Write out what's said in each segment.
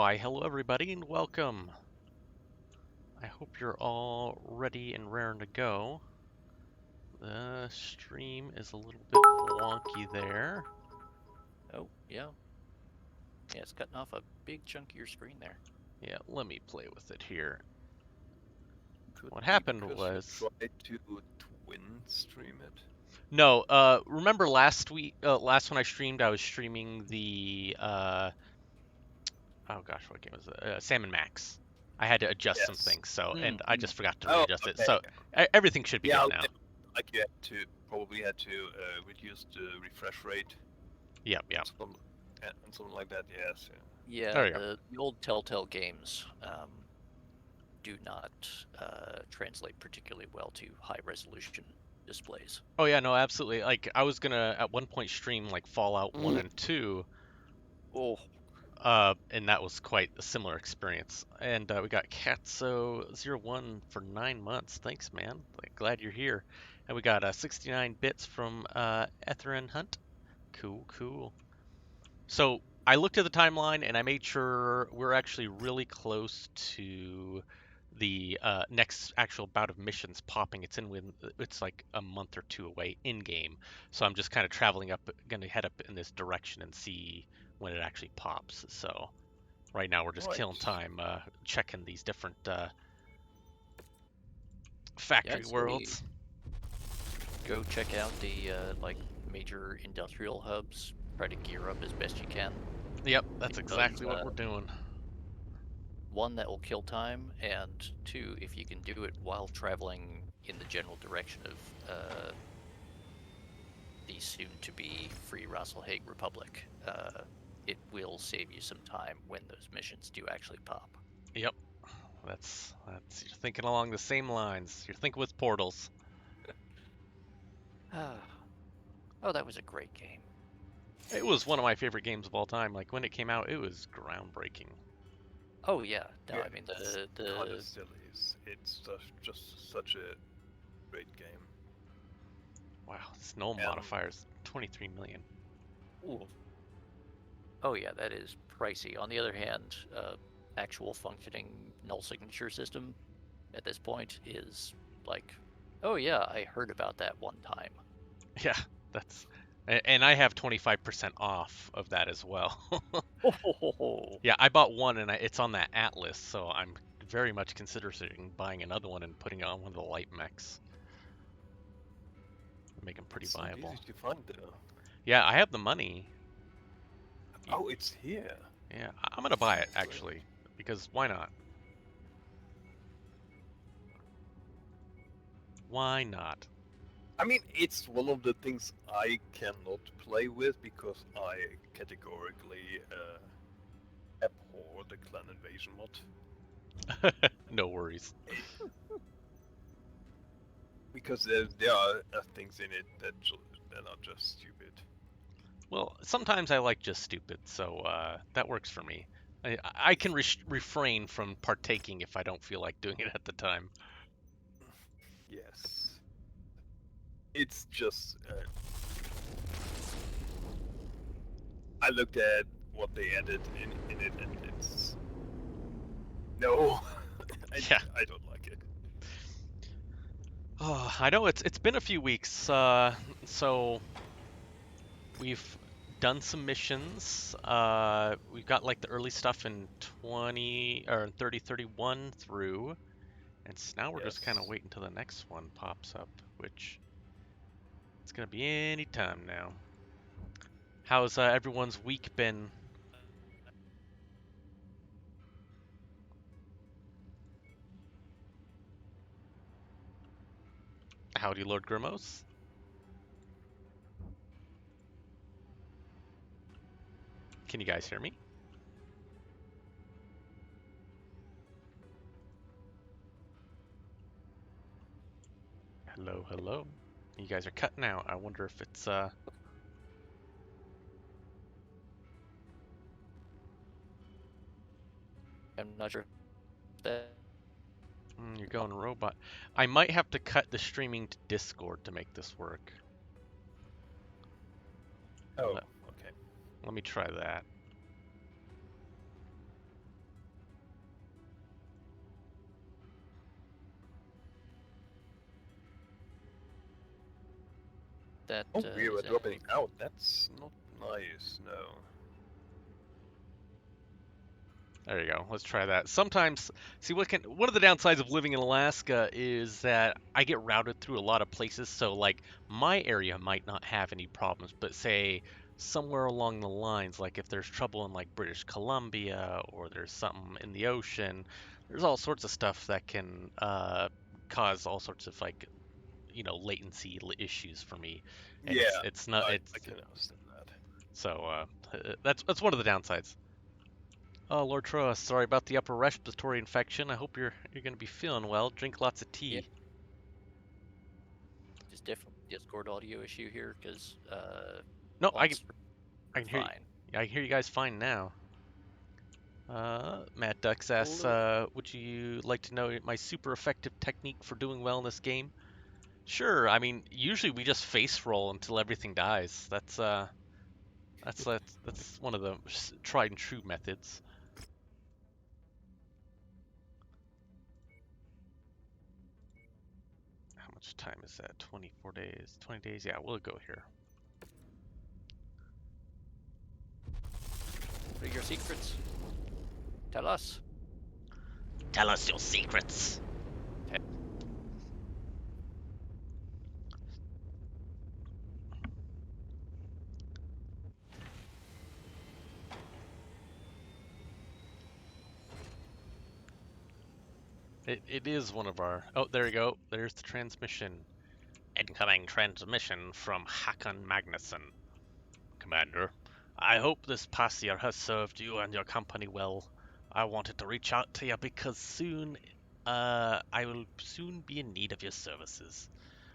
Why, hello everybody and welcome. I hope you're all ready and raring to go. The stream is a little bit wonky there. Oh, yeah. Yeah, it's cutting off a big chunk of your screen there. Yeah, let me play with it here. Could What be happened because was... you tried to twin stream it. No, remember last week, last when I streamed, I was streaming the, oh gosh, what game was it? Salmon Max. I had to adjust some Yes. things, and I just forgot to Oh, readjust it, okay. so everything should be Yeah, good now. like you had to probably had to reduce the refresh rate. Yep. And something like that. Yes. Yeah, There you go. the old Telltale games do not translate particularly well to high resolution displays. Oh yeah, no, absolutely. Like I was gonna at one point stream like Fallout 1 and 2, Oh, and that was quite a similar experience. And we got Katso01 for 9 months. Thanks, man. Like, glad you're here. And we got 69 bits from Etherin Hunt. Cool. So I looked at the timeline and I made sure we're actually really close to the next actual bout of missions popping. It's like a month or two away in game. So I'm just kind of traveling up, gonna head up in this direction and see when it actually pops. So right now we're just killing time, checking these different factory yeah, worlds. go check out the like major industrial hubs. Try to gear up as best you can. Yep, that's exactly what we're doing. One, that will kill time, and two, if you can do it while traveling in the general direction of the soon-to-be Free Rassle Republic, it will save you some time when those missions do actually pop. Yep, that's you're thinking along the same lines. You're thinking with portals. Oh, that was a great game. It was one of my favorite games of all time. Like when it came out, it was groundbreaking. Oh yeah, no, Yeah, I mean kind of silly. It's just such a great game. Wow, this null modifier's 23 million. Ooh. Oh yeah, that is pricey. On the other hand, actual functioning null signature system at this point is like, oh yeah, I heard about that one time. Yeah, that's, and I have 25% off of that as well. Yeah, I bought one and it's on that Atlas, so I'm very much considering buying another one and putting it on one of the light mechs. Make them pretty viable. Easy to find though. Yeah, I have the money. Oh, it's here. Yeah, I'm gonna buy it actually, because why not? Why not? I mean, it's one of the things I cannot play with because I categorically abhor the clan invasion mod. No worries. Because there are things in it that are just stupid. Well, sometimes I like just stupid, so that works for me. I can refrain from partaking if I don't feel like doing it at the time. Yes. It's just... I looked at what they added in it and it's... No! I don't like it. Oh, I know it's been a few weeks, so we've done some missions. We've got like the early stuff in 3031 through, and so now we're just kind of waiting until the next one pops up, which it's gonna be any time now. How's everyone's week been? Howdy, Lord Grimos. Can you guys hear me? Hello. You guys are cutting out. I wonder if it's I'm not sure that. You're going robot. I might have to cut the streaming to Discord to make this work. Oh, okay. Let me try that. That Oh, we were is dropping out. That's not nice, no. There you go. Let's try that. Sometimes, see one of the downsides of living in Alaska is that I get routed through a lot of places. So like my area might not have any problems, but say somewhere along the lines, like if there's trouble in like British Columbia or there's something in the ocean, there's all sorts of stuff that can cause all sorts of like latency issues for me, and Yeah, it's not it's I can understand that. so that's one of the downsides. Oh, Lord Troa, sorry about the upper respiratory infection. I hope you're going to be feeling well. Drink lots of yeah, tea. just definitely Discord audio issue here because No, on I we're can hear you. fine. I can hear you guys fine now. Matt Dux asks, would you like to know my super effective technique for doing well in this game? Sure. I mean, usually we just face roll until everything dies. That's one of the tried and true methods. How much time is that? 24 days. 20 days. Yeah, we'll go here. What are your secrets? Tell us. Tell us your secrets. It is one of our... Oh, there you go. There's the transmission. Incoming transmission from Hakon Magnuson. Commander, I hope this past year has served you and your company well. I wanted to reach out to you because I will soon be in need of your services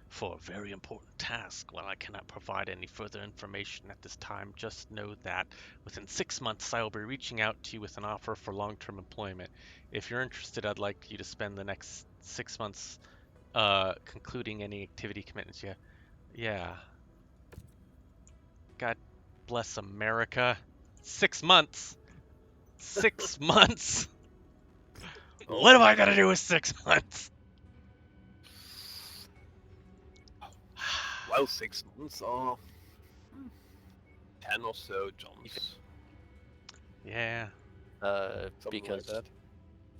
for a very important task. While I cannot provide any further information at this time, just know that within 6 months I will be reaching out to you with an offer for long-term employment. If you're interested, I'd like you to spend the next 6 months concluding any activity commitments. Yeah. God bless America. 6 months. 6 months. Oh, What am I gonna do with 6 months? well, 6 months are 10 or so jumps. Yeah. Something Because like that.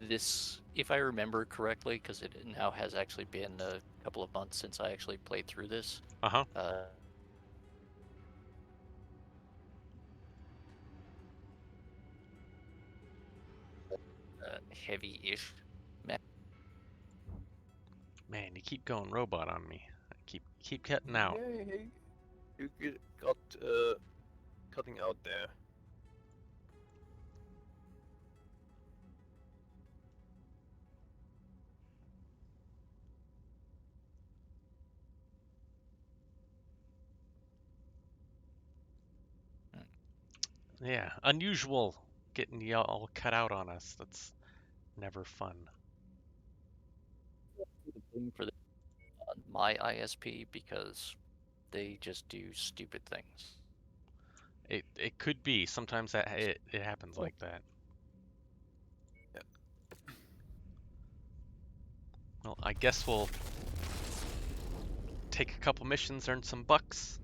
this, if I remember correctly, because it now has actually been a couple of months since I actually played through this. Uh-huh. Heavy-ish mech. Man, you keep going robot on me. I keep cutting out. Yeah, you got cutting out there. Yeah, unusual getting you all cut out on us. That's never fun. For the, on my ISP because they just do stupid things. It could be. Sometimes it happens like that. Yeah. Well, I guess we'll take a couple missions, earn some bucks.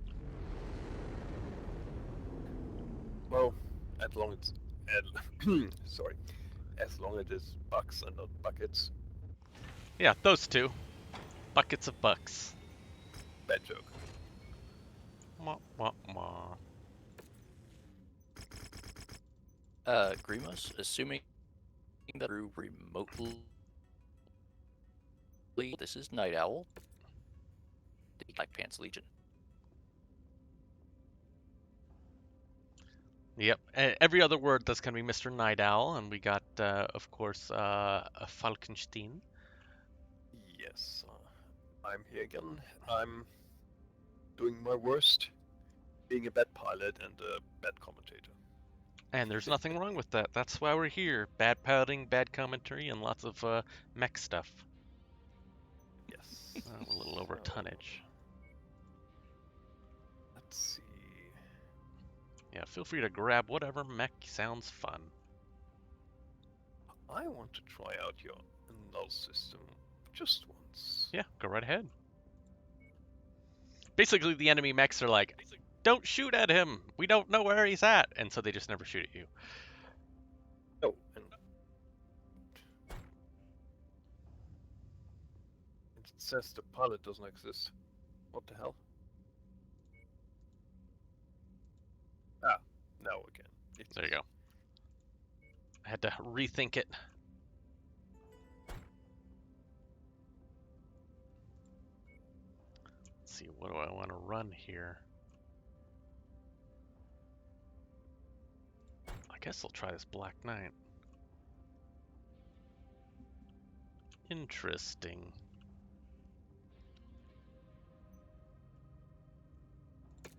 Well, as long as sorry, as long as it's bucks and not buckets. Yeah, those two. Buckets of bucks. Bad joke. Wah, wah, wah. Grimace, assuming that through remotely, this is Night Owl, the Black Pants Legion. Yep. Every other word that's gonna be Mr. Night Owl, and we got, of course, a Falkenstein. Yes, I'm here again. I'm doing my worst, being a bad pilot and a bad commentator. And there's nothing wrong with that. That's why we're here. Bad piloting, bad commentary, and lots of mech stuff. Yes. We're a little over So, tonnage. let's see. Yeah, feel free to grab whatever mech sounds fun. I want to try out your null system just once. Yeah, go right ahead. Basically, the enemy mechs are like, don't shoot at him. We don't know where he's at, and so they just never shoot at you. Oh, and it says the pilot doesn't exist. What the hell? Ah, now again. There you go. I had to rethink it. Let's see, what do I want to run here? I guess I'll try this Black Knight. Interesting.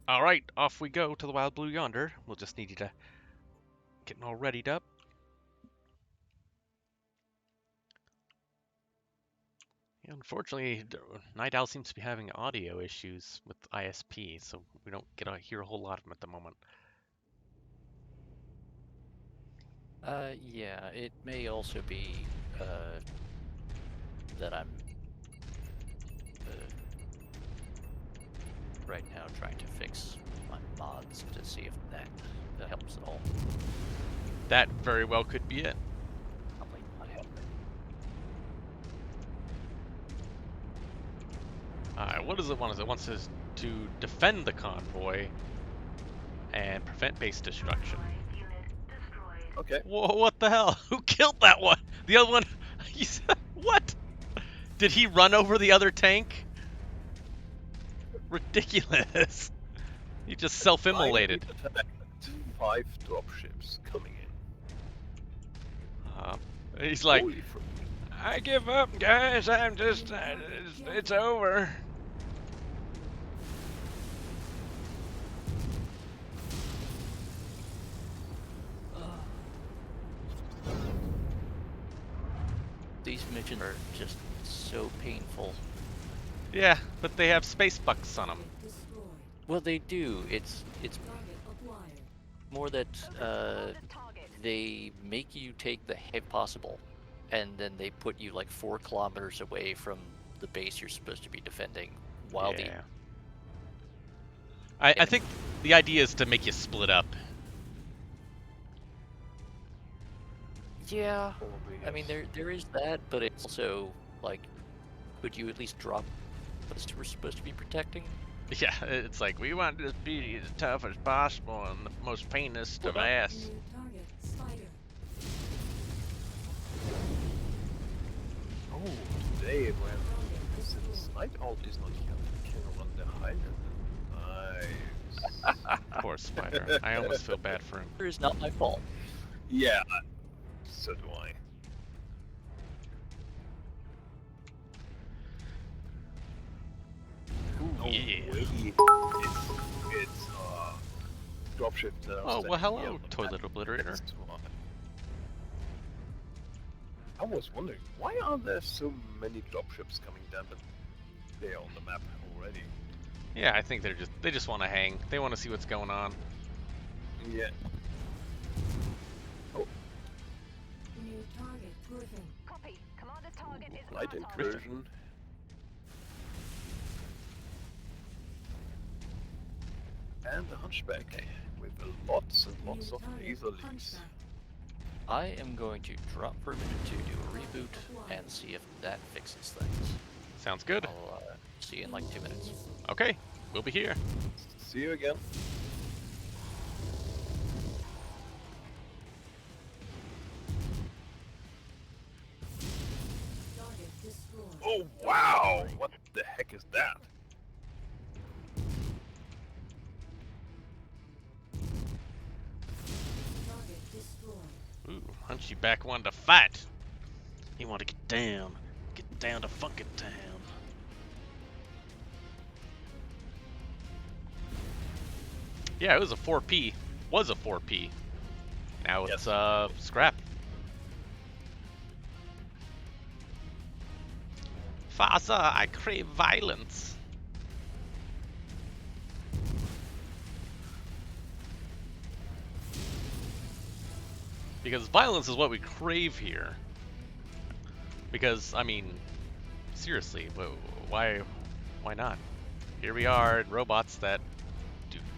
All right, off we go to the Wild Blue yonder. We'll just need you to get all readied up. Yeah, unfortunately, Night Owl seems to be having audio issues with ISP, so we don't get to hear a whole lot of them at the moment. Yeah, it may also be that I'm right now trying to fix my mods to see if that helps at all. That very well could be it. Probably not helping. What does it want? It wants us to defend the convoy and prevent base destruction. Okay. Whoa, what the hell? Who killed that one? The other one? What? Did he run over the other tank? Ridiculous. He just self-immolated. 5 dropships coming in. He's like, Holy fr- I give up, guys. I'm just, it's over. These missions are just so painful. Yeah, but they have space bucks on them. Well, they do. It's more that they make you take the head possible, and then they put you like 4 kilometers away from the base you're supposed to be defending. While Yeah. I think the idea is to make you split up. yeah, Probably I mean yes. there is that, but it's also like, could you at least drop us we're supposed to be protecting? Yeah, it's like, we want to be as tough as possible and the most painless of ass. Oh, today when since Night Owl is not here, can run the Highland. Nice. Poor Spider. I almost feel bad for him. It is not my fault. Yeah, so do I. No Yeah. way. It's dropship that I was Oh, well, standing hello, here on the Toilet map. Obliterator. That's why. I was wondering, why are there so many dropships coming down, but they're on the map already? Yeah, I think they just want to hang. They want to see what's going on. Yeah. Oh, New target Griffin. Copy. Commander's target is light Mars. incursion. And the hunchback with lots and lots New of target laser leaks. Hunchback. I am going to drop for a minute to do a reboot and see if that fixes things. Sounds good. I'll see you in like 2 minutes. Okay, we'll be here. See you again. Target destroyed. Oh wow! What the heck is that? Target destroyed. Ooh, Hunchy back wanted to fight. He wanted to get down to fucking town. Yeah, it was a 4P. Was a 4P. Now it's Yes. scrap. Father, I crave violence. Because violence is what we crave here. Because, I mean, seriously, why not? here we are, robots that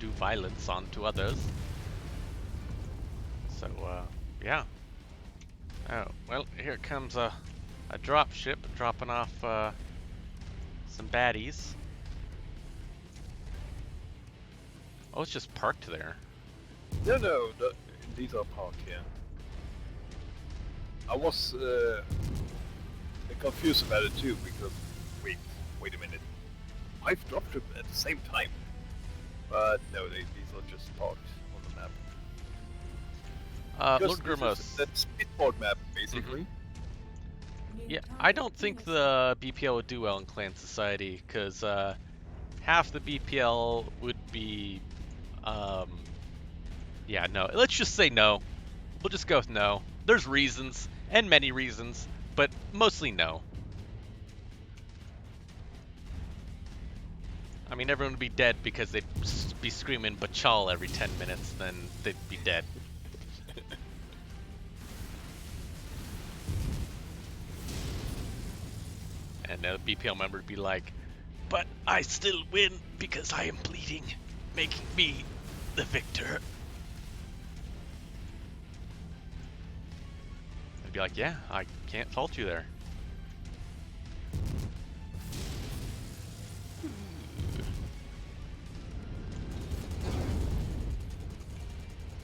do violence onto others. So, yeah. Oh, well, here comes a drop ship dropping off some baddies. Oh, it's just parked there. No, these are parked here. I was confused about it too because wait a minute. 5 dropships at the same time. But no, these are just parked on the map. Lord Grimos. The speedboat map, basically. New Yeah, target I don't think selected. the BPL would do well in Clan Society, because half the BPL would be, yeah, no. Let's just say no. We'll just go with no. There's reasons, and many reasons, but mostly no. I mean, everyone would be dead because they'd be screaming Bachal every 10 minutes, then they'd be dead. And a BPL member would be like, but I still win because I am bleeding, making me the victor. I'd be like, yeah, I can't fault you there.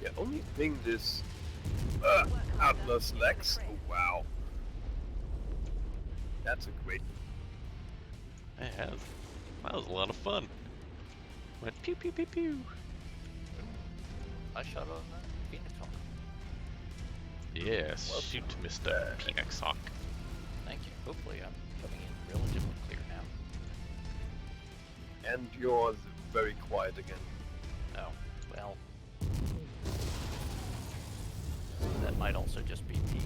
Yeah, only thing this Atlas Lex. Oh wow, that's a great. It has. That was a lot of fun. Went pew pew pew pew. I shot on Phoenix Hawk. Yes, Well, shoot, Mr. Phoenix Hawk. Thank you. Hopefully I'm coming in relatively clear now. And yours very quiet again. Oh, well. That might also just be me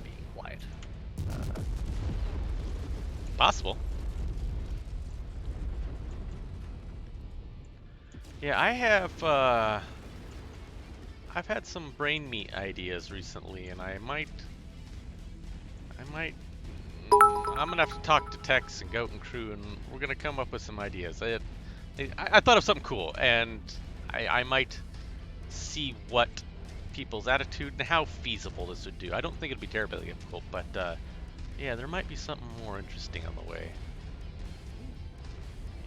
being quiet. Possible. Yeah, I've had some brain meat ideas recently, and I'm gonna have to talk to Tex and Goat and crew, and we're gonna come up with some ideas. I thought of something cool, and I might see what people's attitude and how feasible this would do. I don't think it'd be terribly difficult, but yeah, there might be something more interesting on the way.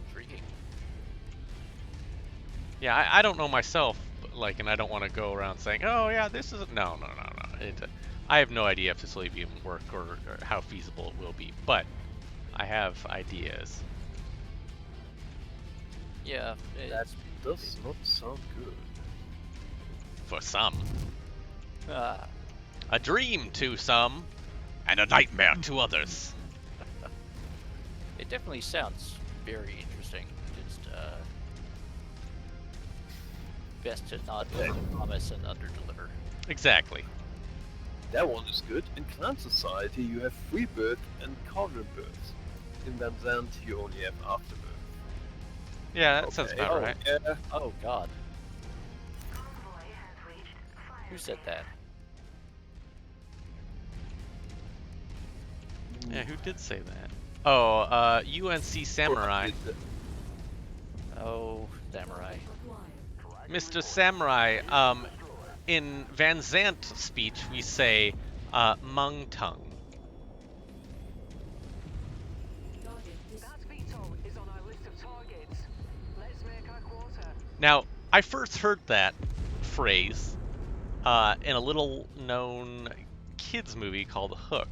Intriguing. Yeah, I don't know myself, but, like, and I don't want to go around saying, oh yeah, this is no. I have no idea if this will even work or how feasible it will be, but I have ideas. Yeah, That does not sound good. For some, Ah, a dream to some, and a nightmare to others. it definitely sounds very interesting. Just best to not overpromise and underdeliver. Exactly. That one is good. In Clan Society, you have free birth and carbon birth. In Van Zandt, you only have afterbirth. Yeah, that sounds Okay. about right. Yeah. Oh God, Convoy has reached fire who said that? Yeah, who did say that? Oh, UNC Samurai. Oh, Samurai. Acquired. Mr. Samurai, in Van Zandt speech, we say, Mung Tung. Target dis- That VTOL is on our list of targets. Let's make our quarter. Now, I first heard that phrase in a little known kids movie called Hook.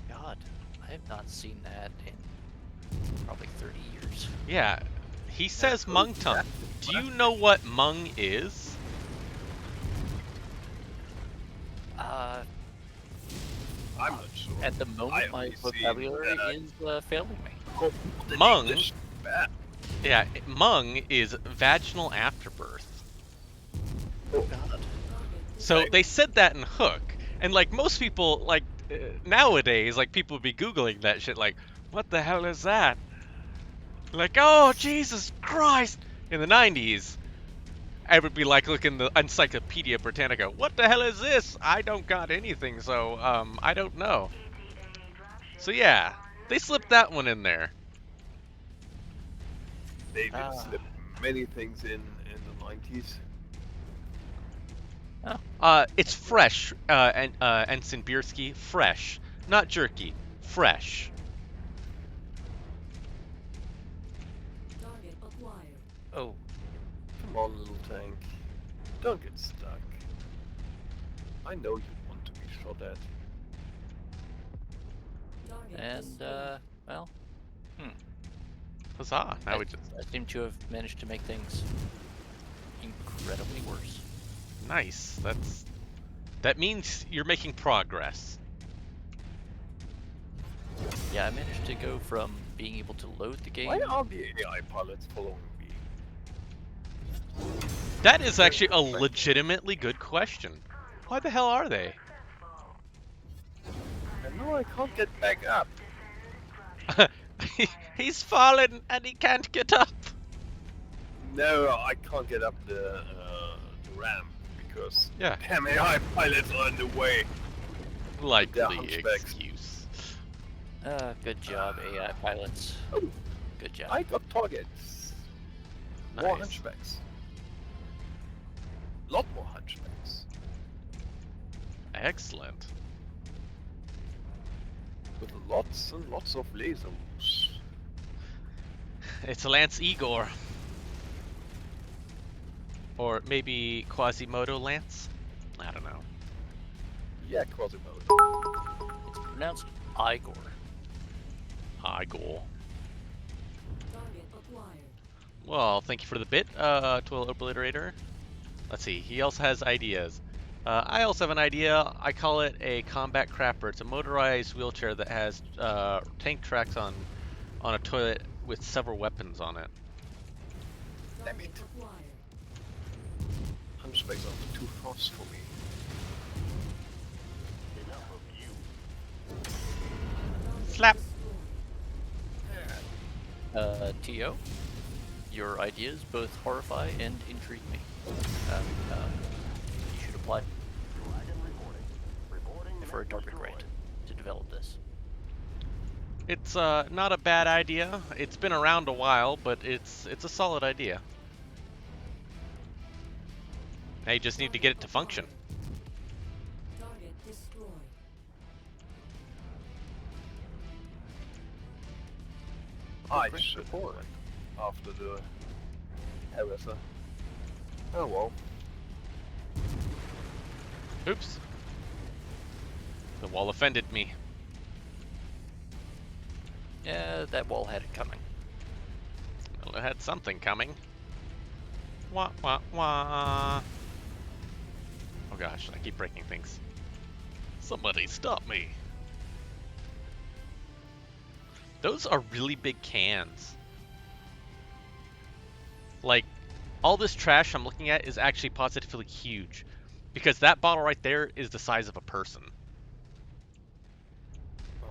God, I have not seen that in probably 30 years. Yeah, he says Mung Tung. Do you know what Mung is? I'm not sure. At the I moment, my only see vocabulary that is failing me. Oh, the Mung. English bad. Yeah, Mung is vaginal afterbirth. Oh God. target So Right. they said that in Hook, and like most people, like nowadays, like people would be googling that shit, like, what the hell is that? Like, oh Jesus Christ! In the 90s, I would be like looking the Encyclopedia Britannica. What the hell is this? I don't got anything, so I don't know. So yeah, They slipped that one in there. They did Ah. slip many things in the 90s. It's fresh, Ensign Biersky. Fresh. Not jerky. Fresh. Target acquired. Oh, Come on, little tank. Don't get stuck. I know you want to be shot at. Target and destroyed. well, Huzzah. Now we just... I seem to have managed to make things incredibly worse. Nice. That means you're making progress. Yeah, I managed to go from being able to load the game. Why are the AI pilots following me? That is actually a legitimately good question. Why the hell are they? I know I can't get back up. He's fallen and he can't get up. No, I can't get up the ramp because Yeah. damn AI pilots are in the way. Likely hunchbacks. excuse. Good job, AI pilots. Oh, Good job. I got targets. More Nice. hunchbacks. Lot more hunchbacks. Excellent. With lots and lots of lasers. It's Lance Igor. Or maybe Quasimodo Lance? I don't know. Yeah, Quasimodo. It's pronounced Igor. Igor. Target acquired. Well, thank you for the bit, Twill Obliterator. Let's see, he also has ideas. I also have an idea. I call it a combat crapper. It's a motorized wheelchair that has tank tracks on a toilet with several weapons on it. Damn Target it. acquired. Hunchbacks are too fast for me. Target Slap. destroyed. To your ideas both horrify and intrigue me. You should apply for a DARPA grant to develop this. It's not a bad idea. It's been around a while, but it's a solid idea. Now you just need to get it to function. Target destroyed. I should have went after the harasser. Oh well. Oops. The wall offended me. Yeah, that wall had it coming. Well, it had something coming. Wah, wah, wah. Oh gosh, I keep breaking things. Somebody stop me. Those are really big cans. Like, all this trash I'm looking at is actually positively huge. Because that bottle right there is the size of a person. Oh.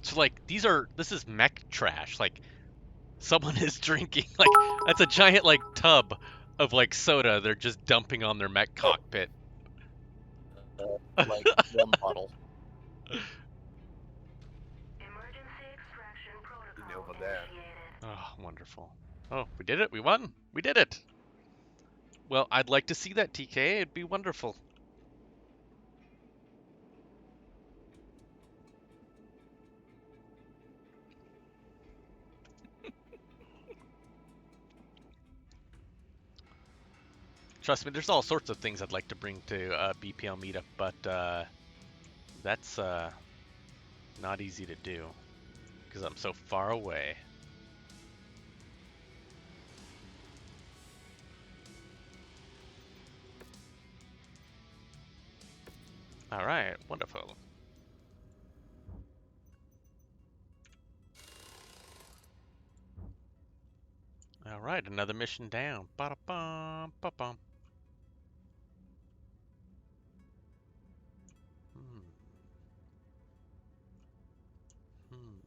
So like, this is mech trash. Like, someone is drinking, like, that's a giant, like, tub of, like, soda they're just dumping on their mech cockpit. Like one bottle. In over there. Oh, wonderful. Oh, we did it. We won. We did it. Well, I'd like to see that, TK. It'd be wonderful. Trust me, there's all sorts of things I'd like to bring to BPL Meetup, but that's not easy to do because I'm so far away. All right, wonderful. All right, another mission down. Ba-da-bum, ba-bum. Hmm. Hmm.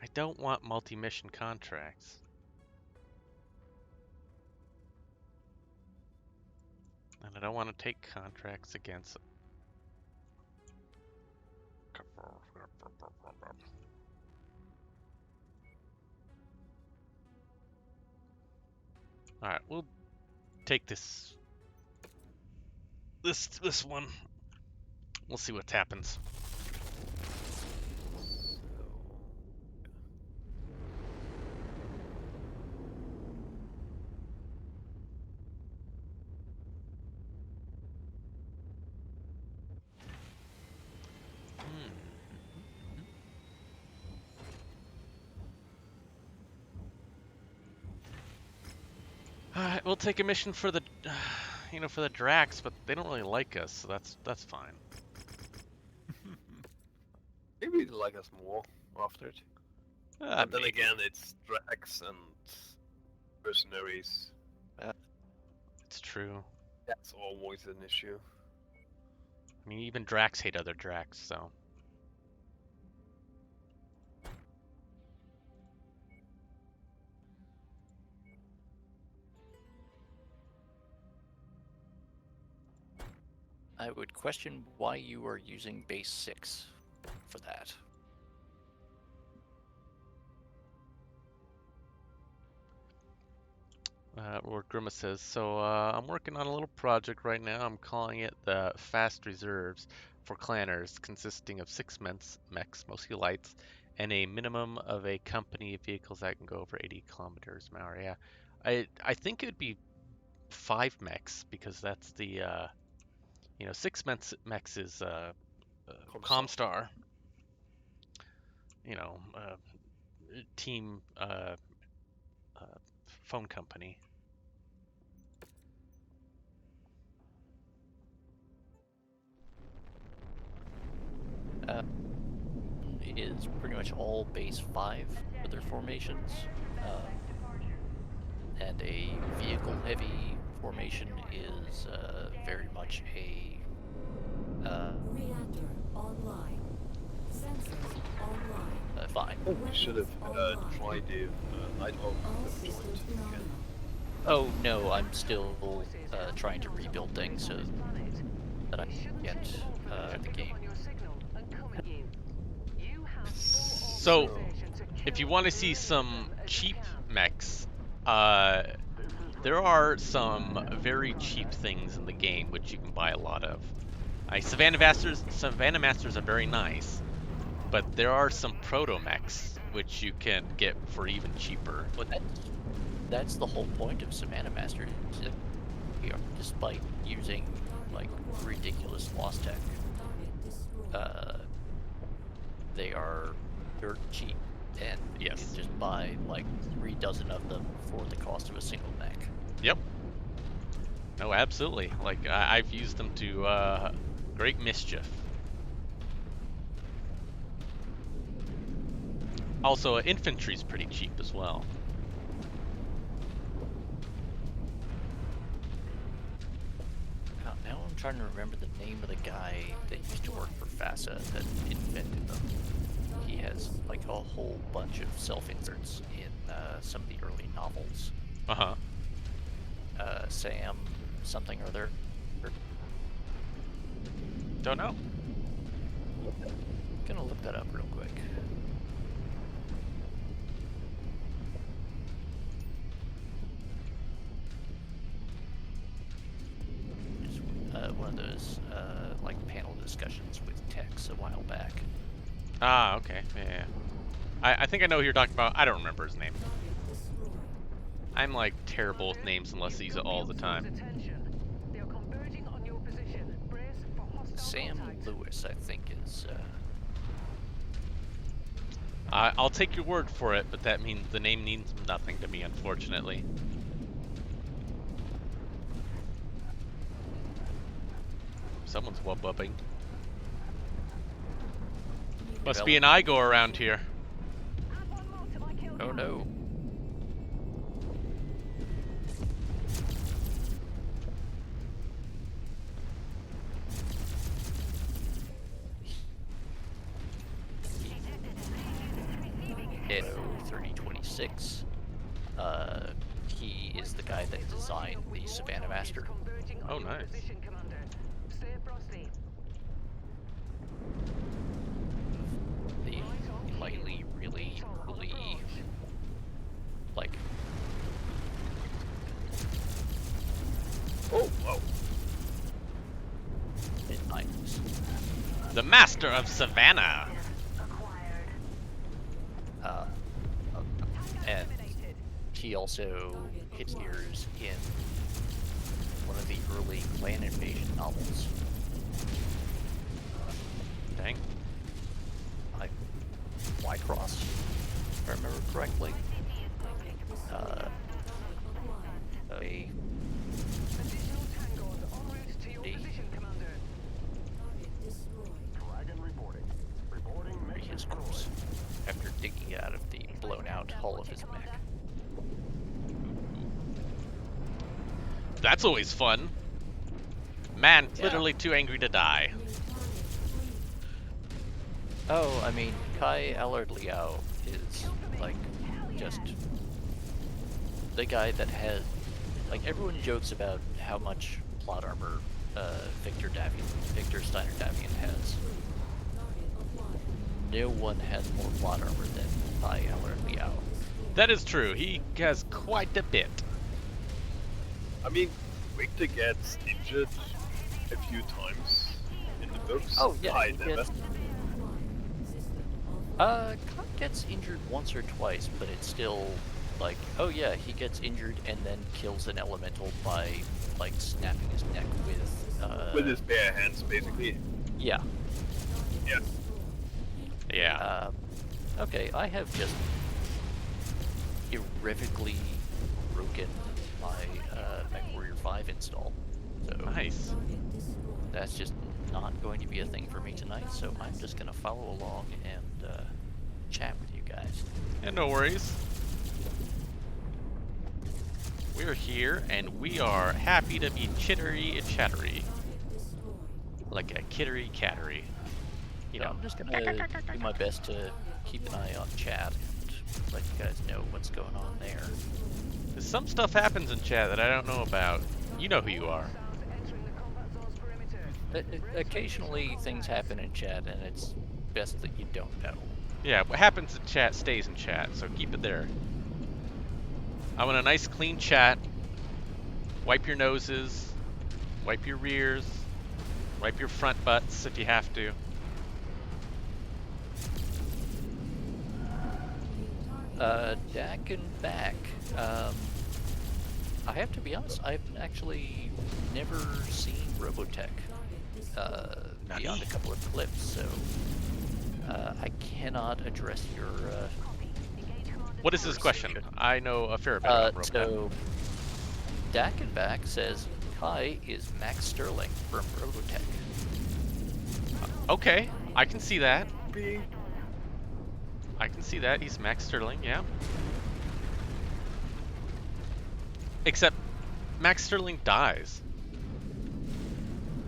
I don't want multi-mission contracts. And I don't want to take contracts against. All right, we'll take this one. We'll see what happens. Alright, we'll take a mission for the, for the Drax, but they don't really like us, so that's fine. Maybe they like us more after it. But then Maybe. again, it's Drax and mercenaries. It's true. That's always an issue. I mean, even Drax hate other Drax, so. I would question why you are using base 6 for that. Lord Grimace says, so I'm working on a little project right now. I'm calling it the Fast Reserves for Clanners, consisting of 6 mechs, mostly lights, and a minimum of a company of vehicles that can go over 80 kilometers an hour. Yeah, I think it would be 5 mechs because that's the 6 mechs is Comstar. Team phone company. Is pretty much all base 5 for their formations. And a vehicle-heavy formation is very much a... Reactor online. Sensors online. fine. Oh, we should have tried the Night Hawk All joint systems again. nominal. Oh no, I'm still trying to rebuild things so that I can get the game. So, if you want to see some cheap mechs, there are some very cheap things in the game which you can buy a lot of. Savannah Masters are very nice, but there are some proto mechs which you can get for even cheaper. But that's the whole point of Savannah Masters. Despite using like ridiculous loss tech, they are dirt cheap, and you Yes. can just buy like 3 dozen of them for the cost of a single mech. Yep. No, absolutely. Like I've used them to great mischief. Also, infantry's pretty cheap as well. Now I'm trying to remember the name of the guy that used to work for FASA that invented them. He has like a whole bunch of self-inserts in some of the early novels. Uh-huh. Sam something or other. Don't know. Gonna look that up real quick. Just one of those like panel discussions with Tex a while back. Ah, okay. Yeah. I think I know who you're talking about. I don't remember his name. I'm like terrible with names unless I use it all the time. Sam Lewis, I think, is. I'll take your word for it, but that means the name means nothing to me, unfortunately. Someone's wub-wubbing. Must be an Igo around here. Oh no. Edo 3026. he is the guy that designed the Savannah Master. Oh, nice. The really early, like, Oh, wow. mid-90s. The Master of Savannah. And he also hit ears in one of the early clan invasion novels. Dang. Like Y-Cross, if I remember correctly. A his corpse after digging out of the blown out hull of his mech. That's always fun. Man, Yeah. literally too angry to die. Oh, I mean, Kai Allard Liao is like just the guy that has, like, everyone jokes about how much plot armor Victor Steiner Davian has. No one has more plot armor than Kai Allard Liao. That is true. He has quite a bit. I mean, Victor gets injured a few times in the books. Oh yeah, I he never. gets, Kai gets injured once or twice, but it's still like, oh yeah, he gets injured and then kills an elemental by like snapping his neck With his bare hands, basically. yeah. Yeah. Yeah. Okay, I have just irrevocably broken my Mechwarrior 5 install. So Nice. that's just not going to be a thing for me tonight, so I'm just going to follow along and chat with you guys. Yeah, no worries. We're here, and we are happy to be chittery and chattery. Like a kittery cattery. You So know. I'm just going to do my best to keep an eye on chat and let you guys know what's going on there. Some stuff happens in chat that I don't know about. You know who you are. Occasionally things happen in chat, and it's best that you don't know. Yeah, what happens in chat stays in chat, so keep it there. I want a nice clean chat. Wipe your noses, wipe your rears, wipe your front butts if you have to. Dak and back. I have to be honest, I've actually never seen Robotech beyond a couple of clips, so I cannot address your. What is his question? I know a fair bit about Robotech. So, Dak and back says Kai is Max Sterling from Robotech. Okay, I can see that. Being I can see that. He's Max Sterling, yeah. Except Max Sterling dies.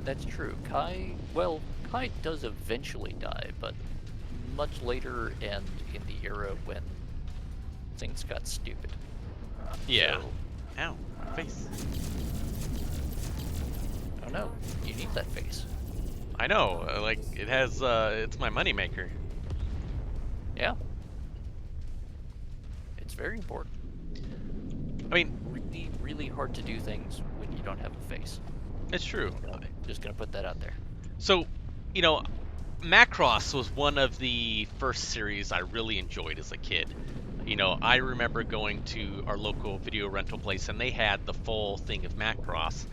That's true. Kai does eventually die, but much later and in the era when things got stupid. Yeah. So, Ow, face. I don't know. You need that face. I know, like, it has, it's my moneymaker. Yeah. It's very important. I mean, Really, really hard to do things when you don't have a face. it's true. Just gonna put that out there. So, you know, Macross was one of the first series I really enjoyed as a kid. You know, I remember going to our local video rental place and they had the full thing of Macross.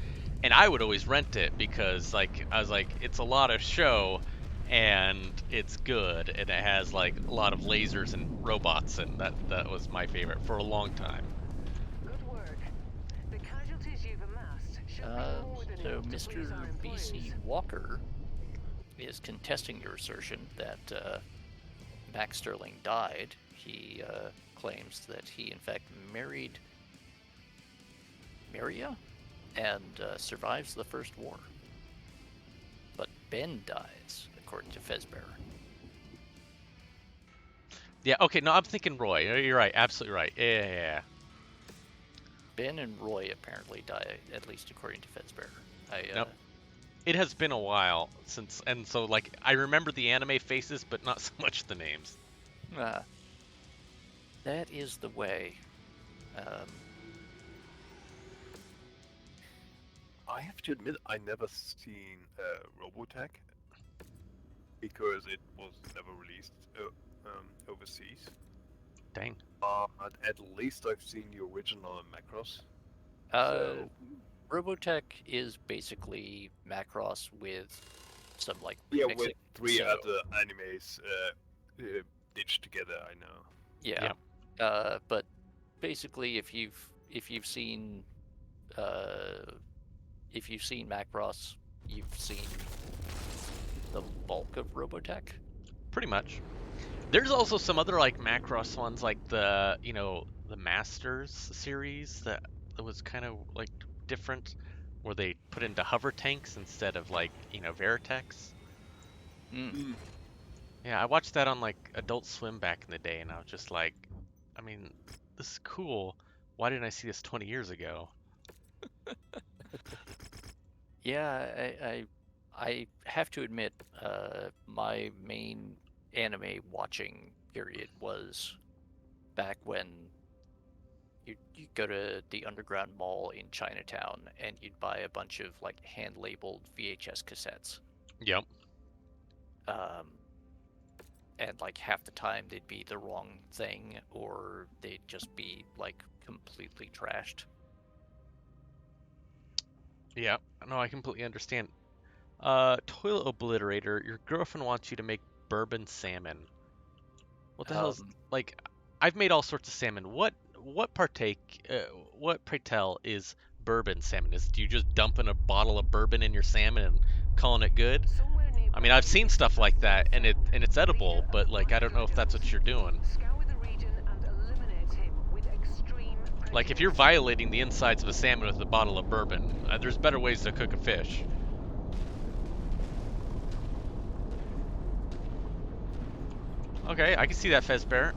And I would always rent it because, like, I was like, it's a lot of show and it's good and it has, like, a lot of lasers and robots, and that was my favorite for a long time. Good work. The casualties you've amassed should be more than So enough to Mr. please our BC employees. Walker is contesting your assertion that Max Sterling died. He claims that he in fact married Maria and survives the First War. But Ben dies, according to Fezbearer. Yeah, okay, no, I'm thinking Roy. You're right, absolutely right. Yeah. Jen and Roy apparently die, at least according to Fezbear. Nope. It has been a while since, and so like I remember the anime faces, but not so much the names. That is the way. I have to admit, I never seen Robotech because it was never released overseas. Dang. But at least I've seen the original in Macross. Robotech is basically Macross with some like Yeah, remixing. with three other animes stitched together. I know. Yeah. But basically, if you've seen Macross, you've seen the bulk of Robotech. Pretty much. There's also some other like Macross ones, like the the Masters series that was kind of like different, where they put into hover tanks instead of like Veritex. Yeah, I watched that on like Adult Swim back in the day, and I was just like, I mean, this is cool. Why didn't I see this 20 years ago? Yeah, I have to admit, my main anime watching period was back when you go to the Underground Mall in Chinatown and you'd buy a bunch of like hand-labeled VHS cassettes. Yep. And like half the time they'd be the wrong thing, or they'd just be like completely trashed. Yeah, no, I completely understand. Toilet obliterator, your girlfriend wants you to make bourbon salmon. What the hell's like? I've made all sorts of salmon. What pray tell is bourbon salmon? Do you just dumping a bottle of bourbon in your salmon and calling it good? I mean, I've seen stuff like that, and it's edible, but like I don't know if that's what you're doing. Like if you're violating the insides of a salmon with a bottle of bourbon, there's better ways to cook a fish. Okay, I can see that, Fezbear.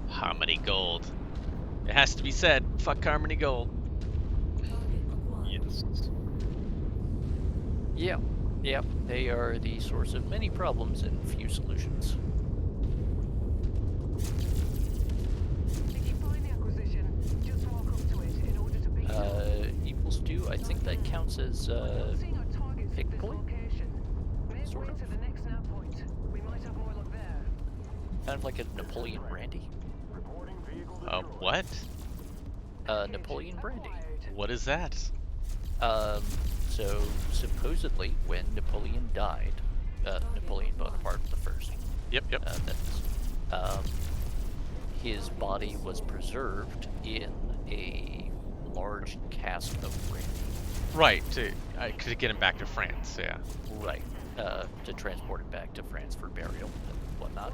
Harmony Gold. It has to be said, fuck Harmony Gold. Yes. Yep, they are the source of many problems and few solutions. If you find the acquisition, just walk up to it in order to be Equals 2, I think that counts as pick point. Sort of. To the next nav point. We might have more luck there. Kind of like a Napoleon Brandy. What? Napoleon Brandy. What is that? So supposedly when Napoleon died, Napoleon Bonaparte the First. Yep. His body was preserved in a large cask of brandy. Right, to get him back to France, yeah. Right, to transport it back to France for burial and whatnot.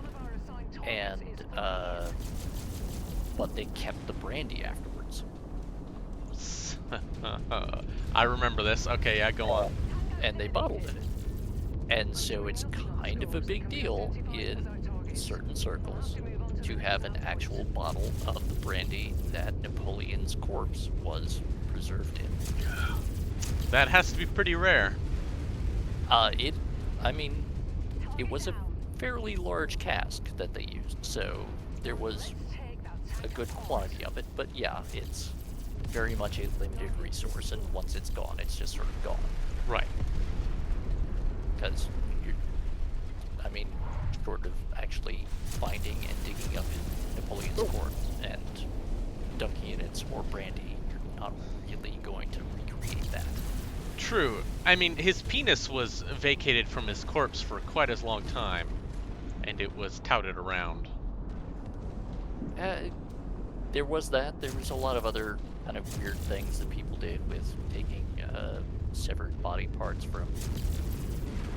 And, but they kept the brandy afterwards. I remember this. Okay, yeah, go on. And they bottled it. And so it's kind of a big deal in certain circles to have an actual bottle of the brandy that Napoleon's corpse was preserved in. That has to be pretty rare. It was a fairly large cask that they used, so there was a good quantity of it, but yeah, it's very much a limited resource, and once it's gone, it's just sort of gone. Right. Because short of actually finding and digging up Napoleon's corpse and dunking it in some more brandy, you're not really going to recreate that. True. I mean, his penis was vacated from his corpse for quite as long time, and it was touted around. There was that. There was a lot of other kind of weird things that people did with taking severed body parts from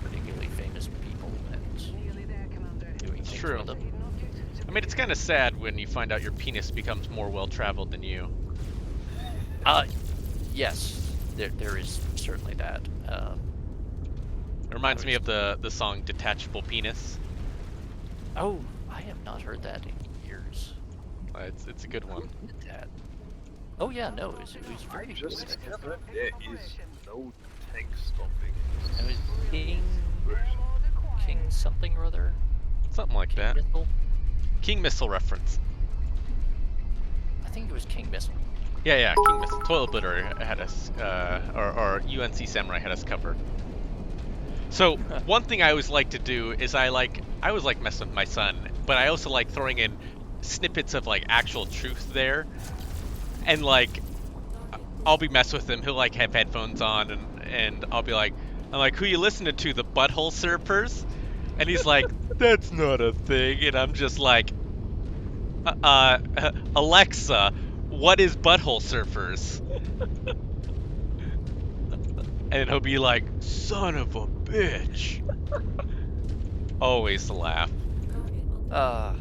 particularly famous people and doing things True. with them. I mean, it's kind of sad when you find out your penis becomes more well-traveled than you. Yes, there is certainly that. It reminds me of the song Detachable Penis. Oh, I have not heard that in years. It's a good one. Who did that? Oh yeah, no, it was I very just good. discovered there is no tank stopping. It was King Version. King something or other. Something like King that. Missile. King Missile reference. I think it was King Missile. Yeah, King Missile. Toilet Obliterator had us, or UNC Samurai had us covered. So one thing I always like to do is I always like messing with my son, but I also like throwing in snippets of like actual truth there, and like I'll be messing with him. He'll like have headphones on, and I'll be like, I'm like, who you listening to, the butthole surfers? And he's like, that's not a thing, and I'm just like, Alexa, what is butthole surfers? And he'll be like, son of a bitch. Always laugh. I'm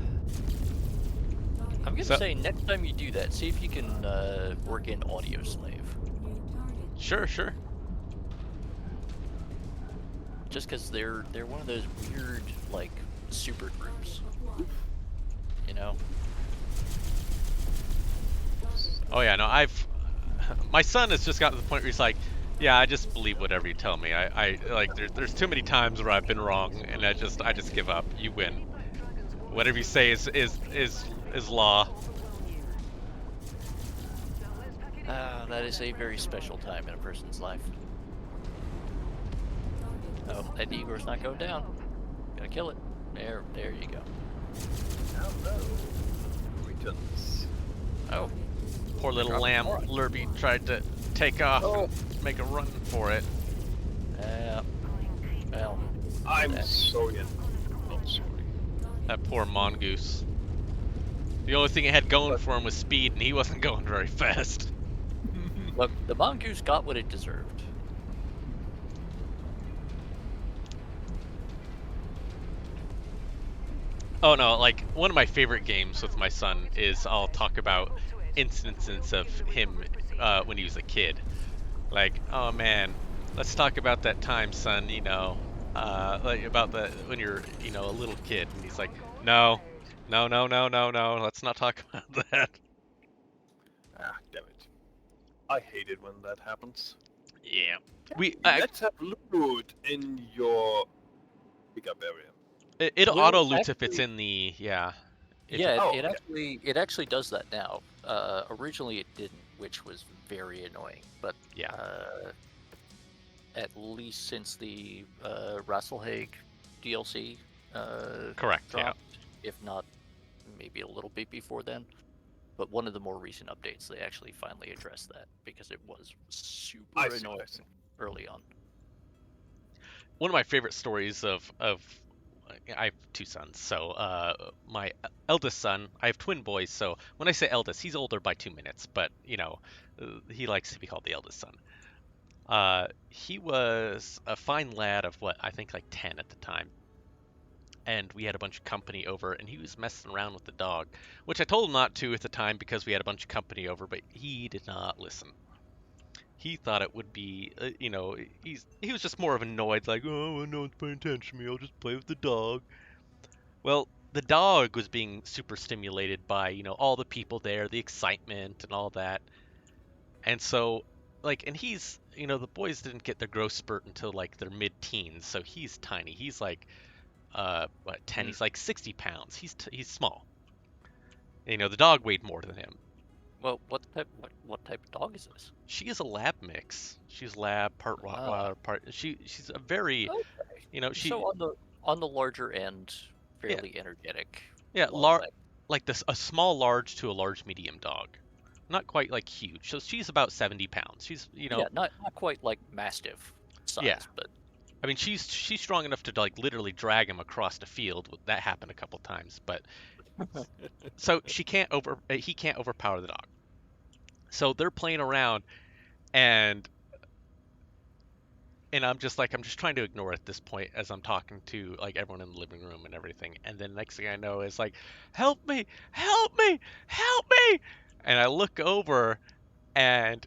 gonna say next time you do that, see if you can work in Audio Slave. Sure. Just because they're one of those weird like super groups, you know. Oh yeah, no, my son has just gotten to the point where he's like, yeah, I just believe whatever you tell me. I like there's too many times where I've been wrong, and I just give up. You win. Whatever you say is law. That is a very special time in a person's life. Oh, that Igor's not going down. Gotta kill it. There you go. Hello. Returns. Oh, Poor little Drop lamb the Lurby tried to take off and make a run for it. well. I'm sorry and not sorry. That poor mongoose. The only thing it had going for him was speed, and he wasn't going very fast. Look, the mongoose got what it deserved. Oh no, like one of my favorite games with my son is I'll talk about instances of him when he was a kid. Like, oh man, let's talk about that time, son, like about when you're, a little kid. And he's like, no, let's not talk about that. Ah, damn it. I hate it when that happens. Yeah. Let's have loot in your pickup area. It Well, auto loots if it's actually- in the, yeah. It actually does that now. Originally it didn't, which was very annoying. But Yeah. At least since the wrassle DLC Correct, yeah. dropped, if not maybe a little bit before then. But one of the more recent updates, they actually finally addressed that because it was super I see. annoying early on. One of my favorite stories of I have two sons. So my eldest son, I have twin boys. So when I say eldest, he's older by 2 minutes, but he likes to be called the eldest son. He was a fine lad of what I think like 10 at the time. And we had a bunch of company over, and he was messing around with the dog, which I told him not to at the time because we had a bunch of company over, but he did not listen. He thought it would be, he was just more of annoyed, like, oh, no one's paying attention to me, I'll just play with the dog. Well, the dog was being super stimulated by, all the people there, the excitement and all that. And so, and he's, the boys didn't get their growth spurt until like their mid-teens, so he's tiny. He's like, 10? He's like 60 pounds. He's small. And, the dog weighed more than him. Well, what type of dog is this? She is a lab mix. She's lab, part Rottweiler, part. She's a very, Okay. she. So on the larger end, fairly energetic. Yeah, well, like a small large to a large medium dog. Not quite like huge. So she's about 70 pounds. She's, Yeah, not quite like mastiff size, Yeah. but I mean, she's strong enough to like literally drag him across the field. That happened a couple times, but so he can't overpower the dog. So they're playing around, and I'm just trying to ignore it at this point as I'm talking to like everyone in the living room and everything. And then next thing I know is like, help me, help me, help me! And I look over, and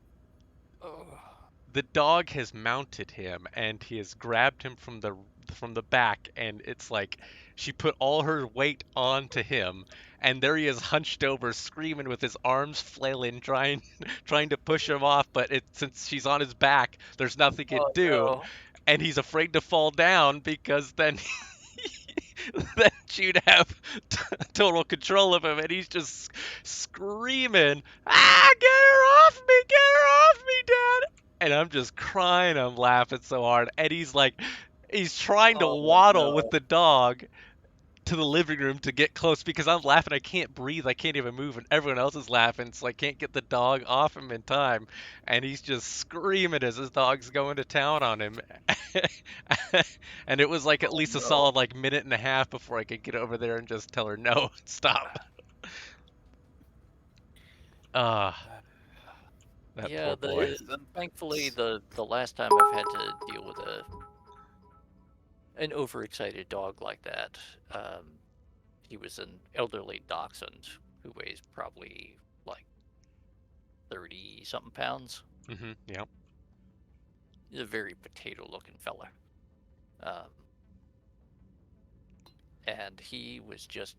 the dog has mounted him, and he has grabbed him from the from the back, and it's like she put all her weight onto him, and there he is hunched over, screaming with his arms flailing, trying to push him off, but since she's on his back, there's nothing he can Oh do, no. and he's afraid to fall down because then then she'd have total control of him, and he's just screaming, "Ah, get her off me! Get her off me, Dad!" And I'm just crying. I'm laughing so hard, and he's trying to Oh waddle with no. the dog to the living room to get close because I'm laughing. I can't breathe. I can't even move, and everyone else is laughing, so I can't get the dog off him in time. And he's just screaming as his dog's going to town on him. And it was like at Oh least a no. solid like minute and a half before I could get over there and just tell her no, stop. Ah, that Yeah, poor boy. thankfully the last time I've had to deal with an overexcited dog like that, he was an elderly dachshund who weighs probably like 30 something pounds. Yeah. He's a very potato looking fella. And he was just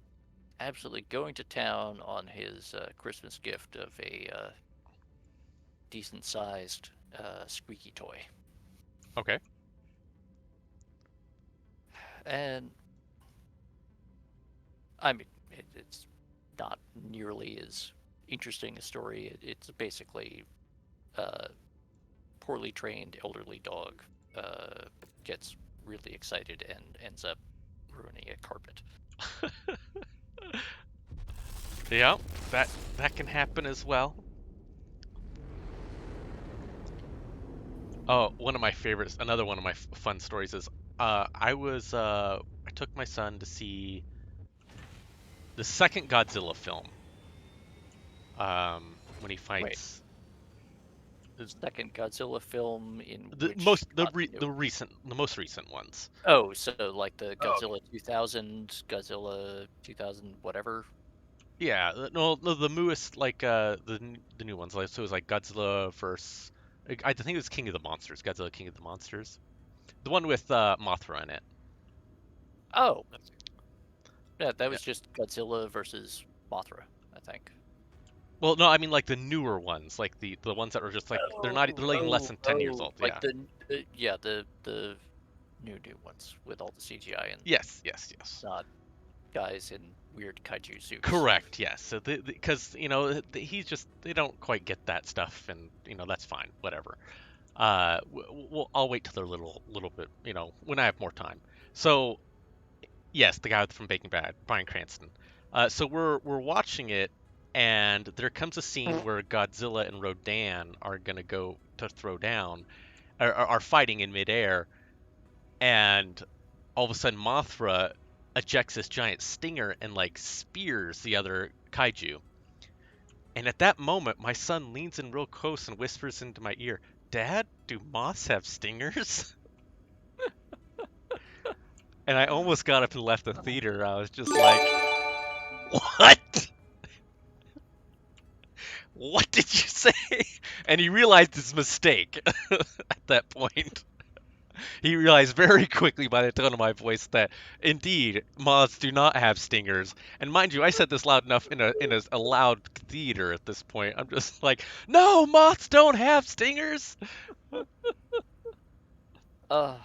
absolutely going to town on his Christmas gift of a decent sized squeaky toy. Okay. And I mean, it's not nearly as interesting a story. It's basically poorly trained elderly dog gets really excited and ends up ruining a carpet. Yeah, that can happen as well. Oh, one of my favorites, another one of my fun stories is I took my son to see the second Godzilla film. When he fights Second Godzilla film in the which most the continuity? most recent ones. Oh, so like the Oh, Godzilla 2000, Godzilla 2000, whatever. Yeah, no, the newest the new ones. Like so it was like Godzilla versus I think it was King of the Monsters, Godzilla King of the Monsters, the one with Mothra in it. Oh, yeah, that Yeah. was just Godzilla versus Mothra, I think. Well, no, I mean like the newer ones, like the ones that are just like they're like even less than 10 years old. Like Yeah. the new ones with all the CGI and Yes. not guys in weird kaiju suits. Correct. Yes. So because he's just they don't quite get that stuff, and that's fine. Whatever. I'll wait till they're little bit, when I have more time. So yes, the guy from Breaking Bad, Bryan Cranston. So we're watching it, and there comes a scene where Godzilla and Rodan are gonna go to throw down, are fighting in midair, and all of a sudden Mothra ejects this giant stinger and like spears the other kaiju. And at that moment, my son leans in real close and whispers into my ear, "Dad, do moths have stingers?" And I almost got up and left the theater. I was just like, "What? What did you say?" And he realized his mistake at that point. He realized very quickly by the tone of my voice that indeed moths do not have stingers. And mind you, I said this loud enough in a loud theater at this point. I'm just like, "No, moths don't have stingers." Uh,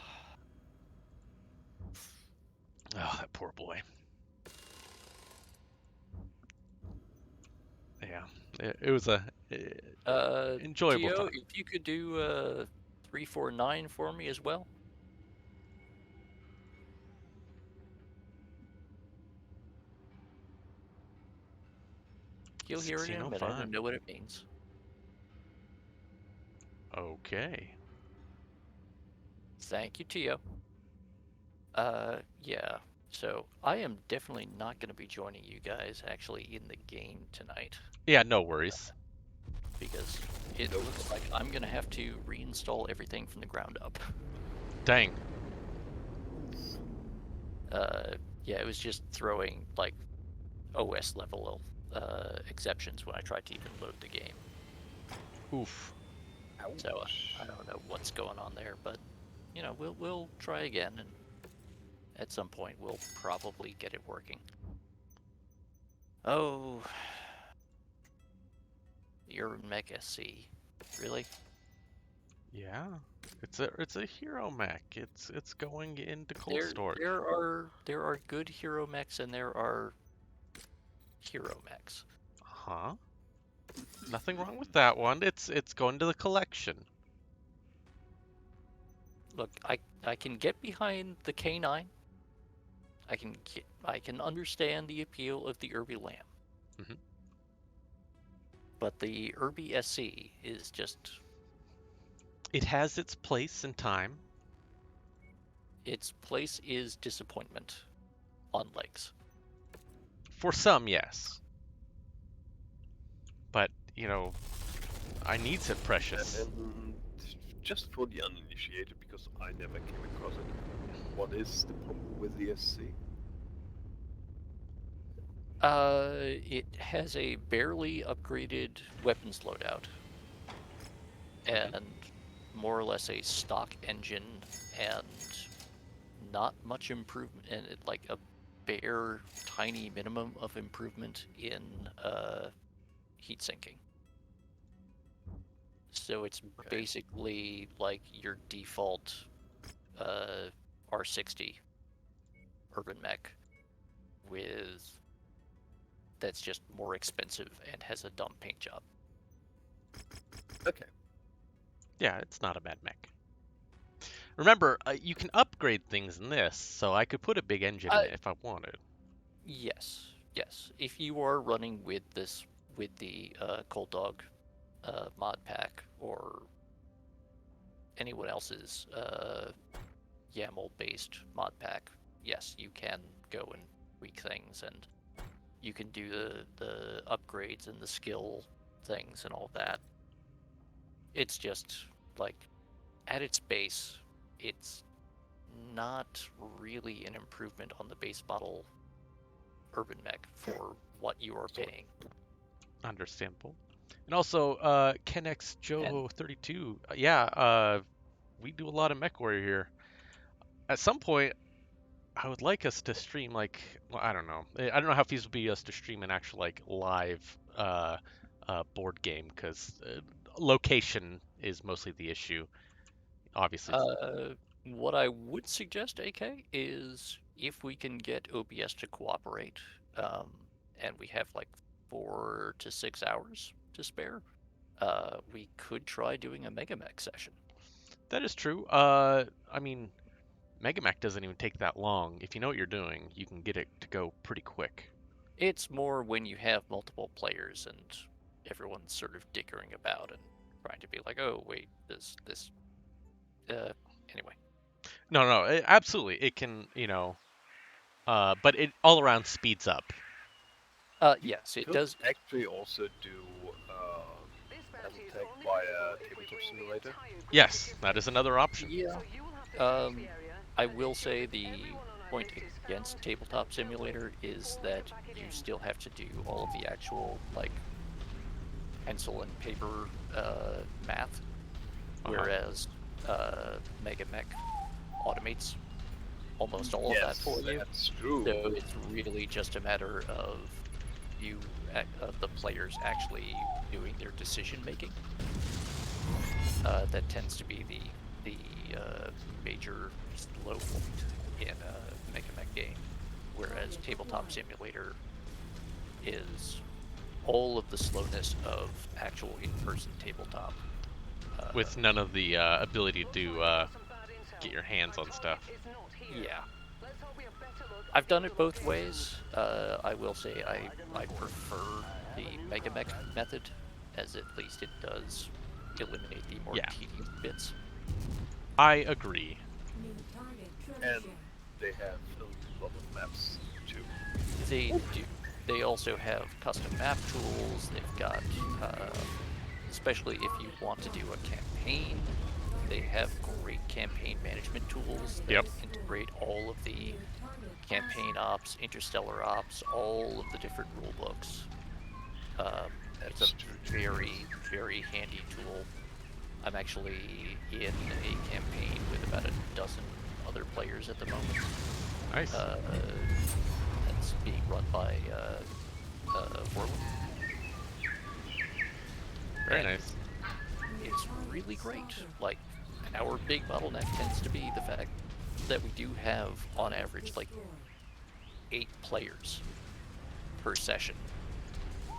Oh, that poor boy. Yeah, it was a enjoyable Gio, time. if you could do 349 for me as well. You'll hear it in a minute. I 1605. know what it means. Okay. Thank you, Tio. Yeah. So I am definitely not going to be joining you guys actually in the game tonight Yeah, no worries. because it looks like I'm going to have to reinstall everything from the ground up. Dang. Yeah, it was just throwing like OS level exceptions when I tried to even load the game. Oof. So I don't know what's going on there, but we'll try again and At some point, we'll probably get it working. Oh, your Mech SC, really? Yeah, it's a hero mech. It's going into cold storage. There are good hero mechs and there are hero mechs. Huh? Nothing wrong with that one. It's going to the collection. Look, I can get behind the K9. I can understand the appeal of the Irby Lamb. Mhm. But the Irby SC is just... It has its place in time. Its place is disappointment on legs. For some, yes. But, I needs it precious. And just for the uninitiated, because I never came across it, what is the problem with the SC? It has a barely upgraded weapons loadout. And more or less a stock engine and not much improvement, and like a bare tiny minimum of improvement in heat sinking. So it's basically like your default R60 urban mech that's just more expensive and has a dumb paint job. Okay. Yeah, it's not a bad mech. Remember, you can upgrade things in this, so I could put a big engine in it if I wanted. Yes. If you are running with the Cold Dog mod pack or anyone else's YAML-based mod pack, yes, you can go and tweak things, and you can do the upgrades and the skill things and all that. It's just, like, at its base, it's not really an improvement on the base model urban mech for what you are paying. Understandable. And also, Kenx Joho 32. We do a lot of Mechwarrior here. At some point, I would like us to stream I don't know. I don't know how feasible it would be us to stream an actual live board game, because location is mostly the issue. Obviously. What I would suggest, AK, is if we can get OBS to cooperate, and we have like 4 to 6 hours to spare, we could try doing a Mega Mech session. That is true. I mean, Mega Mech doesn't even take that long. If you know what you're doing, you can get it to go pretty quick. It's more when you have multiple players and everyone's sort of dickering about and trying to be like, oh wait, anyway. No, absolutely. It can, but it all around speeds up. Yes, it Could does. actually also do tech via tabletop simulator. Yes, that is another option. Yeah. I will say the point against tabletop simulator is that you still have to do all of the actual like pencil and paper math, whereas Mega Mech automates almost all of that for you. That's true. So it's really just a matter of the players actually doing their decision making. That tends to be the major low point in a Mega Mech game, whereas tabletop simulator is all of the slowness of actual in-person tabletop. With none of the ability to get your hands on stuff. Yeah. I've done it both ways. I will say I prefer the Mega Mech method, as at least it does eliminate the more tedious bits. I agree. New target And treasure. they have a lot of maps too. They do. They also have custom map tools. They've got, especially if you want to do a campaign, they have great campaign management tools that integrate all of the campaign ops, interstellar ops, all of the different rule books. It's a very, very handy tool. I'm actually in a campaign with about a dozen other players at the moment. Nice. That's being run by Whirlwind. Very And nice. It's really great. Like, our big bottleneck tends to be the fact that we do have, on average, like 8 players per session.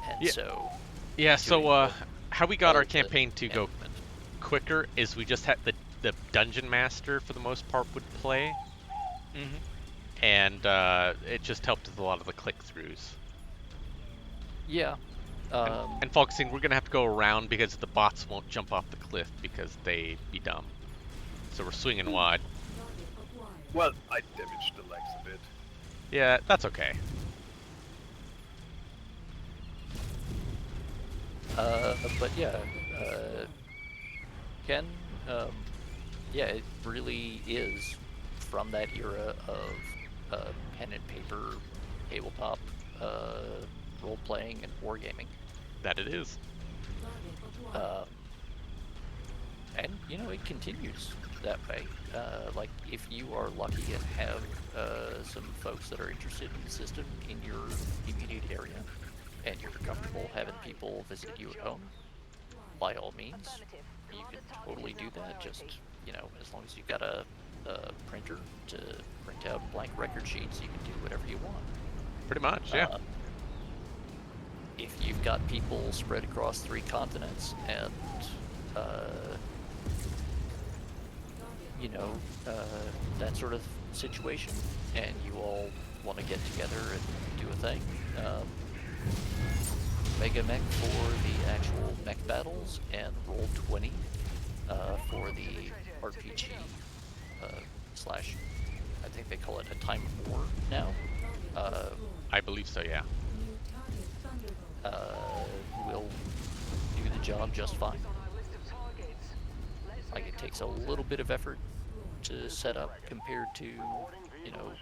And Yeah. so... Yeah, so how we got all our the campaign to go management. quicker is we just had the dungeon master for the most part would play, and it just helped with a lot of the click-throughs. Yeah. And focusing, we're gonna have to go around because the bots won't jump off the cliff because they'd be dumb. So we're swinging wide. Well, I damaged the legs a bit. Yeah, that's okay. But yeah, Ken, yeah, it really is from that era of pen and paper, tabletop, role-playing, and wargaming. That it is. And, you know, it continues that way. Like, if you are lucky and have some folks that are interested in the system in your immediate area, and you're comfortable having people visit you at home, by all means, you can totally do that. Just, you know, as long as you've got a printer to print out blank record sheets, you can do whatever you want. Pretty much, yeah. If you've got people spread across 3 continents and, you know, that sort of situation, and you all want to get together and do a thing, Mega Mech for the actual mech battles, and Roll20 for the RPG slash, I think they call it a Time of War now. I believe so, yeah. Will do the job just fine. Like, it takes a little bit of effort to set up compared to, you know,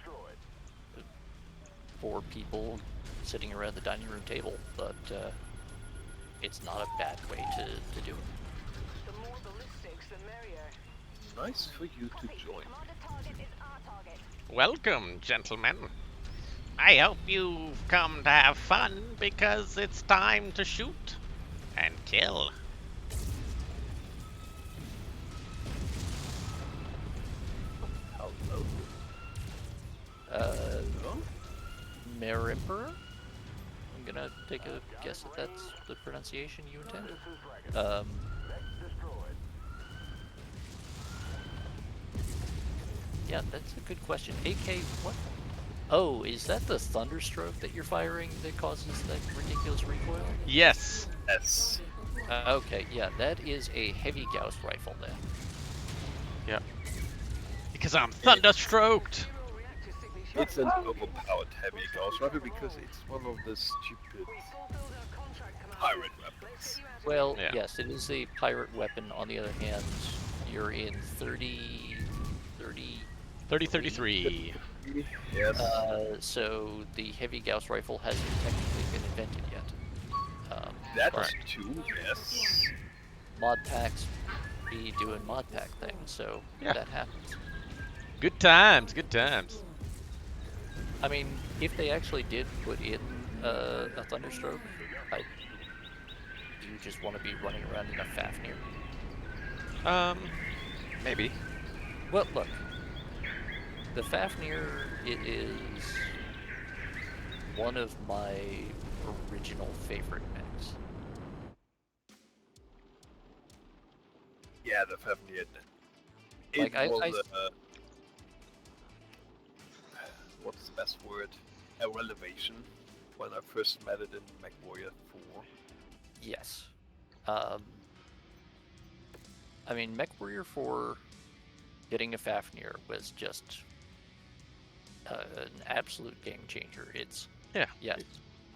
4 people sitting around the dining room table, but it's not a bad way to do it. The more ballistics, the merrier. Nice for you to join. Commander target is our target. Welcome, gentlemen. I hope you've come to have fun because it's time to shoot and kill. Hello. Mayor Emperor? I'm gonna take a guess that that's the pronunciation you intend. Yeah, that's a good question. AK, what? Oh, is that the Thunderstroke that you're firing that causes that ridiculous recoil? Yes. Yes. Okay, yeah, that is a heavy Gauss rifle then. Yep. Because I'm thunderstroked. It's an overpowered heavy Gauss rifle because it's one of the stupid pirate weapons. Well, Yeah. yes, it is a pirate weapon. On the other hand, you're in 3033. Yes. So the heavy Gauss rifle hasn't technically been invented yet. That Right. too, yes. Mod packs be doing mod pack things, so Yeah. that happens. Good times, good times. I mean, if they actually did put in a Thunderstroke, do you just want to be running around in a Fafnir? Maybe. Well, look, the Fafnir, it is one of my original favorite mechs. Yeah, the Fafnir. Like, It was what's the best word? A revelation when I first met it in Mechwarrior 4. Yes. I mean, Mechwarrior 4 getting a Fafnir was just an absolute game changer. It's, Yeah.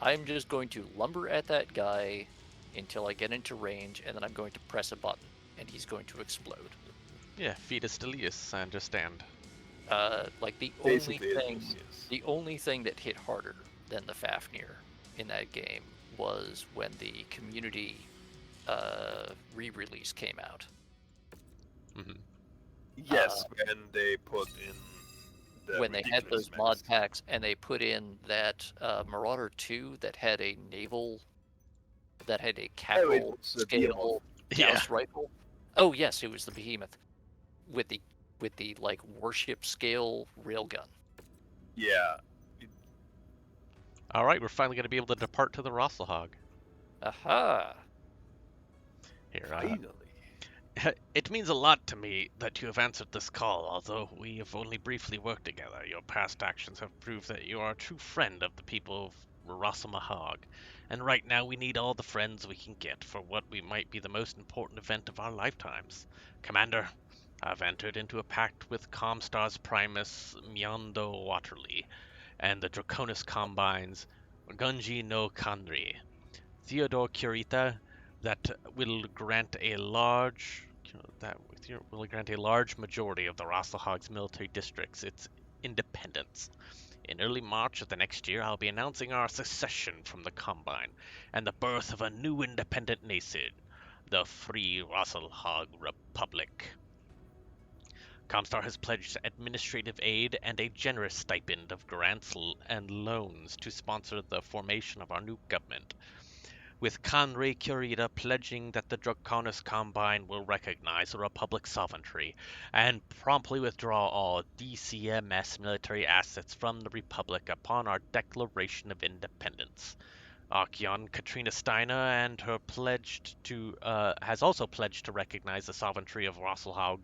I'm just going to lumber at that guy until I get into range, and then I'm going to press a button, and he's going to explode. Yeah, fetus deleus, I understand. Like, the Basically, only thing that hit harder than the Fafnir in that game was when the community re-release came out. Mm-hmm. Yes, when they put in when they had those mod packs and they put in that Marauder 2 that had a capital scale Gauss rifle. Oh yes, it was the Behemoth with the like warship scale railgun. Yeah. All right, we're finally going to be able to depart to the wrassle hog. Aha! Here, Finally. it means a lot to me that you have answered this call, although we have only briefly worked together. Your past actions have proved that you are a true friend of the people of Hog, and right now we need all the friends we can get for what we might be the most important event of our lifetimes. Commander, I've entered into a pact with Comstar's Primus Myondo Waterly and the Draconis Combines Gunji no Kanri, Theodore Kurita, that will grant a large majority of the Hog's military districts its independence. In early March of the next year, I'll be announcing our secession from the Combine and the birth of a new independent nation, the Free Hog Republic. Comstar has pledged administrative aid and a generous stipend of grants and loans to sponsor the formation of our new government, with Kanri Kurita pledging that the Draconis Combine will recognize the Republic's sovereignty and promptly withdraw all DCMS military assets from the Republic upon our declaration of independence. Archeon Katrina Steiner and her has also pledged to recognize the sovereignty of Rosselhaug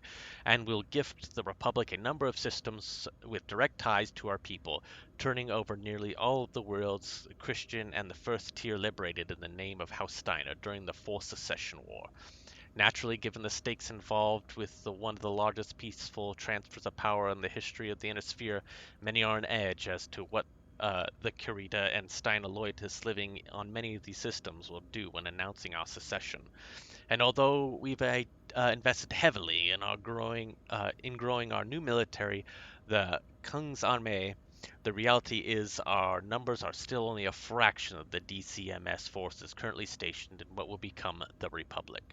and will gift the Republic a number of systems with direct ties to our people, turning over nearly all of the world's Christian and the first tier liberated in the name of House Steiner during the Fourth Secession War. Naturally, given the stakes involved with one of the largest peaceful transfers of power in the history of the Inner Sphere, many are on edge as to what the Kurita and Steiner loyalists living on many of these systems will do when announcing our secession. And although we've invested heavily in growing our new military, the Kung's Armee, the reality is our numbers are still only a fraction of the DCMS forces currently stationed in what will become the Republic.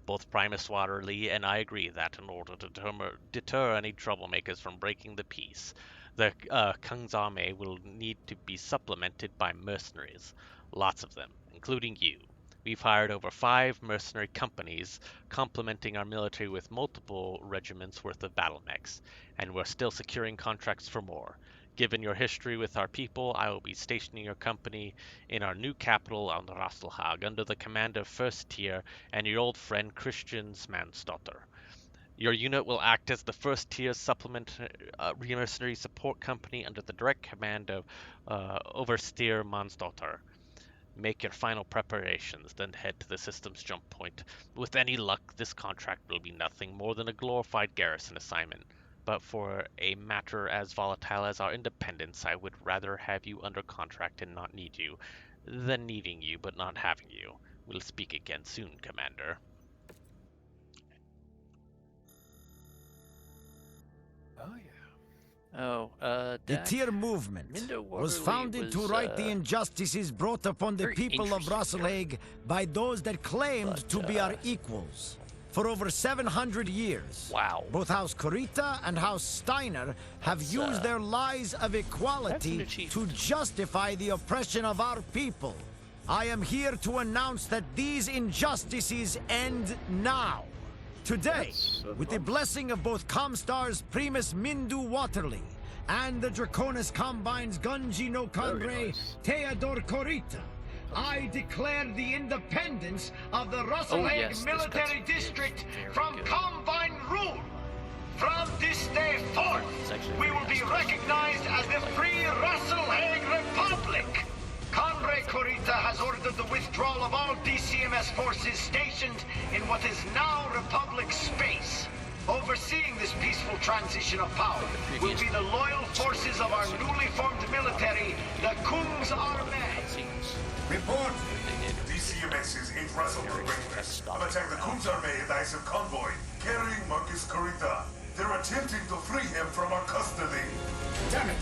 Both Primus Waterly and I agree that in order to deter any troublemakers from breaking the peace, the Kung's Armee will need to be supplemented by mercenaries, lots of them, including you. We've hired over 5 mercenary companies, complementing our military with multiple regiments worth of battle mechs, and we're still securing contracts for more. Given your history with our people, I will be stationing your company in our new capital on Rasselhag under the command of First Tier and your old friend Christian Mansdotter. Your unit will act as the first tier mercenary support company under the direct command of Oversteer Mansdotter. Make your final preparations, then head to the system's jump point. With any luck, this contract will be nothing more than a glorified garrison assignment. But for a matter as volatile as our independence, I would rather have you under contract and not need you, than needing you but not having you. We'll speak again soon, Commander. Oh, yeah. The tier movement was founded to right the injustices brought upon the people of Rosselhague by those that claimed to be our equals. For over 700 years, both House Kurita and House Steiner have used their lies of equality to justify the oppression of our people. I am here to announce that these injustices end now. Today, with the blessing of both Comstar's Primus Mindu Waterly and the Draconis Combine's Gunji no Kandre Theodore Kurita, I declare the independence of the Rosselhague Military District from Combine rule. From this day forth, we will be recognized as the Free Rosselhague Republic. Conrad Kurita has ordered the withdrawal of all DCMS forces stationed in what is now Republic space. Overseeing this peaceful transition of power will be the loyal forces of our newly formed military, the Kung's Armee. Report! DCMS's 8 Rosselhague regiments have attacked the Kung's Armee and the ISF convoy, carrying Marcus Kurita. They're attempting to free him from our custody. Damn it!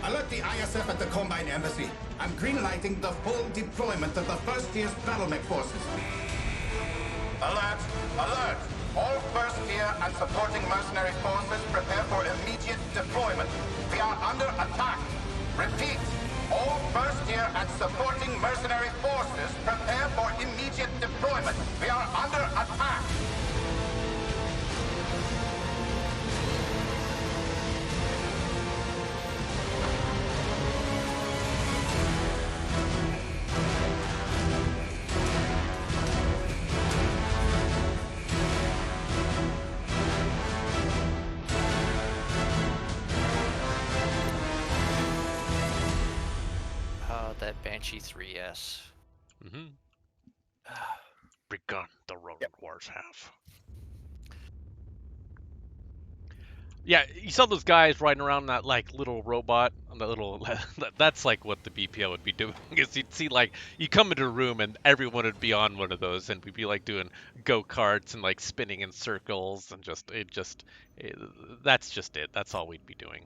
Alert the ISF at the Combine Embassy. I'm greenlighting the full deployment of the First Tier's battle mech forces. Alert! Alert! All first tier and supporting mercenary forces prepare for immediate deployment. We are under attack. Repeat. All first tier and supporting mercenary forces prepare for immediate deployment. We are under attack. That Banshee 3S. Mm-hmm. Begun the rodent wars have. Yeah, you saw those guys riding around that like little robot, that little. That's like what the BPL would be doing. Is you'd see like you come into a room and everyone would be on one of those, and we'd be like doing go karts and like spinning in circles, and that's just it. That's all we'd be doing.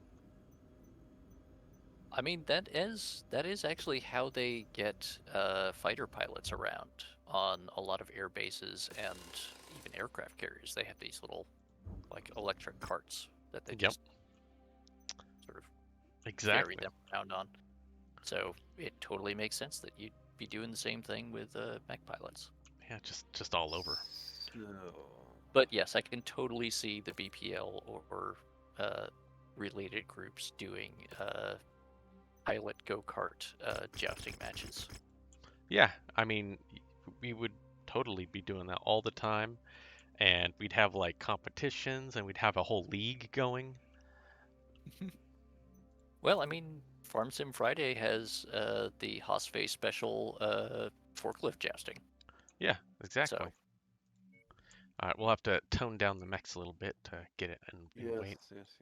I mean, that is actually how they get fighter pilots around on a lot of air bases and even aircraft carriers. They have these little, like, electric carts that they just sort of carry them around on. So it totally makes sense that you'd be doing the same thing with mech pilots. Yeah, just all over. But yes, I can totally see the BPL or related groups doing pilot go-kart jousting matches. Yeah, I mean, we would totally be doing that all the time, and we'd have like competitions, and we'd have a whole league going. Well, I mean, Farm Sim Friday has the Hosfei special forklift jousting. Yeah, exactly. So. All right, we'll have to tone down the mechs a little bit to get it in weight. Yes.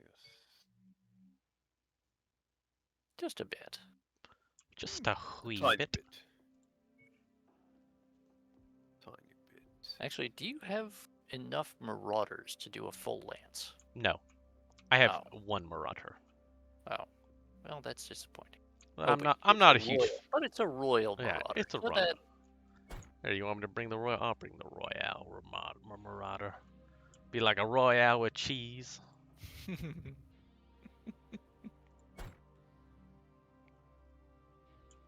Just a bit. Just a wee Tiny bit. Tiny bit. Actually, do you have enough Marauders to do a full lance? No, I have one Marauder. Oh, well, that's disappointing. Well, I'm not a huge. But it's a royal Marauder. Yeah, it's a royal. There, you want me to bring the royal? I'll bring the royale Marauder. Be like a royale with cheese.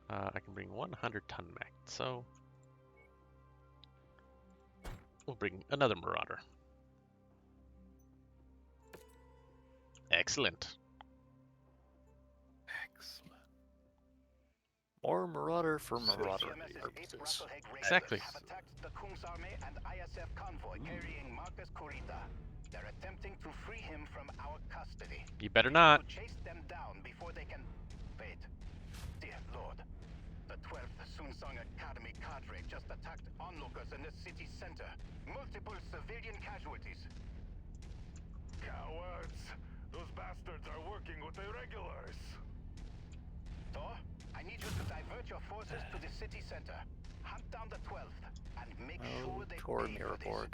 I can bring 100-ton mech, so we'll bring another Marauder. Excellent. More Marauder for Marauder purposes. Exactly. They're attempting to free him from our custody. You better not. Chase them down before they can. Wait. Dear Lord. The 12th Sunsong Academy cadre just attacked onlookers in the city center. Multiple civilian casualties. Cowards! Those bastards are working with the irregulars. Thor, I need you to divert your forces to the city center. Hunt down the 12th and make sure they Tor pay for Mirrorborg.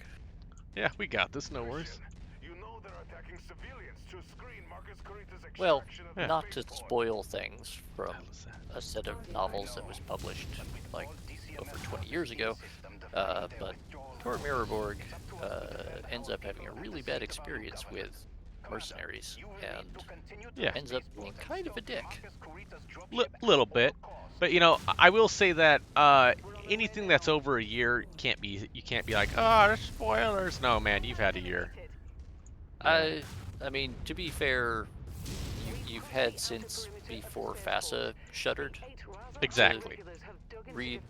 Yeah, we got this. No worries. You know they're attacking civilians to screen Marcus Corita's extraction Well, of not the to spaceport. spoil things from a set of novels that was published like over 20 years ago, but Tor Mirrorborg ends up having a really bad experience with mercenaries and ends up being kind of a dick. Little bit, but you know, I will say that anything that's over a year you can't be like, oh, there's spoilers. No, man, you've had a year. I mean, to be fair, you've had since before FASA shuttered. Exactly. Read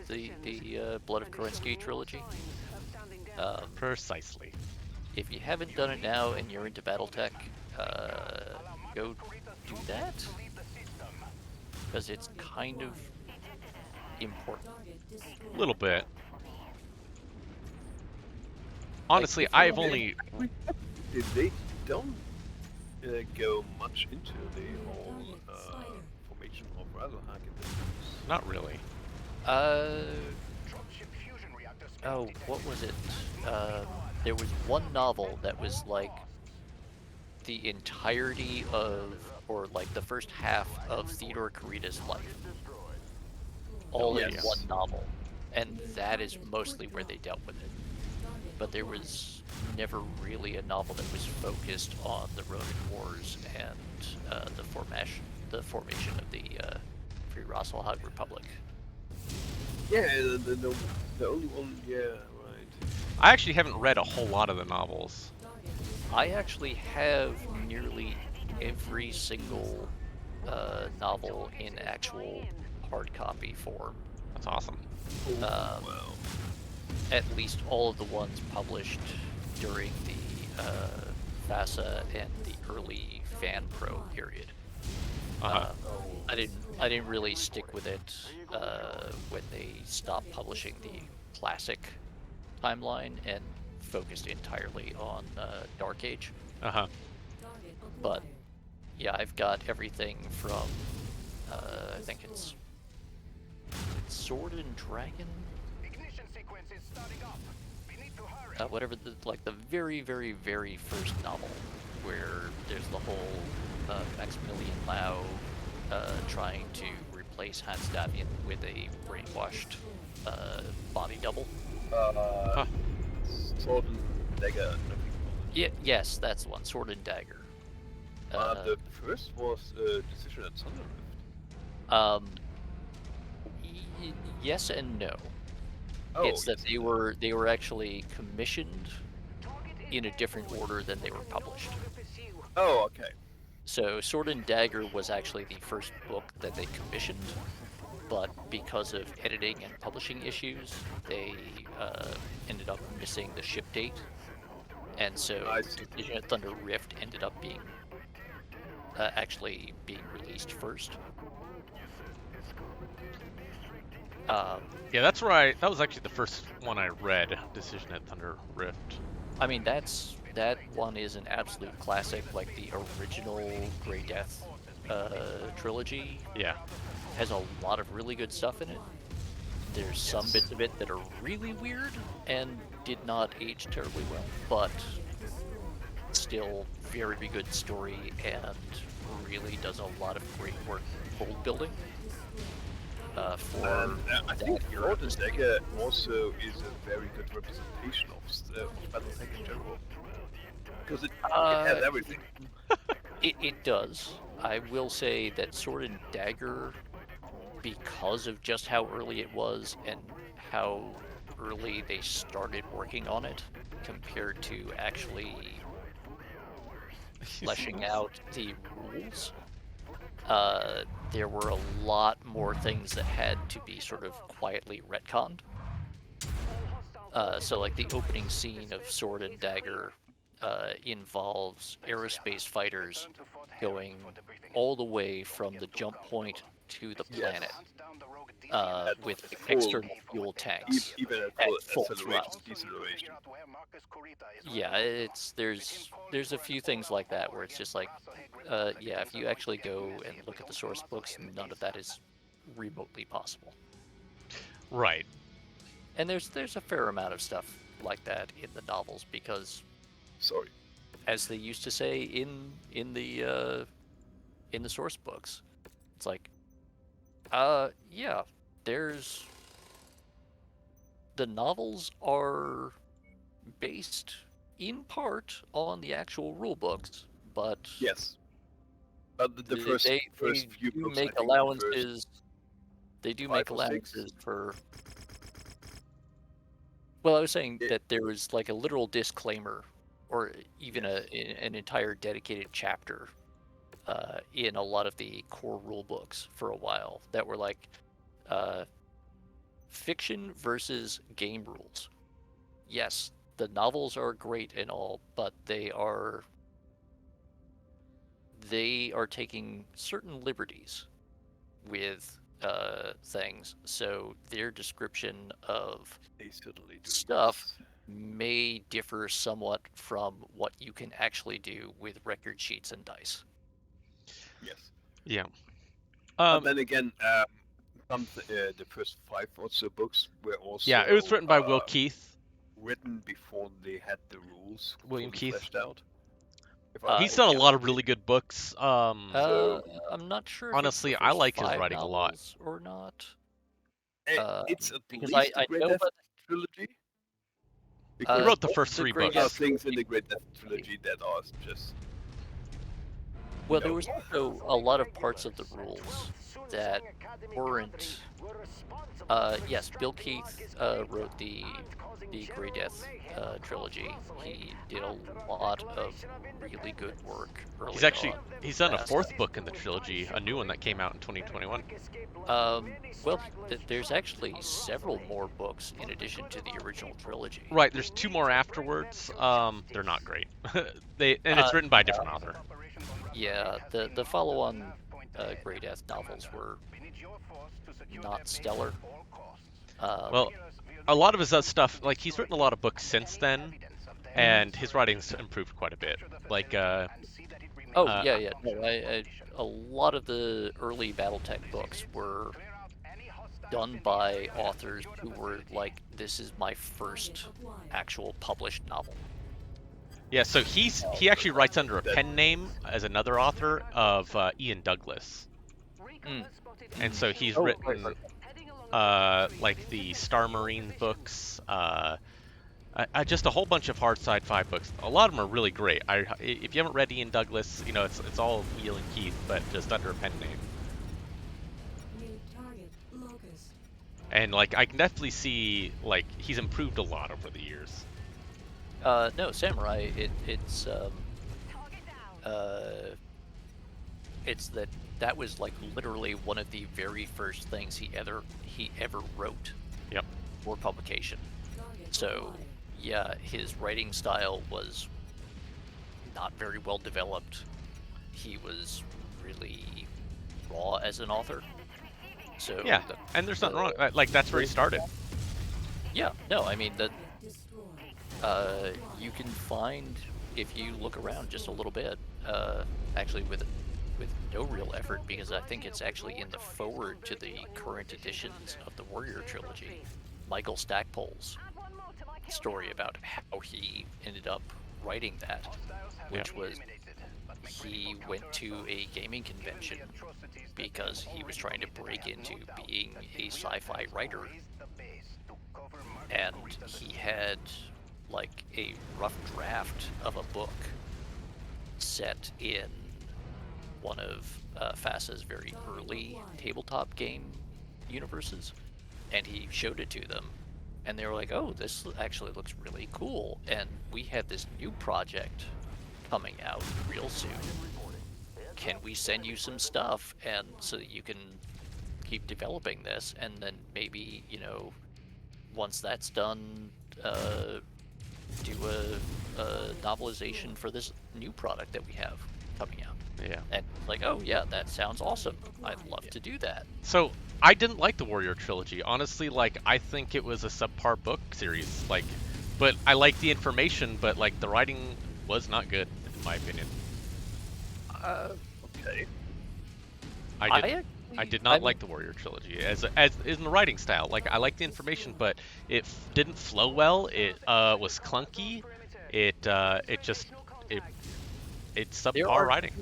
the Blood of Kerensky trilogy. Precisely. If you haven't done it now and you're into BattleTech, go do that, because it's kind of important. A little bit. Honestly, I've only... They don't go much into the whole formation of Razzlehack in this. Not really. Oh, what was it? There was one novel that was like the entirety of, or like the first half of Theodore Kurita's life. All in one novel. And that is mostly where they dealt with it. but there was never really a novel that was focused on the Ronin Wars and the formation of the Free Wrassle Hog Republic. Yeah, the only one, yeah, right. I actually haven't read a whole lot of the novels. I actually have nearly every single novel in actual hard copy form. That's awesome. Wow. At least all of the ones published during the FASA and the early Fan Pro period. I didn't really stick with it when they stopped publishing the classic timeline and focused entirely on Dark Age. But yeah, I've got everything from I think it's Sword and Dragon. Ignition sequence is starting up. We need to hurry. Whatever the very, very, very first novel, where there's the whole Maximilian Lau trying to replace Hans Davian with a brainwashed body double. Sword and Dagger. Yeah, yes, that's the one. Sword and Dagger. The first was Decision at Thunderrift. Yes and no. Oh, It's that they were actually commissioned in a different order than they were published. Oh, okay. So Sword and Dagger was actually the first book that they commissioned, but because of editing and publishing issues, they ended up missing the ship date, and so Decision at Thunder Rift ended up being actually being released first. Yeah, that's where that was actually the first one I read, Decision at Thunder Rift. I mean, that one is an absolute classic, like the original Grey Death trilogy. Yeah. Has a lot of really good stuff in it. There's some bits of it that are really weird and did not age terribly well, but still very good story and really does a lot of great work world building. I think Sword and Dagger also is a very good representation of Battletech in general. Because it has everything. It does. I will say that Sword and Dagger, because of just how early it was and how early they started working on it, compared to actually fleshing out the rules, there were a lot more things that had to be sort of quietly retconned. So like the opening scene of Sword and Dagger involves aerospace fighters going all the way from the jump point to the planet with external fuel tanks Even at at full acceleration, thrust. deceleration. Yeah, there's a few things like that where it's just like, yeah, if you actually go and look at the source books, none of that is remotely possible. Right. And there's a fair amount of stuff like that in the novels because, as they used to say in the source books, it's like, yeah, there's the novels are based in part on the actual rule books, but yes, but the first few do books, make allowances. They do make allowances for. Well, I was saying that there was like a literal disclaimer, or even an entire dedicated chapter in a lot of the core rule books for a while that were like fiction versus game rules. Yes, the novels are great and all, but they are taking certain liberties with things, so their description of stuff may differ somewhat from what you can actually do with record sheets and dice. Yes. Yeah. And then again, the first 5 or so books were also it was written by Will Keith. Written before they had the rules William Keith fleshed out. He's done a lot of really good books. I'm not sure. If honestly, I like his writing a lot. Or not? It's at because least I the Great know Death about trilogy. He wrote the first 3 books. There are things in the Great Death trilogy that are just... Well, there was also a lot of parts of the rules that weren't... yes, Bill Keith wrote the Grey Death trilogy. He did a lot of really good work early on. He's done a 4th book in the trilogy, a new one that came out in 2021. Well, there's actually several more books in addition to the original trilogy. Right, there's 2 more afterwards. They're not great. It's written by a different author. Yeah, the follow-on Grey Death novels were not stellar. Well, a lot of his other stuff, like he's written a lot of books since then, and his writing's improved quite a bit. Like, yeah. No, a lot of the early BattleTech books were done by authors who were like, "This is my first actual published novel." Yeah, so he actually writes under a pen name as another author of Ian Douglas. And so he's written like the Star Marine books, just a whole bunch of hard sci-fi books. A lot of them are really great. If you haven't read Ian Douglas, you know it's all Neil and Keith, but just under a pen name. And like I can definitely see like he's improved a lot over the years. No, Samurai. It's that was like literally one of the very first things he ever wrote. Yep. For publication. So yeah, his writing style was not very well developed. He was really raw as an author. So yeah, and there's nothing wrong. Like that's where he started. Yeah. No, I mean you can find, if you look around just a little bit, actually with no real effort, because I think it's actually in the forward to the current editions of the Warrior trilogy, Michael Stackpole's story about how he ended up writing that, which was he went to a gaming convention because he was trying to break into being a sci-fi writer, and he had like a rough draft of a book set in one of FASA's very early tabletop game universes, and he showed it to them, and they were like, "Oh, this actually looks really cool, and we have this new project coming out real soon. Can we send you some stuff, and so that you can keep developing this, and then maybe, you know, once that's done, do a novelization for this new product that we have coming out." Yeah. And like, oh yeah, that sounds awesome. I'd love to do that. So I didn't like the Warrior trilogy. Honestly, like I think it was a subpar book series. Like, but I liked the information, but like the writing was not good in my opinion. Okay. I did not like the Warrior trilogy as in the writing style. Like I liked the information, but it didn't flow well. It was clunky. It's subpar writing.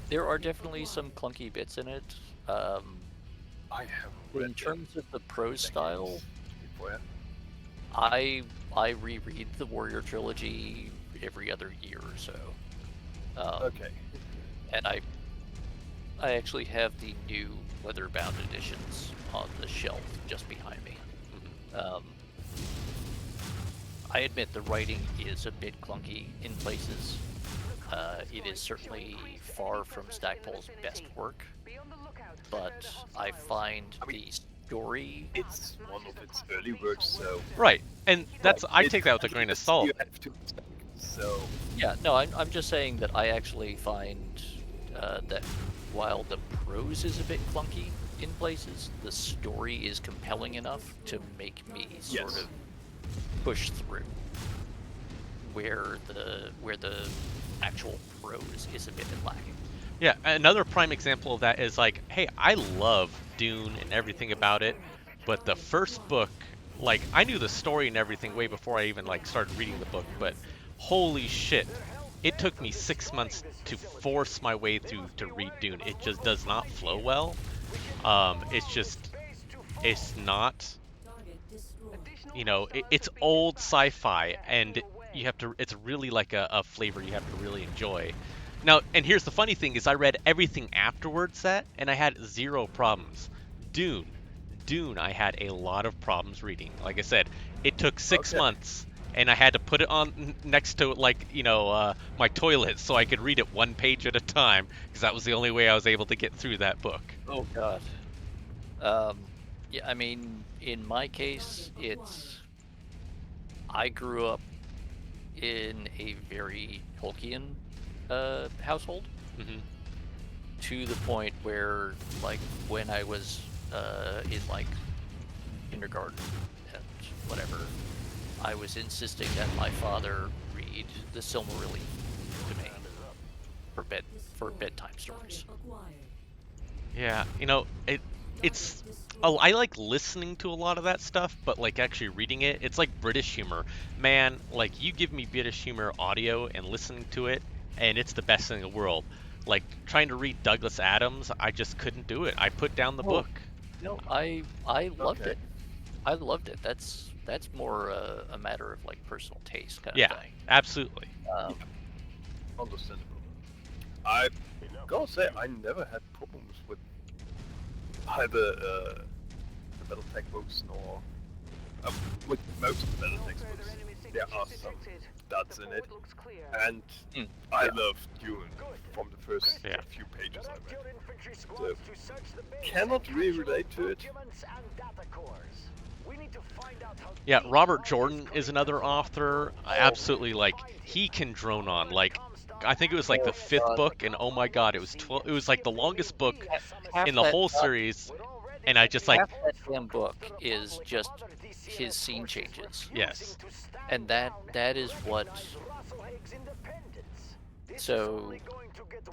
There are definitely some clunky bits in it. I have in terms of the prose style, I reread the Warrior trilogy every other year or so. Okay. And I actually have the new leather-bound editions on the shelf just behind me. I admit the writing is a bit clunky in places. It is certainly far from Stackpole's best work, but I find the story... It's one of its early works, so... Right, and that's I take that with a grain of salt. You have to respect, so... Yeah, no, I'm just saying that I actually find that while the prose is a bit clunky in places, the story is compelling enough to make me sort of push through. Where the actual prose is a bit lacking. Yeah, another prime example of that is like, hey, I love Dune and everything about it, but the first book, like, I knew the story and everything way before I even like started reading the book, but holy shit, it took me 6 months to force my way through to read Dune. It just does not flow well. It's not you know, it's old sci-fi, and you have to. It's really like a flavor you have to really enjoy. Now, and here's the funny thing: is I read everything afterwards that, and I had zero problems. Dune, I had a lot of problems reading. Like I said, it took 6 months, and I had to put it on next to like my toilet so I could read it one page at a time, because that was the only way I was able to get through that book. Oh God. Yeah, I mean, in my case, I grew up in a very Tolkien household, to the point where, like, when I was in like kindergarten and whatever, I was insisting that my father read the Silmarillion to me for bedtime stories. Yeah, you know, it's I like listening to a lot of that stuff, but like actually reading it, it's like British humor. Man, like you give me British humor audio and listening to it, and it's the best thing in the world. Like trying to read Douglas Adams, I just couldn't do it. I put down the book. No, I loved it. I loved it. That's more a matter of like personal taste kind of thing. Yeah, absolutely. Understandable. I gotta say, I never had problems with either the Battletech books nor with most of the Battletech books. There are some duds in it, and I love Dune from the first few pages I read. So, cannot really relate to it. Yeah, Robert Jordan is another author. Absolutely, like he can drone on. Like I think it was like the 5th book, and oh my God, it was 12. It was like the longest book in the whole series, and I just like half that damn book is just his scene changes. Yes. And that is what. So.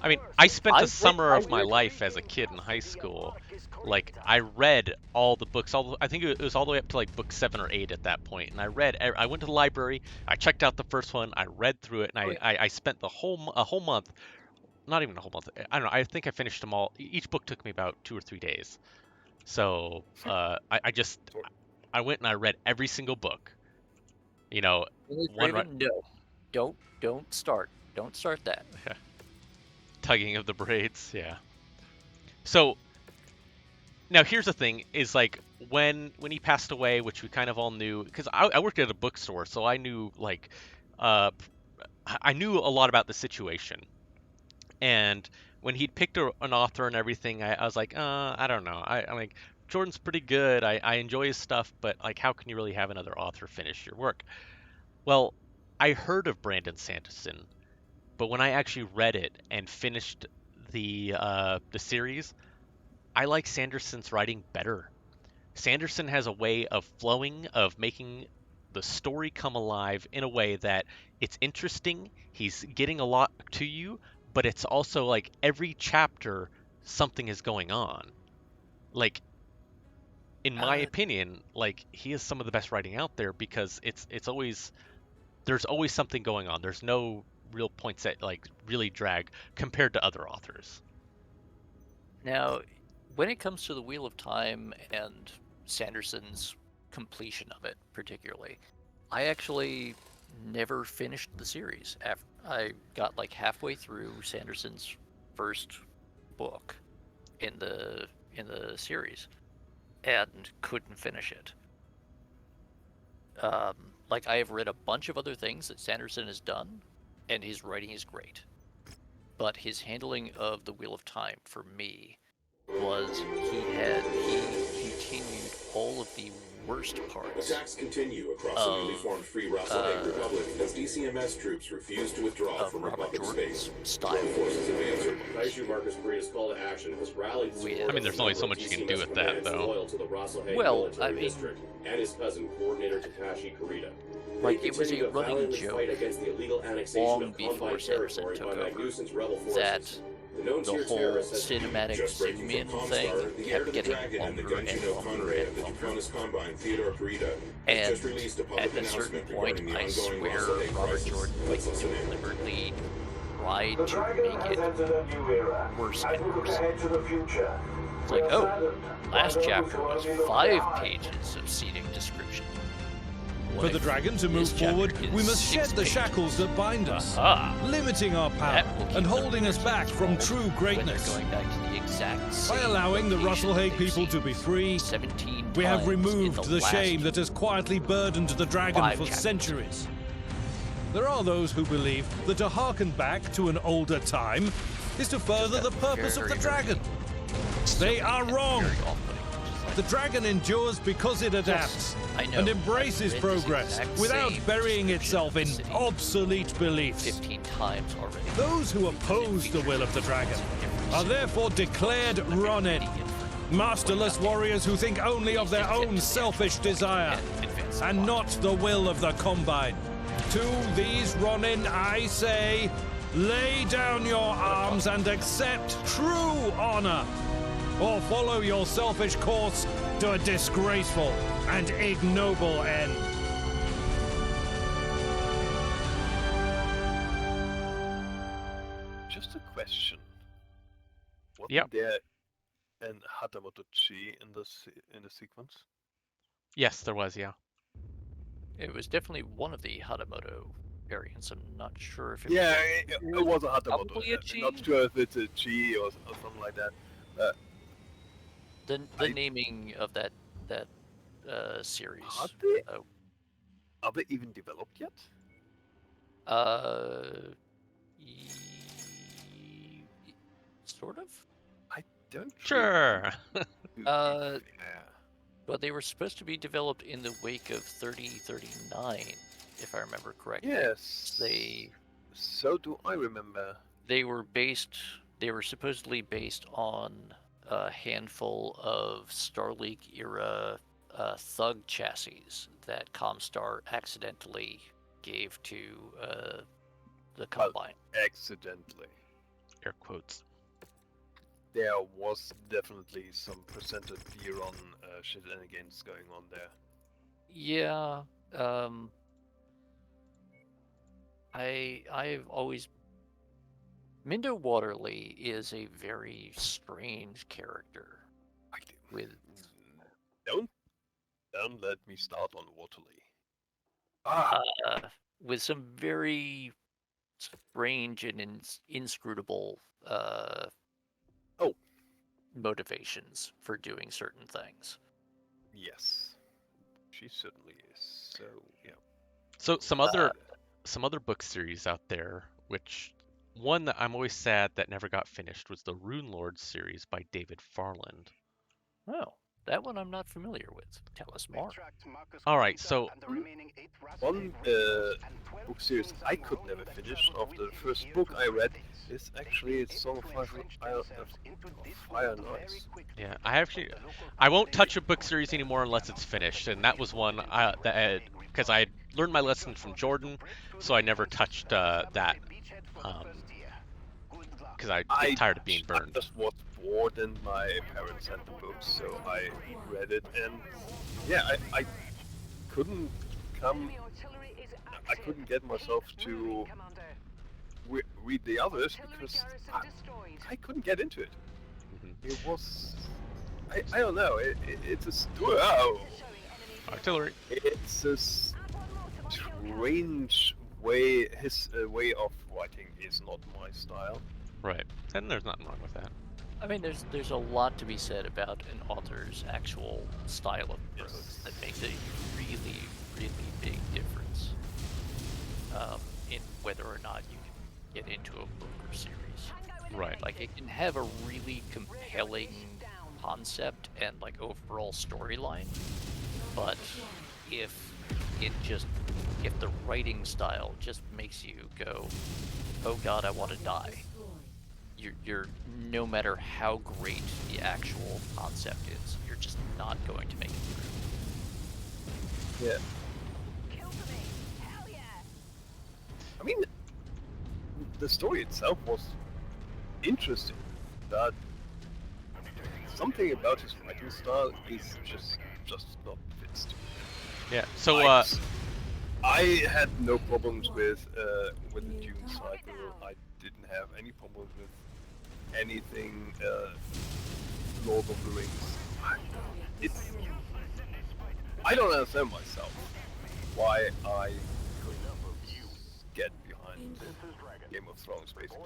I mean, I spent a summer of my life as a kid in high school. Like, I read all the books. I think it was all the way up to like book 7 or 8 at that point. And I went to the library. I checked out the first one. I read through it, and I spent a whole month. Not even a whole month. I don't know. I think I finished them all. Each book took me about 2 or 3 days. So I went and I read every single book. You know, No, don't start that. Yeah. Tugging of the braids, yeah. So now here's the thing: is like when he passed away, which we kind of all knew, because I worked at a bookstore, so I knew like I knew a lot about the situation. And when he'd picked an author and everything, I was like, I don't know. I'm like, Jordan's pretty good. I enjoy his stuff, but like, how can you really have another author finish your work? Well, I heard of Brandon Sanderson, but when I actually read it and finished the series, I like Sanderson's writing better. Sanderson has a way of flowing, of making the story come alive in a way that it's interesting. He's getting a lot to you, but it's also like every chapter something is going on. Like, in my opinion, like he is some of the best writing out there, because there's always something going on. There's no real points that like really drag compared to other authors. Now, when it comes to the Wheel of Time and Sanderson's completion of it, particularly, I actually never finished the series. After I got like halfway through Sanderson's first book in the series and couldn't finish it. Like, I have read a bunch of other things that Sanderson has done, and his writing is great. But his handling of the Wheel of Time, for me, was he continued all of the worst parts. Attacks continue across the newly formed Free Wrassle Republic as DCMS troops refuse to withdraw from Republic space. Style. Forces advance. Kaiju Marcus Korea's call to action has rallied support. I mean, there's only so much you can do with that, though. Well, I mean, district and his cousin, Coordinator Takashi Kurita. Like, it was a running joke long before Sanderson took over that the whole cinematic zoom-in thing kept getting longer and longer and longer. And at a certain point, I swear Robert Jordan deliberately tried to make it worse and worse. It's like, oh, last chapter was 5 pages of scenic description. For the dragon to move forward, we must shed the shackles that bind us, limiting our power and holding us back from true greatness. By allowing the Russellhague people to be free, we have removed the shame that has quietly burdened the dragon for centuries. There are those who believe that to harken back to an older time is to further the purpose of the dragon. They are wrong. The dragon endures because it adapts and embraces progress without burying itself in obsolete beliefs. 15 times already. Those who oppose the will of the dragon are therefore declared Ronin, masterless warriors who think only of their own selfish desire and not the will of the Combine. To these Ronin, I say, lay down your arms and accept true honor, or follow your selfish course to a disgraceful and ignoble end. Just a question. Wasn't there an Hatamoto Chi in the sequence? Yes, there was, yeah. It was definitely one of the Hatamoto variants. I'm not sure if it it was a Hatamoto. Probably a Chi? Not sure if it's a Chi or something like that. The naming of that series. Are they even developed yet? Sort of. I don't. Sure. But they were supposed to be developed in the wake of 3039, if I remember correctly. Yes. So do I remember. They were supposedly based on a handful of Starleague era thug chassis that Comstar accidentally gave to the Combine. Accidentally. Air quotes. There was definitely some presented Viron shenanigans going on there. Yeah. I've always... Mindo Waterly is a very strange character. Don't let me start on Waterly. With some very strange and inscrutable motivations for doing certain things. Yes, she certainly is. So yeah. So some other book series out there, which one that I'm always sad that never got finished was the Rune Lord series by David Farland. Oh, that one I'm not familiar with. Tell us more. All right, so one book series I could never finish after the first book I read is actually Song of Fire and Ice. Yeah, I won't touch a book series anymore unless it's finished, and that was one because I had learned my lesson from Jordan, so I never touched that because I get tired of being burned. I just was bored and my parents had the books, so I read it, and yeah, I couldn't get myself to read the others because I couldn't get into it. It was, I don't know, it's a story. Artillery. It's a strange way, his way of writing is not my style. Right, and there's nothing wrong with that. I mean, there's a lot to be said about an author's actual style of prose that makes a really, really big difference in whether or not you can get into a book or series. Right. Like, it can have a really compelling concept and, like, overall storyline, but if the writing style just makes you go, oh god, I want to die, you're no matter how great the actual concept is, you're just not going to make it through. Yeah. I mean, the story itself was interesting, but something about his writing style is just not fits to me. Yeah. So I had no problems with the Dune cycle. I didn't have any problems with anything Lord of the Rings. I don't understand myself. why I could get behind Game of Thrones, basically.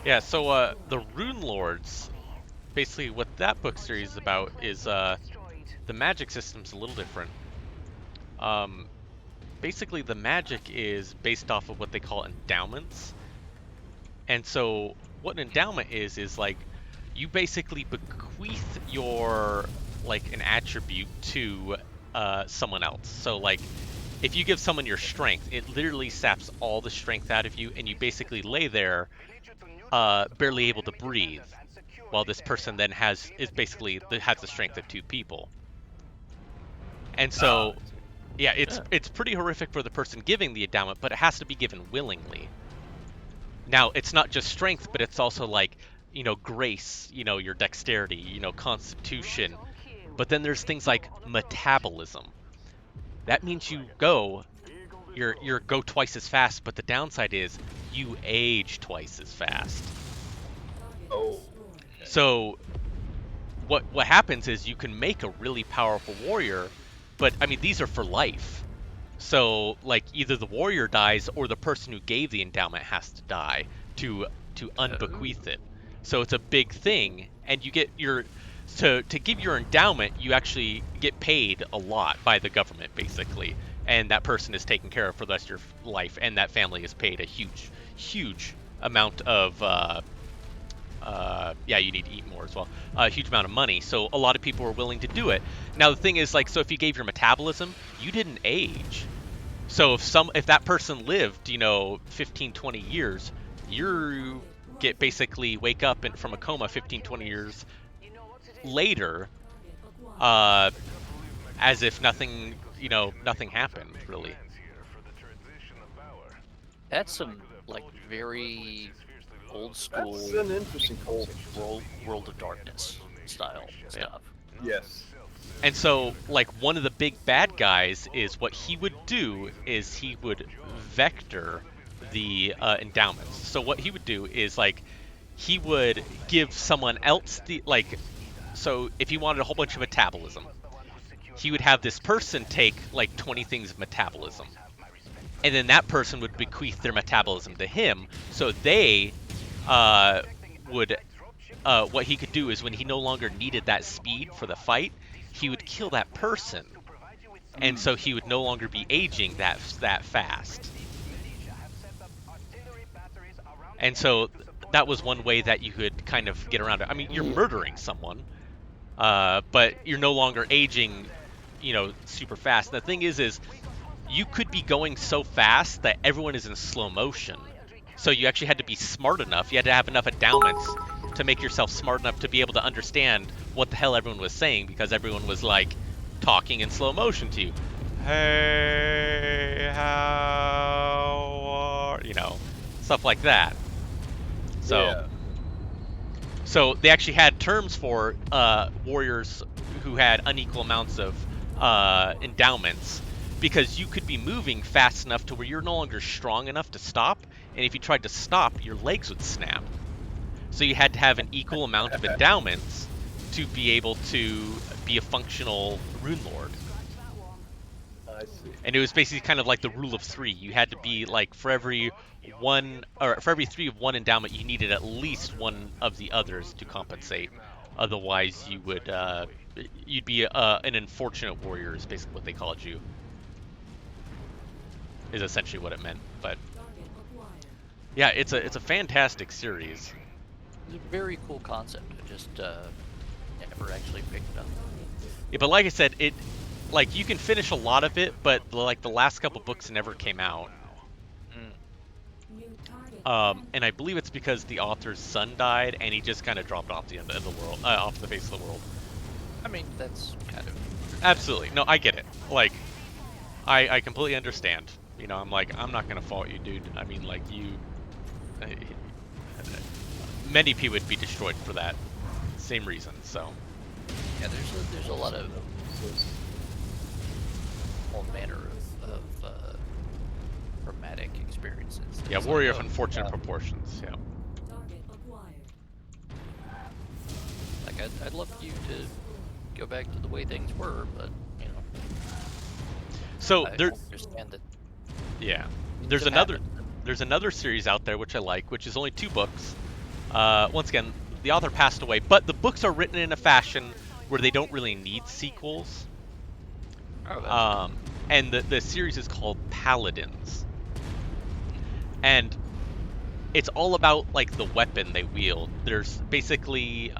Yeah, so the Rune Lords, basically what that book series is about is the magic system's a little different. Basically the magic is based off of what they call endowments. And so what an endowment is like you basically bequeath your like an attribute to someone else. So like if you give someone your strength, it literally saps all the strength out of you, and you basically lay there barely able to breathe, while this person then has the strength of 2 people. And so yeah, it's pretty horrific for the person giving the endowment, but it has to be given willingly. Now, it's not just strength, but it's also like, you know, grace, you know, your dexterity, you know, constitution. But then there's things like metabolism. That means you go twice as fast, but the downside is you age twice as fast. Oh. So what happens is you can make a really powerful warrior, but I mean these are for life. So like either the warrior dies or the person who gave the endowment has to die to unbequeath it. So it's a big thing, and you get to give your endowment, you actually get paid a lot by the government basically, and that person is taken care of for the rest of your life, and that family is paid a huge amount of yeah, you need to eat more as well. A huge amount of money. So a lot of people are willing to do it. Now the thing is, like, so if you gave your metabolism, you didn't age. So if that person lived, you know, 15, 20 years, you get basically wake up from a coma 15, 20 years later, as if nothing happened really. That's some like very old school. That's an interesting concept. World of Darkness style stuff. Yes. And so, like, one of the big bad guys is what he would do is he would vector the endowments. So what he would do is like he would give someone else so if he wanted a whole bunch of metabolism, he would have this person take like 20 things of metabolism, and then that person would bequeath their metabolism to him. So they would what he could do is when he no longer needed that speed for the fight, he would kill that person, and so he would no longer be aging that fast. And so that was one way that you could kind of get around it. I mean, you're murdering someone, but you're no longer aging, you know, super fast. And the thing is you could be going so fast that everyone is in slow motion. So you actually had to be smart enough. You had to have enough endowments to make yourself smart enough to be able to understand what the hell everyone was saying, because everyone was like talking in slow motion to you. Hey, how are you know, stuff like that. So, yeah. So they actually had terms for warriors who had unequal amounts of endowments, because you could be moving fast enough to where you're no longer strong enough to stop, and if you tried to stop, your legs would snap. So you had to have an equal amount of endowments to be able to be a functional Rune Lord. I see. And it was basically kind of like the rule of 3. You had to be like for every 3 of one endowment, you needed at least one of the others to compensate. Otherwise, you would you'd be an unfortunate warrior. Is basically what they called you. Is essentially what it meant. But yeah, it's a fantastic series. It's a very cool concept. I just never actually picked it up. Yeah, but like I said, like you can finish a lot of it, but like the last couple books never came out. And I believe it's because the author's son died, and he just kind of dropped off the end of the world, off the face of the world. I mean, that's kind of absolutely no. I get it. Like, I completely understand. You know, I'm not gonna fault you, dude. I mean, like many people would be destroyed for that same reason. So yeah, there's a lot of all manner of traumatic experiences. Yeah, warrior of unfortunate proportions. Yeah. Like I'd love you to go back to the way things were, but you know. So I there, understand that. yeah, Things have happened. there's another series out there which I like, which is only 2 books. Once again, the author passed away, but the books are written in a fashion where they don't really need sequels. Oh, And the series is called Paladins, and it's all about like the weapon they wield. There's basically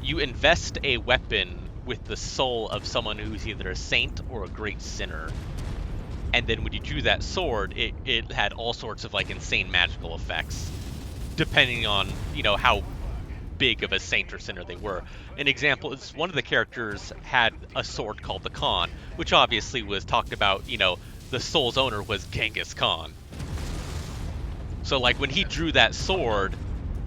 you invest a weapon with the soul of someone who's either a saint or a great sinner. And then when you drew that sword, it had all sorts of like insane magical effects, depending on, you know, how big of a saint or sinner they were. An example is one of the characters had a sword called the Khan, which obviously was talked about, you know, the soul's owner was Genghis Khan. So like when he drew that sword,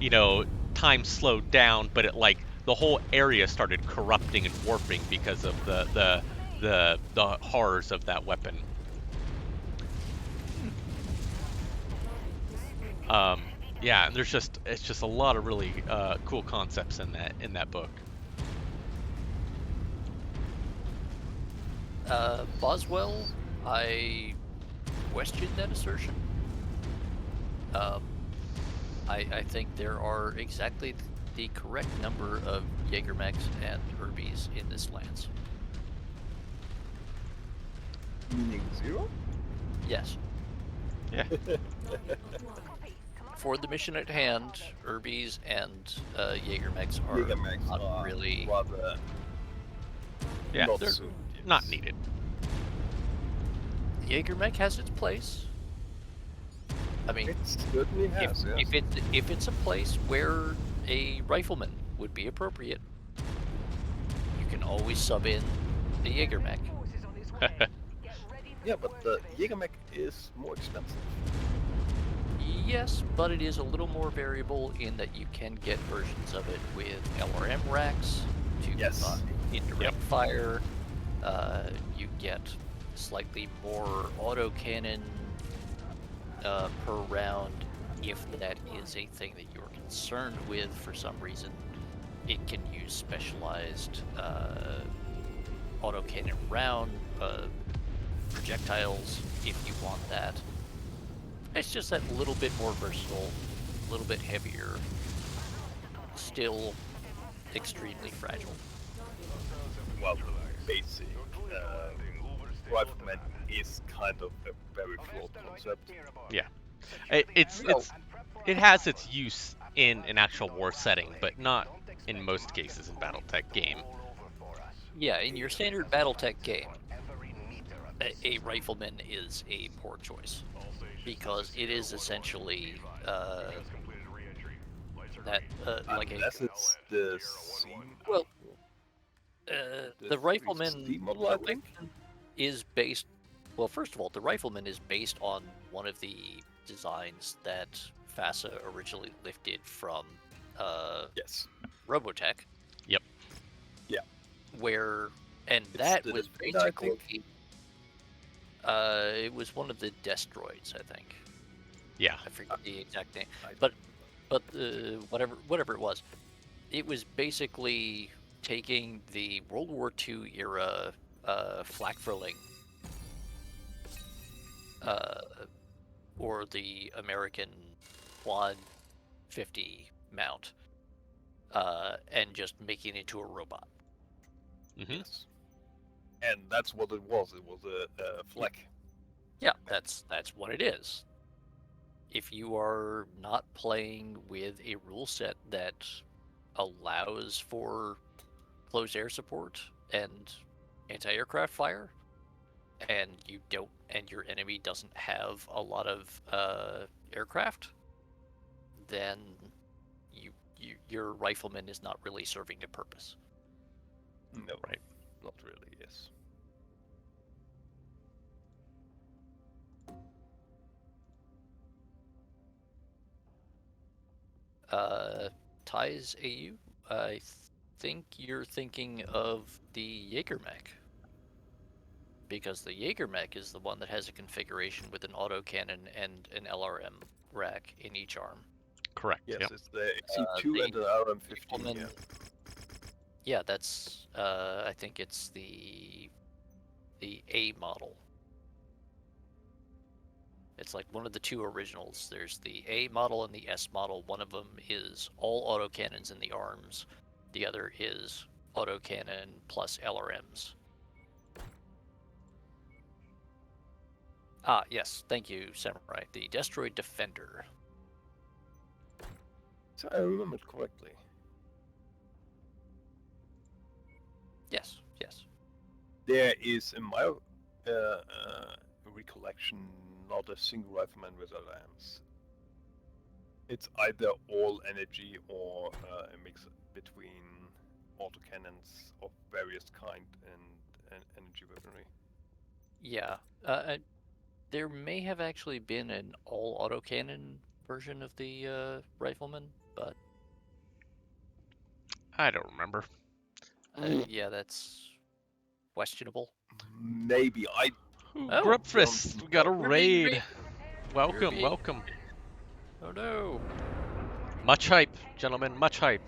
you know, time slowed down, but it like the whole area started corrupting and warping because of the horrors of that weapon. Yeah, and it's just a lot of really cool concepts in that book. Boswell, I question that assertion. I think there are exactly the correct number of Jägermechs and Herbies in this lance. Meaning 0? Yes. Yeah. For the mission at hand, Herbies and Jägermechs are not really. Rather Yeah, not they're soon, yes. not needed. Jägermech has its place. I mean, It certainly has, yes. if it's a place where a rifleman would be appropriate, you can always sub in the Jägermech. Yeah, but the Jägermech is more expensive. Yes, but it is a little more variable in that you can get versions of it with LRM racks to indirect fire. You get slightly more autocannon per round, if that is a thing that you're concerned with for some reason. It can use specialized autocannon round projectiles if you want that. It's just that little bit more versatile, a little bit heavier, still extremely fragile. Well, basic rifleman is kind of a very flawed concept. Yeah, it has its use in an actual war setting, but not in most cases in BattleTech game. Yeah, in your standard BattleTech game, a rifleman is a poor choice because it is essentially that like unless it's the C. Well, the rifleman model, I think, is based. Well, first of all, the rifleman is based on one of the designs that FASA originally lifted from Robotech. Yep. Yeah. And that was basically it was one of the Destroids, I think. Yeah. I forget the exact name, but whatever it was basically taking the World War II era flak furling or the American Quad 50 mount and just making it into a robot. Mm-hmm. Yes. And that's what it was. It was a flak. Yeah, that's what it is. If you are not playing with a rule set that allows for closed air support and anti-aircraft fire, and your enemy doesn't have a lot of aircraft, then your rifleman is not really serving the purpose. No, right. Not really, yes. Ties AU, I think you're thinking of the Jägermech. Because the Jägermech is the one that has a configuration with an autocannon and an LRM rack in each arm. Correct. Yes, yep. it's the XC2 and the RM15. Yeah, that's I think it's the A model. It's like one of the two originals. There's the A model and the S model. One of them is all autocannons in the arms. The other is autocannon plus LRMs. Ah, yes. Thank you, Samurai. The Destroid Defender. So I remembered correctly. Yes, yes. There is, in my recollection, not a single rifleman with LRMs. It's either all energy or a mix between autocannons of various kind and energy weaponry. Yeah. There may have actually been an all autocannon version of the rifleman, but I don't remember. yeah, that's questionable. Maybe I. Oh, Grubfist, we got a raid. Welcome, Ruby. welcome. Oh no. Much hype, gentlemen, much hype.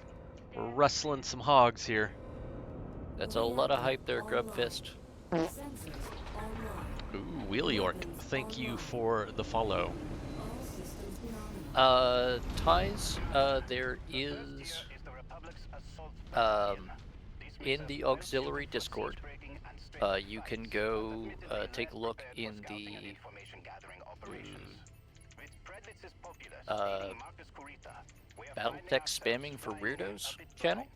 We're wrestling some hogs here. That's a lot of hype there, Grubfist. Ooh, Wheel York, thank you for the follow. Ties, there is in the auxiliary Discord, you can go take a look in the Battletech Spamming for Weirdos channel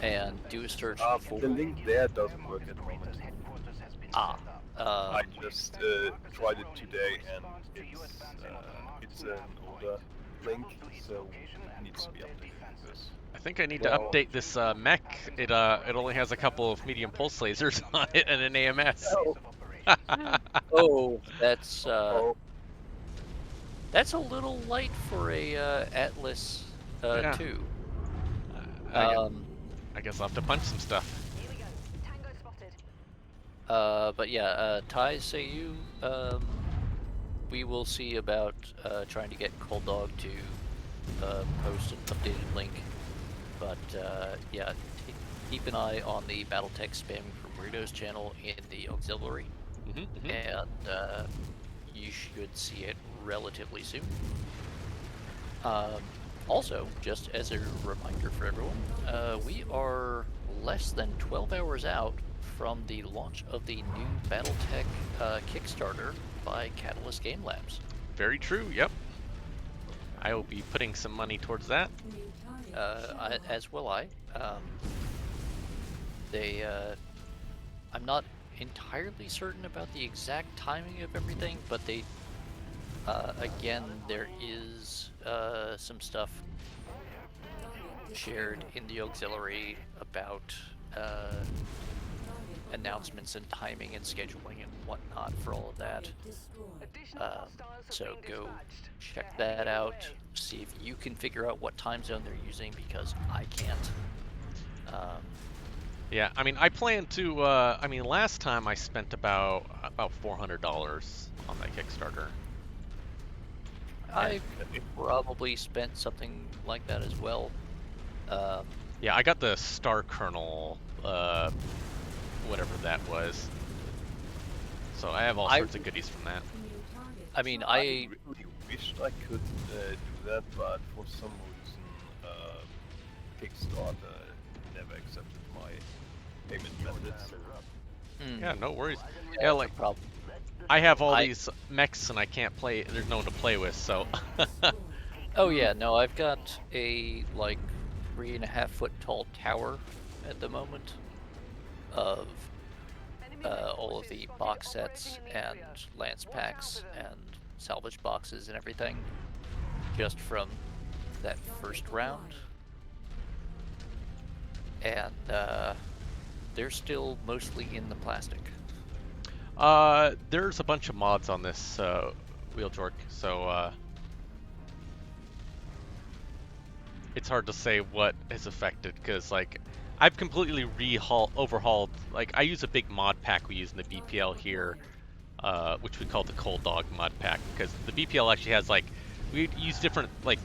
and do a search for... The link there doesn't work at the moment. I just tried it today and it's an older link, so it needs to be updated. I think I need to update this mech. It only has a couple of medium pulse lasers on it and an AMS. Oh, that's a little light for a Atlas 2. I guess I'll have to punch some stuff. But yeah, Ties, say you, we will see about trying to get Cold Dog to post an updated link. But yeah, keep an eye on the Battletech Spamming for Weirdos channel in the auxiliary, and you should see it relatively soon. Also, just as a reminder for everyone, we are less than 12 hours out from the launch of the new Battletech Kickstarter by Catalyst Game Labs. Very true, yep. I will be putting some money towards that. As will I. I'm not entirely certain about the exact timing of everything, but they, again, there is some stuff shared in the auxiliary about announcements and timing and scheduling and whatnot for all of that. So go check that out, see if you can figure out what time zone they're using, because I can't. Yeah, I mean, I plan to, I mean, last time I spent about $400 on that Kickstarter. I probably spent something like that as well. Yeah, I got the Star Kernel, whatever that was. So I have all sorts of goodies from that. I mean, I really wished I could do that, but for some reason, Kickstarter never accepted my payment methods. Yeah, no worries. Yeah, like, I have all these mechs and I can't play, there's no one to play with, so. Oh yeah, no, I've got a, like, 3.5-foot tall tower at the moment of all of the box sets and lance packs and salvage boxes and everything, just from that first round. And they're still mostly in the plastic. There's a bunch of mods on this Wheel Jork, so it's hard to say what is affected, because like I've completely overhauled, like I use a big mod pack we use in the BPL here, which we call the Cold Dog mod pack, because the BPL actually has like, we use different like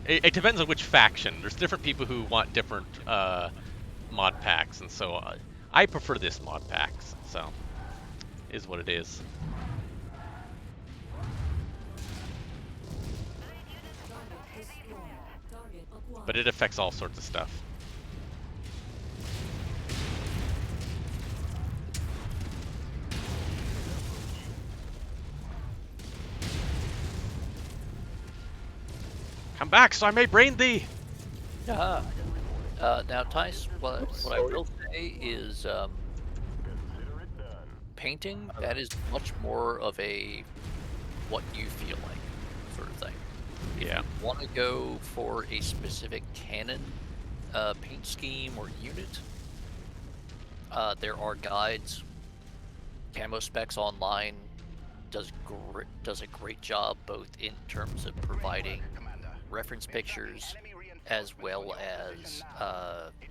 it depends on which faction. There's different people who want different mod packs, and so I prefer this mod packs. So, is what it is. But it affects all sorts of stuff. Come back, so I may brain thee. Now, Tice, what I will say is, painting, that is much more of a what you feel like sort of thing. Yeah. If you want to go for a specific cannon paint scheme or unit, there are guides. Camo Specs Online does a great job both in terms of providing reference pictures as well as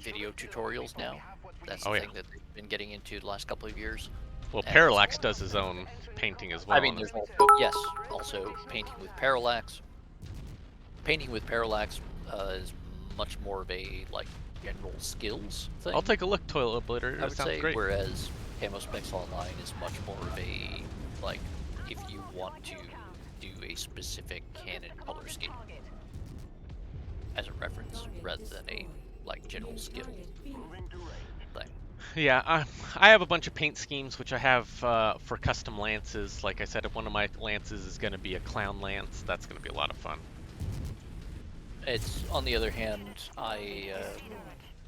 video tutorials now. That's the thing that they've been getting into the last couple of years. Well, Parallax does his own painting as well. I mean, there's also painting with Parallax. Painting with Parallax is much more of a general skills thing. I'll take a look, Toilet Obliterator. I would sounds say, great. whereas Camo Specs Online is much more of a if you want to do a specific canon color scheme as a reference rather than a general skill thing. Yeah, I have a bunch of paint schemes which I have for custom lances. Like I said, if one of my lances is going to be a clown lance, that's going to be a lot of fun. It's, on the other hand, I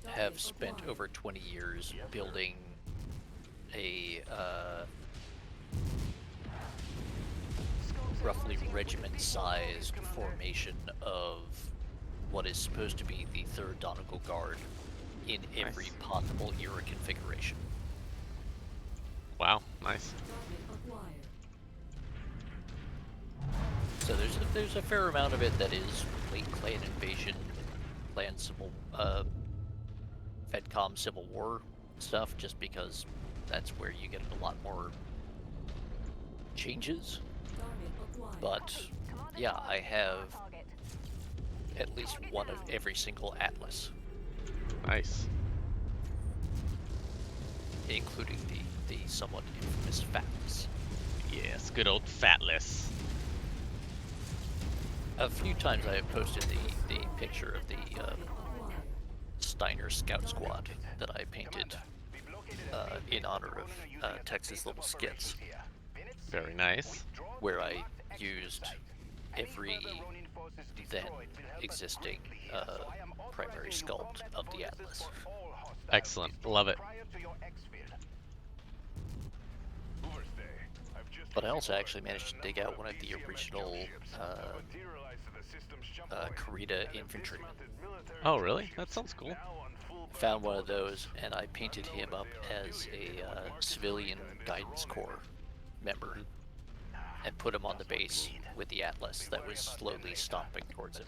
have spent over 20 years building a roughly regiment-sized formation of what is supposed to be the 3rd Nautical Guard in every possible era configuration. Wow, nice. So there's a fair amount of it that is late clan invasion, clan civil, FedCom Civil War stuff, just because that's where you get a lot more changes. But yeah, I have at least one of every single Atlas. Nice. Including the somewhat infamous Fatness. Yes, good old Fatless. A few times I have posted the picture of the Steiner Scout Squad that I painted in honor of Texas Little Skits. Very nice. Where I used every then existing primary sculpt of the Atlas. Excellent, love it. But I also actually managed to dig out one of the original Kurita infantrymen. Oh, really? That sounds cool. Found one of those, and I painted him up as a civilian guidance corps member, and put him on the base with the Atlas that was slowly stomping towards him.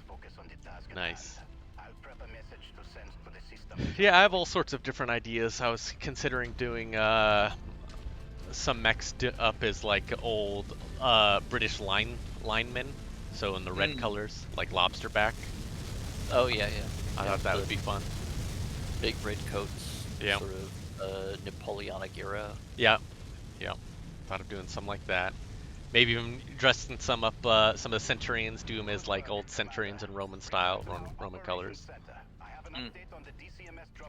Nice. Yeah, I have all sorts of different ideas. I was considering doing some mechs up as old British linemen, so in the red colors, like lobster back. Oh yeah. I thought that would be fun. Big red coats. Yeah. Sort of Napoleonic era. Yeah. Thought of doing something like that. Maybe even dressing some up, some of the Centurions, do them as old Centurions in Roman style, Roman colors.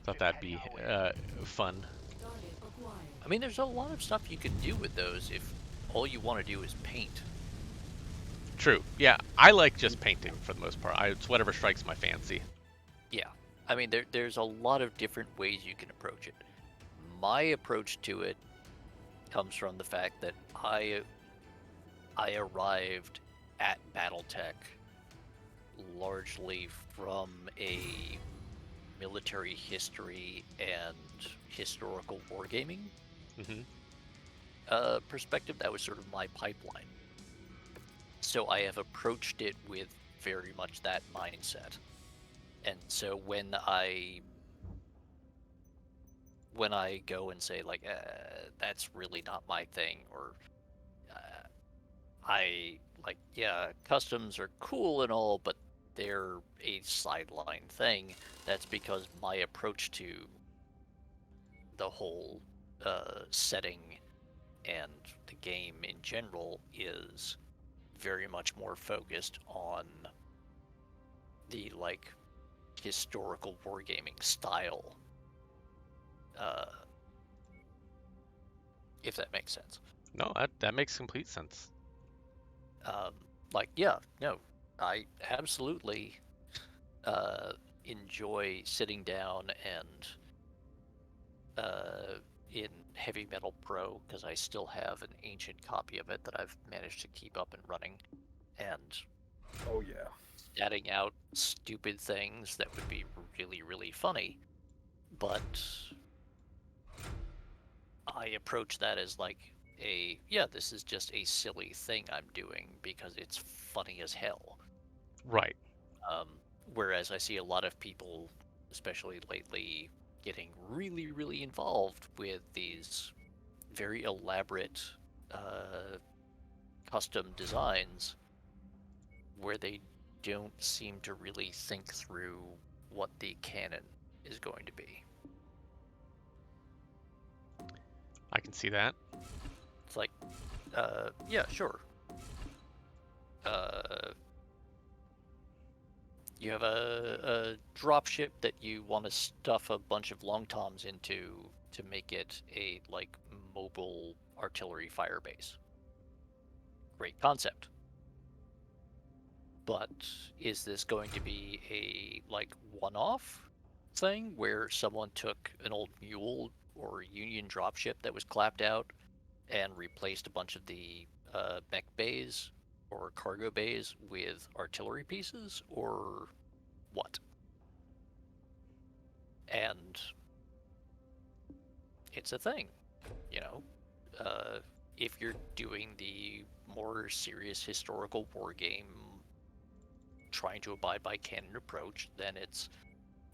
Thought that'd be fun. I mean, there's a lot of stuff you can do with those if all you want to do is paint. True. Yeah, I like just painting for the most part. It's whatever strikes my fancy. Yeah. I mean, there's a lot of different ways you can approach it. My approach to it comes from the fact that I arrived at BattleTech largely from a military history and historical wargaming perspective. That was sort of my pipeline. So I have approached it with very much that mindset. And so when I go and say that's really not my thing, or customs are cool and all, but they're a sideline thing. That's because my approach to the whole setting and the game in general is very much more focused on the like historical wargaming style, if that makes sense. No, that makes complete sense. Like, yeah, no, I absolutely enjoy sitting down and in Heavy Metal Pro, because I still have an ancient copy of it that I've managed to keep up and running, and oh yeah, statting out stupid things that would be really, really funny, but I approach that as like this is just a silly thing I'm doing because it's funny as hell. Right. Whereas I see a lot of people, especially lately, getting really, really involved with these very elaborate custom designs where they don't seem to really think through what the canon is going to be. I can see that. It's like, yeah, sure. You have a dropship that you want to stuff a bunch of long toms into to make it a like mobile artillery fire base. Great concept. But is this going to be a like one-off thing where someone took an old mule or Union dropship that was clapped out and replaced a bunch of the mech bays or cargo bays with artillery pieces, or what? And it's a thing, you know. If you're doing the more serious historical war game, trying to abide by canon approach, then it's,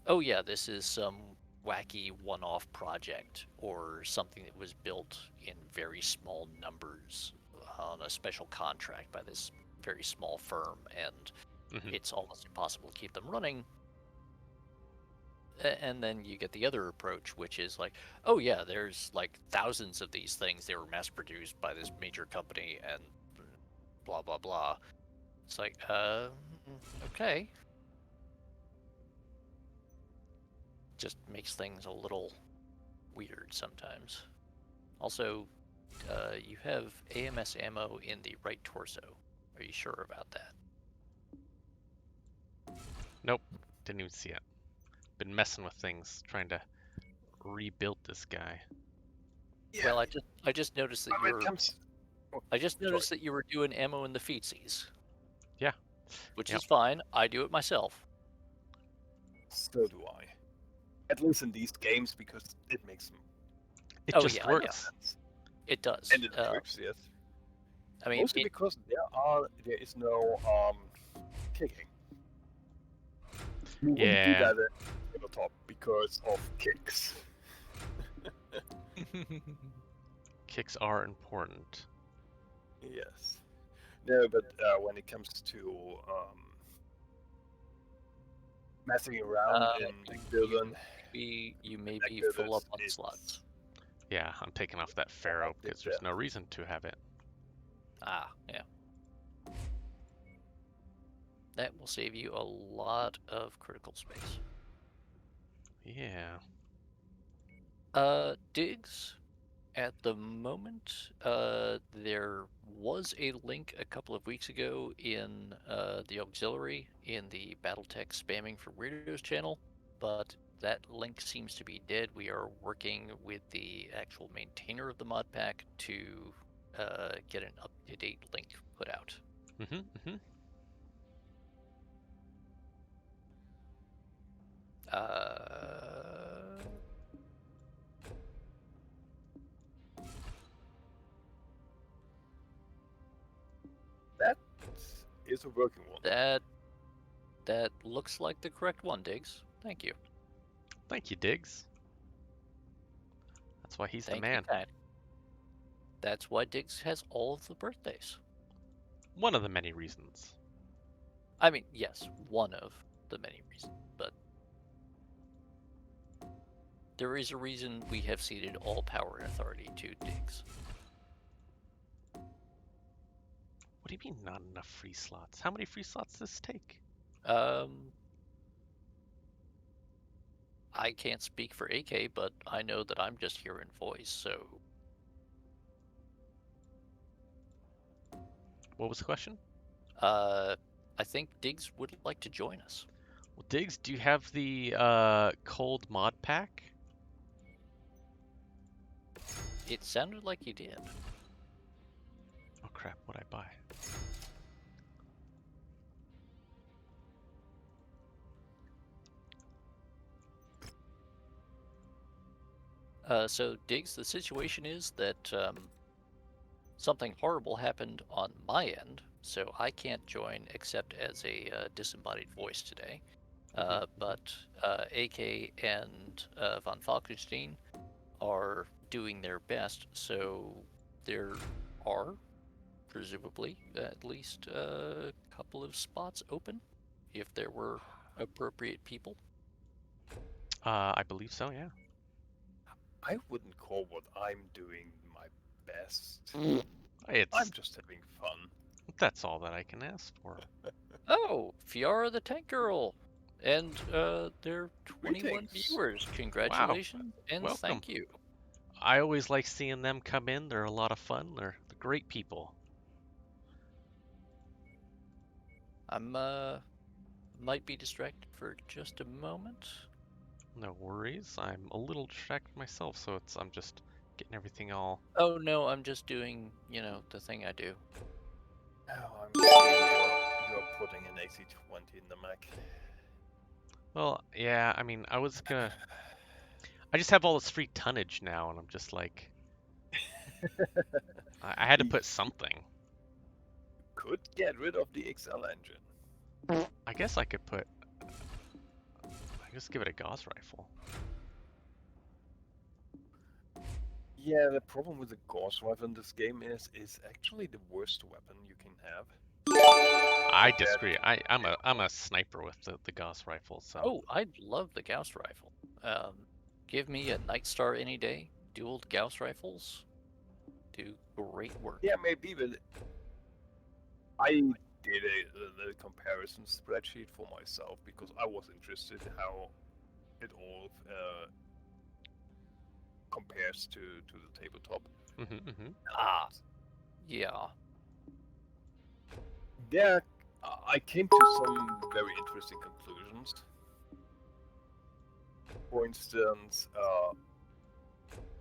oh yeah, this is some wacky one-off project or something that was built in very small numbers on a special contract by this very small firm, and it's almost impossible to keep them running. And then you get the other approach, which is like, oh yeah, there's like thousands of these things. They were mass produced by this major company and blah, blah, blah. It's like, okay. Just makes things a little weird sometimes. Also, you have AMS ammo in the right torso. Are you sure about that? Nope, didn't even see it. Been messing with things, trying to rebuild this guy. Yeah. Well, I just noticed that you were doing ammo in the feetsies. Yeah. Which is fine. I do it myself. So do I. At least in these games, because it makes them. It just works. It does. And it works, yes. I mean, mostly because there is no kicking. You wouldn't do that at the top because of kicks. Kicks are important. Yes. No, but when it comes to messing around in building, you may be full up on slots. Yeah, I'm taking off that Pharaoh because there's no reason to have it. Ah, yeah. That will save you a lot of critical space. Yeah. Digs. At the moment, there was a link a couple of weeks ago in the auxiliary in the Battletech Spamming for Weirdos channel, but that link seems to be dead. We are working with the actual maintainer of the mod pack to get an up-to-date link put out. That is a working one. That looks like the correct one, Diggs. Thank you. Thank you, Diggs. That's why he's the man. That's why Diggs has all of the birthdays. One of the many reasons. I mean, yes, one of the many reasons, but there is a reason we have ceded all power and authority to Diggs. What do you mean not enough free slots? How many free slots does this take? I can't speak for AK, but I know that I'm just hearing voice, so... What was the question? I think Diggs would like to join us. Well, Diggs, do you have the cold mod pack? It sounded like you did. Oh crap, what'd I buy? So, Diggs, the situation is that something horrible happened on my end, so I can't join except as a disembodied voice today. But AK and von Falkenstein are doing their best, so there are presumably at least a couple of spots open if there were appropriate people. I believe so, yeah. I wouldn't call what I'm doing my best. I'm just having fun. That's all that I can ask for. Oh, Fiara the Tank Girl! And there are 21 Greetings. viewers. Congratulations and Welcome. thank you. I always like seeing them come in. They're a lot of fun. They're great people. I'm might be distracted for just a moment. No worries. I'm a little distracted myself, so I'm just getting everything all... Oh no, I'm just doing, the thing I do. Oh, I'm sorry you're putting an AC-20 in the Mech. Well, yeah, I mean, I just have all this free tonnage now, and I'm just like... I had to put something. Could get rid of the XL engine. I guess I could put... I just give it a Gauss rifle. Yeah, the problem with the Gauss rifle in this game is actually the worst weapon you can have. I disagree. I'm a sniper with the Gauss rifle, so... Oh, I love the Gauss rifle. Give me a Night Star any day. Dual Gauss rifles do great work. Yeah, maybe, but I did a comparison spreadsheet for myself because I was interested in how it all compares to the tabletop. Yeah. Yeah, I came to some very interesting conclusions. For instance,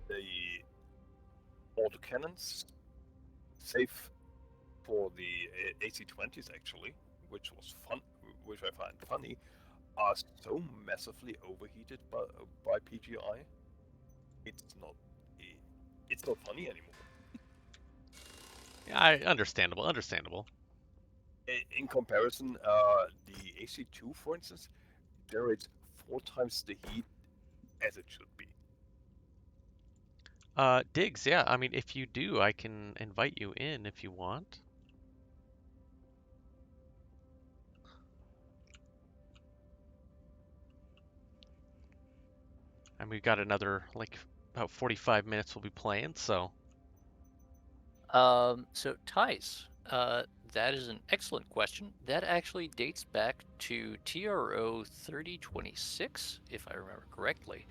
the autocannons, safe for the AC-20s actually, which I find funny, are so massively overheated by PGI. It's not funny anymore. Yeah, understandable. In comparison, the AC-2, for instance, generates 4 times the heat as it should be. Diggs, yeah, I mean, if you do, I can invite you in if you want. And we've got another, like, about 45 minutes we'll be playing, so... So, Tice, that is an excellent question. That actually dates back to TRO 3026, if I remember correctly.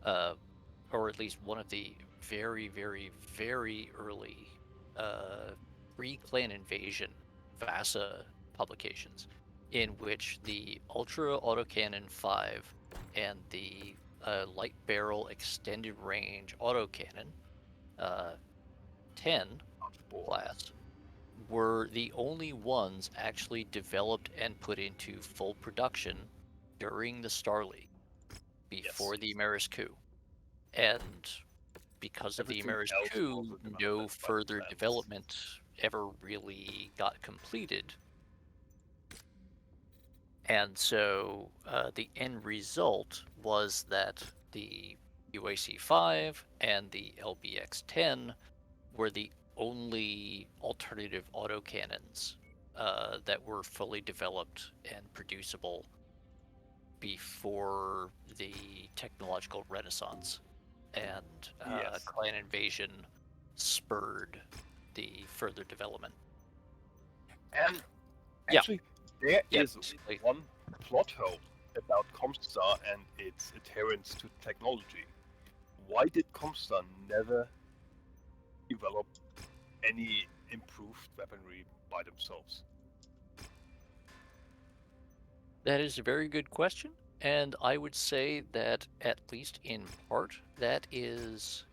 Or at least one of the very, very, very early pre-clan invasion VASA publications, in which the Ultra Autocannon 5 and the Light Barrel Extended Range Autocannon 10 class were the only ones actually developed and put into full production during the Star League before the Emeris coup. And because of the Emeris coup, no further development ever really got completed. And so the end result was that the UAC-5 and the LBX-10 were the only alternative autocannons that were fully developed and producible before the technological renaissance, and clan invasion spurred the further development. And actually, there is one plot hole about Comstar and its adherence to technology. Why did Comstar never develop any improved weaponry by themselves? That is a very good question, and I would say that, at least in part, that is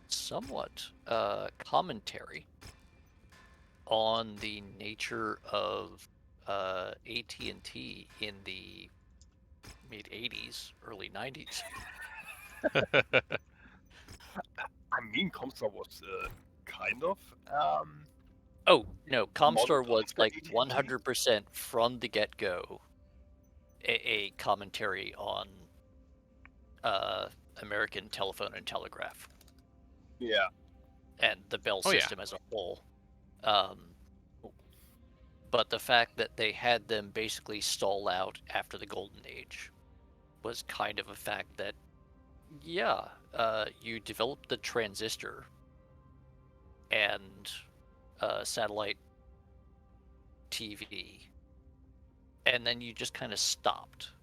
somewhat commentary on the nature of AT&T in the mid-'80s, early '90s. I mean, Comstar was kind of... Oh, no, Comstar was like 100% from the get-go a commentary on American telephone and telegraph. Yeah. And the Bell system as a whole. But the fact that they had them basically stall out after the Golden Age was kind of a fact that, you developed the transistor and satellite TV, and then you just kind of stopped.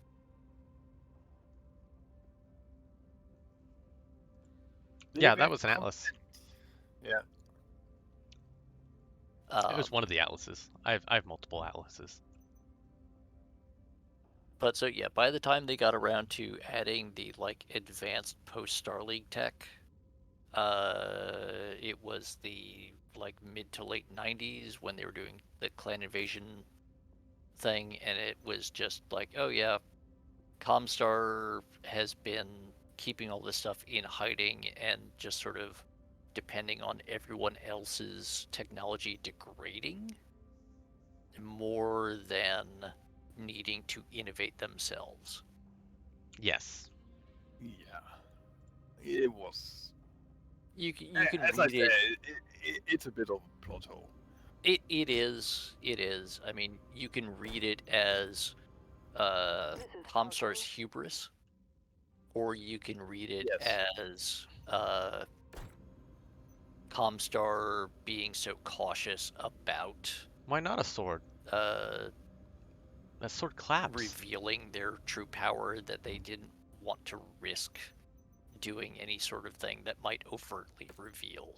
Yeah, that was an atlas. Yeah. It was one of the atlases. I have multiple atlases. But so yeah, by the time they got around to adding the advanced post Starlink tech, it was the mid to late '90s when they were doing the clan invasion thing, and it was just oh yeah, Comstar has been keeping all this stuff in hiding and just sort of depending on everyone else's technology degrading more than needing to innovate themselves. Yes. Yeah. It was... You can as read I say, it's a bit of a plot hole. It is. I mean, you can read it as Comstar's hubris, or you can read it as Comstar being so cautious about... Why not a sword? That sword claps. Revealing their true power, that they didn't want to risk doing any sort of thing that might overtly reveal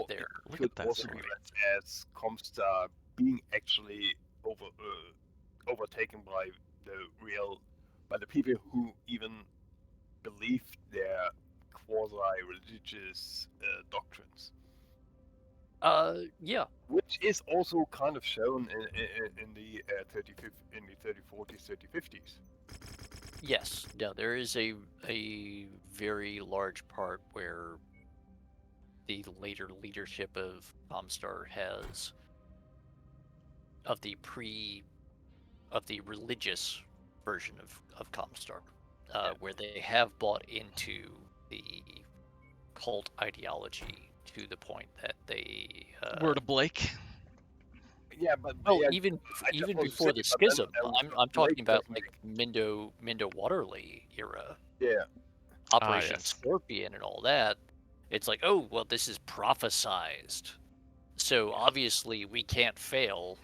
their... Look at that also be read as Comstar being actually overtaken by the people who even believed their quasi-religious doctrines. Yeah. Which is also kind of shown in the 3040s, 3050s. Yes. No, there is a very large part where the later leadership of Comstar has of the religious version of Comstar, where they have bought into the cult ideology to the point that they word of Blake. Yeah, but even before the schism, I'm talking about Mindo Waterley era. Yeah. Operation Scorpion and all that. It's oh well, this is prophesized, so obviously we can't fail,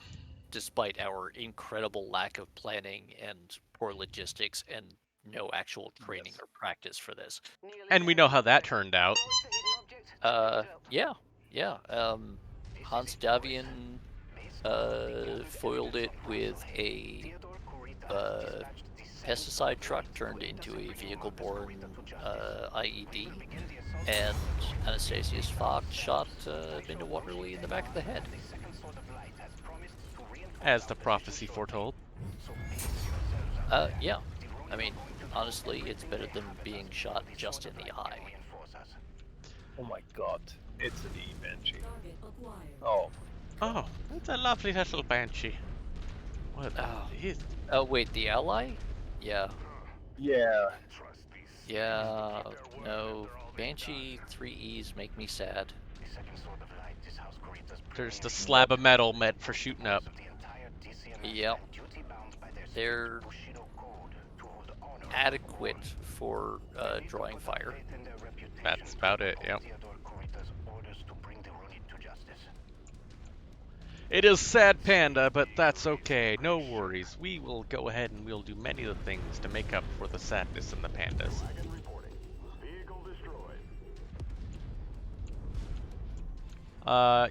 despite our incredible lack of planning and poor logistics and no actual training or practice for this. And we know how that turned out. Yeah. Hans Davian foiled it with a pesticide truck turned into a vehicle-borne IED, and Anastasius Fox shot Mindo Waterley in the back of the head. As the prophecy foretold. Yeah. I mean, honestly, it's better than being shot just in the eye. Oh my god, it's an E-Banshee. Oh, that's a lovely little Banshee. What is... Oh wait, the ally? Yeah. Yeah. Yeah, no. Banshee 3Es make me sad. There's the slab of metal meant for shooting up. Yep. They're adequate for drawing fire. That's about it, yep. It is sad, Panda, but that's okay. No worries. We will go ahead and we'll do many of the things to make up for the sadness in the pandas.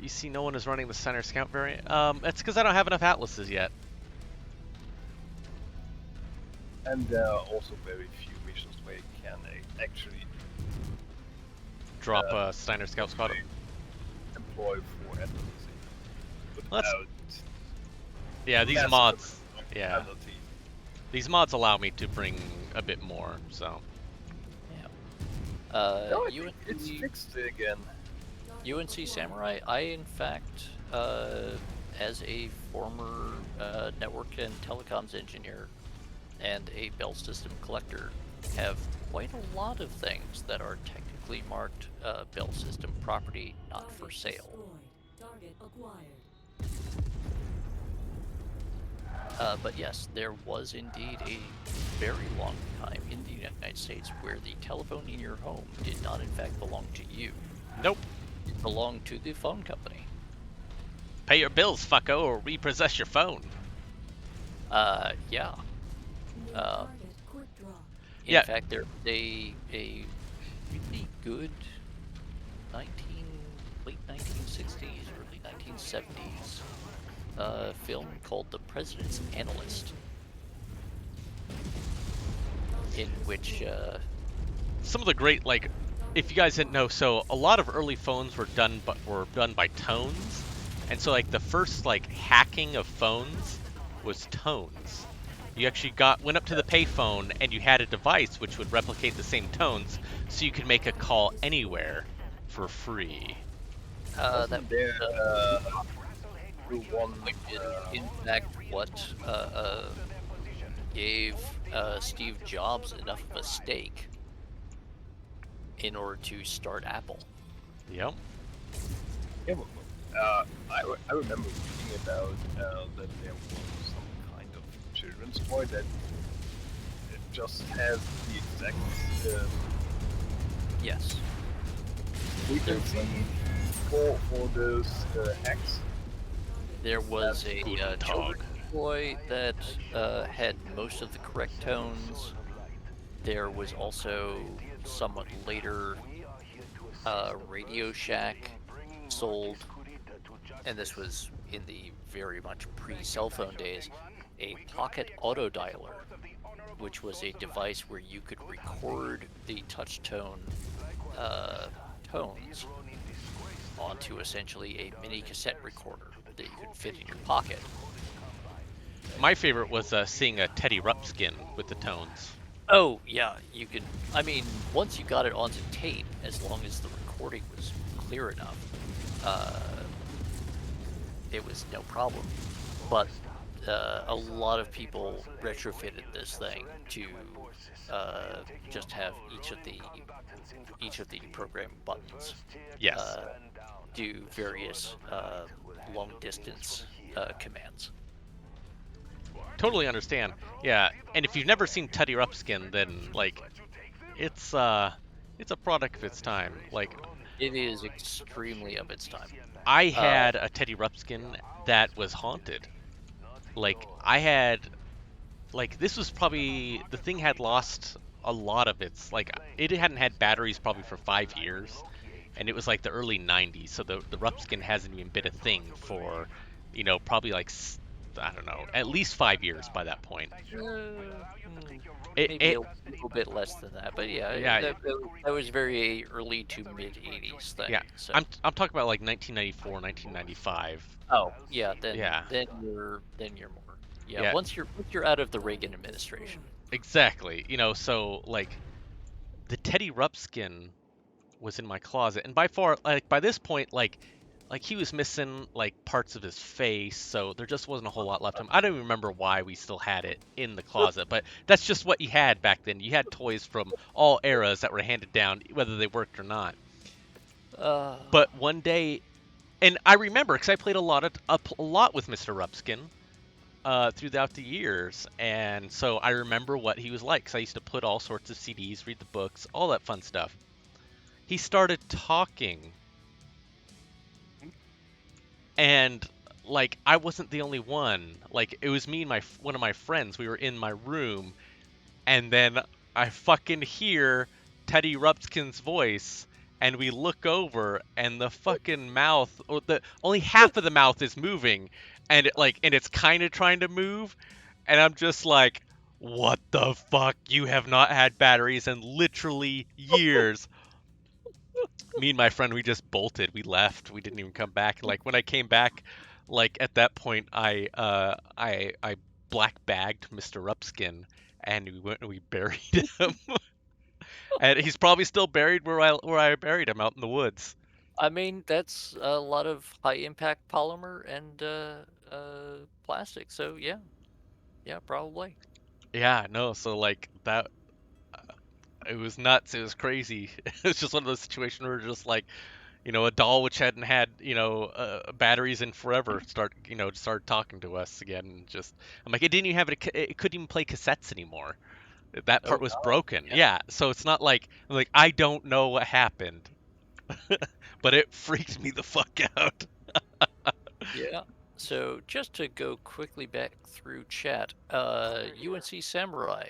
You see no one is running the center scout variant? That's because I don't have enough atlases yet. And there are also very few missions where you can actually drop a Steiner Scout Squad. Employ for atlases. Yeah, these mods. Yeah. These mods allow me to bring a bit more, so. Yeah. It's fixed again. UNC Samurai, I in fact, as a former network and telecoms engineer and a Bell System collector, have quite a lot of things that are technically marked Bell System property, not for sale. But yes, there was indeed a very long time in the United States where the telephone in your home did not in fact belong to you. Nope. It belonged to the phone company. Pay your bills, fucko, or repossess your phone. Yeah. In fact, there's a really good late 1960s, early 1970s film called The President's Analyst, in which some of the great, like, if you guys didn't know, so a lot of early phones were done by tones, and so like the first like hacking of phones was tones. You actually went up to the payphone and you had a device which would replicate the same tones, so you could make a call anywhere for free. Which is in fact what gave Steve Jobs enough of a stake in order to start Apple. Yep. Yeah, I remember reading about that there was some kind of children's toy that just has the exact yes frequency for those hacks. There was a children's toy that had most of the correct tones. There was also somewhat later Radio Shack sold, and this was in the very much pre-cell phone days, a pocket auto dialer, which was a device where you could record the touch tone tones onto essentially a mini cassette recorder that you could fit in your pocket. My favorite was seeing a Teddy Rupp skin with the tones. Oh, yeah, you could, I mean, once you got it onto tape, as long as the recording was clear enough, it was no problem. But a lot of people retrofitted this thing to just have each of the program buttons do various long distance commands. Totally understand. Yeah, and if you've never seen Teddy Rupp skin, then like it's a product of its time. Like, it is extremely of its time. I had a Teddy Rupp skin that was haunted. Like, I had, like, this was probably, the thing had lost a lot of its, like, it hadn't had batteries probably for 5 years, and it was like the early 90s, so the Rupp skin hasn't even been a thing for, you know, probably like, I don't know, at least 5 years by that point. Maybe a little bit less than that, but yeah, that was very early to mid 80s thing. Yeah, so. I'm talking about like 1994, 1995. Oh, yeah, then you're more. Yeah, once you're out of the Reagan administration. Exactly. You know, so like the Teddy Rupp skin was in my closet, and by far, like by this point, like he was missing like parts of his face, so there just wasn't a whole lot left of him. I don't even remember why we still had it in the closet, but that's just what you had back then. You had toys from all eras that were handed down, whether they worked or not. But one day, and I remember because I played a lot with Mr. Rupskin. throughout the years, and so I remember what he was like, because I used to put all sorts of CDs, read the books, all that fun stuff. He started talking, and like I wasn't the only one. Like it was me and one of my friends. We were in my room, and then I fucking hear Teddy Rupskin's voice, and we look over, and the fucking mouth, or only half of the mouth is moving, and it's kind of trying to move, and I'm just like, what the fuck? You have not had batteries in literally years. Me and my friend, we just bolted. We left. We didn't even come back. Like when I came back, like at that point, I black bagged Mr. Rupskin, and we went and we buried him. And he's probably still buried where I buried him, out in the woods. I mean, that's a lot of high impact polymer and plastic. So yeah, probably. Yeah, no. So like that, it was nuts. It was crazy. It was just one of those situations where just like, a doll which hadn't had, batteries in forever started talking to us again. And just, I'm like, it didn't even have it couldn't even play cassettes anymore. That part was broken. Yeah. So it's not like, I'm like, I don't know what happened, but it freaked me the fuck out. Yeah. So just to go quickly back through chat, UNC Samurai,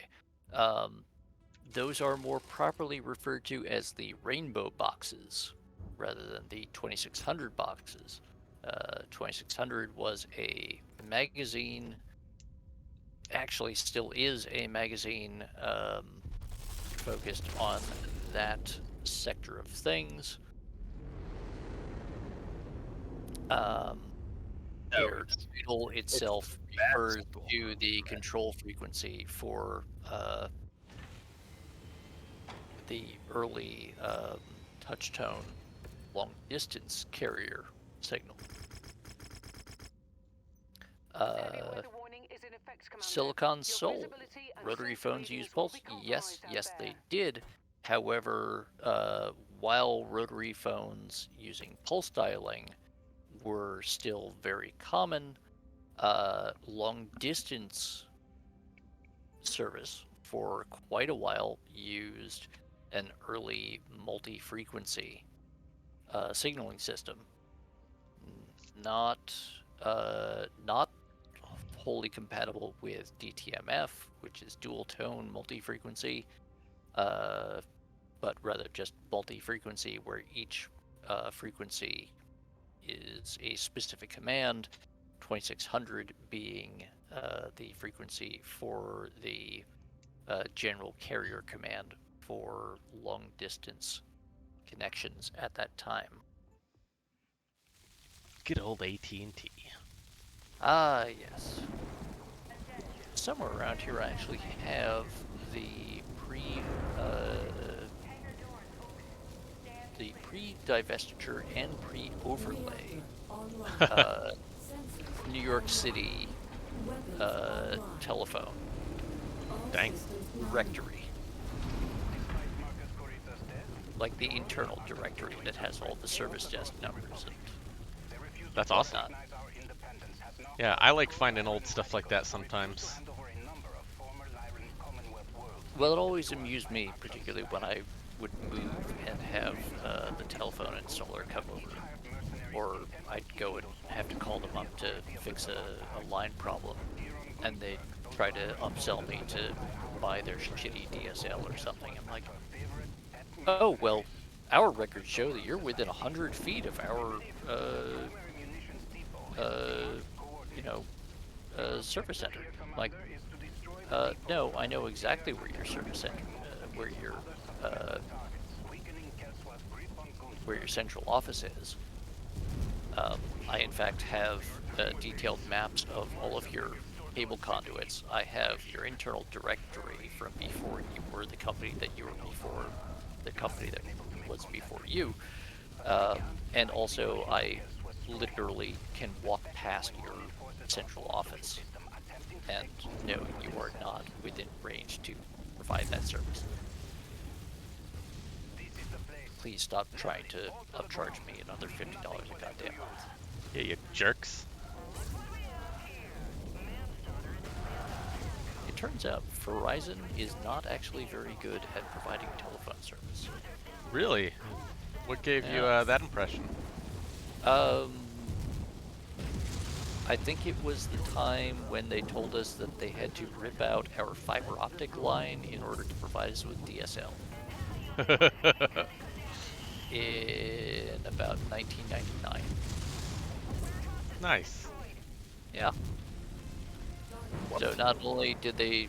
those are more properly referred to as the rainbow boxes rather than the 2600 boxes. 2600 was a magazine, actually still is a magazine focused on that sector of things. Their title itself refers to the control frequency for the early touch-tone long-distance carrier signal. Silicon Soul. Rotary phones use pulse? Yes, they did. However, while rotary phones using pulse dialing were still very common, long-distance service for quite a while used an early multi-frequency signaling system. Not wholly compatible with DTMF, which is dual-tone multi-frequency, but rather just multi-frequency, where each frequency is a specific command, 2600 being the frequency for the general carrier command for long-distance connections at that time. Good old AT&T. Ah, yes. Somewhere around here I actually have the pre-divestiture and pre-overlay New York City telephone directory. Like the internal directory that has all the service desk numbers. That's awesome. Yeah, I like finding old stuff like that sometimes. Well, it always amused me, particularly when I would move and have the telephone installer come over. Or I'd go and have to call them up to fix a line problem. And they'd try to upsell me to buy their shitty DSL or something. I'm like, oh, well, our records show that you're within 100 feet of our service center. Like, no, I know exactly where your service center, where your central office is. I in fact have detailed maps of all of your cable conduits. I have your internal directory from before you were the company that you were before, the company that was before you, and also I literally can walk past your central office and no, you are not within range to provide that service. Please stop trying to upcharge me another $50 a goddamn month. Yeah, you jerks. turns out Verizon is not actually very good at providing telephone service. Really? What gave you that impression? I think it was the time when they told us that they had to rip out our fiber optic line in order to provide us with DSL. In about 1999. Nice. Yeah. So not only did they...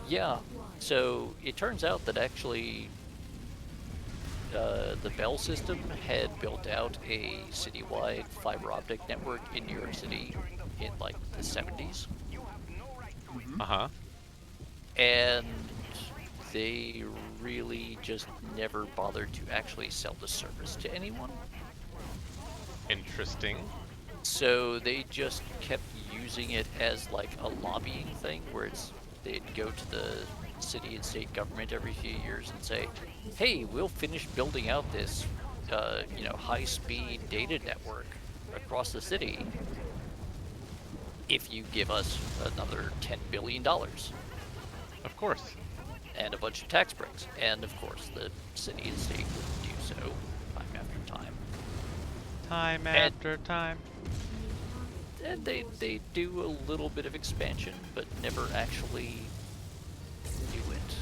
Yeah. So it turns out that actually the Bell system had built out a citywide fiber optic network in New York City in like the 70s. Uh-huh. And they really just never bothered to actually sell the service to anyone. Interesting. So they just kept using it as like a lobbying thing where they'd go to the city and state government every few years and say, hey, we'll finish building out this high-speed data network across the city if you give us another $10 billion. Of course. And a bunch of tax breaks. And of course the city and state would do so time after time. Time after time. And they do a little bit of expansion, but never actually do it.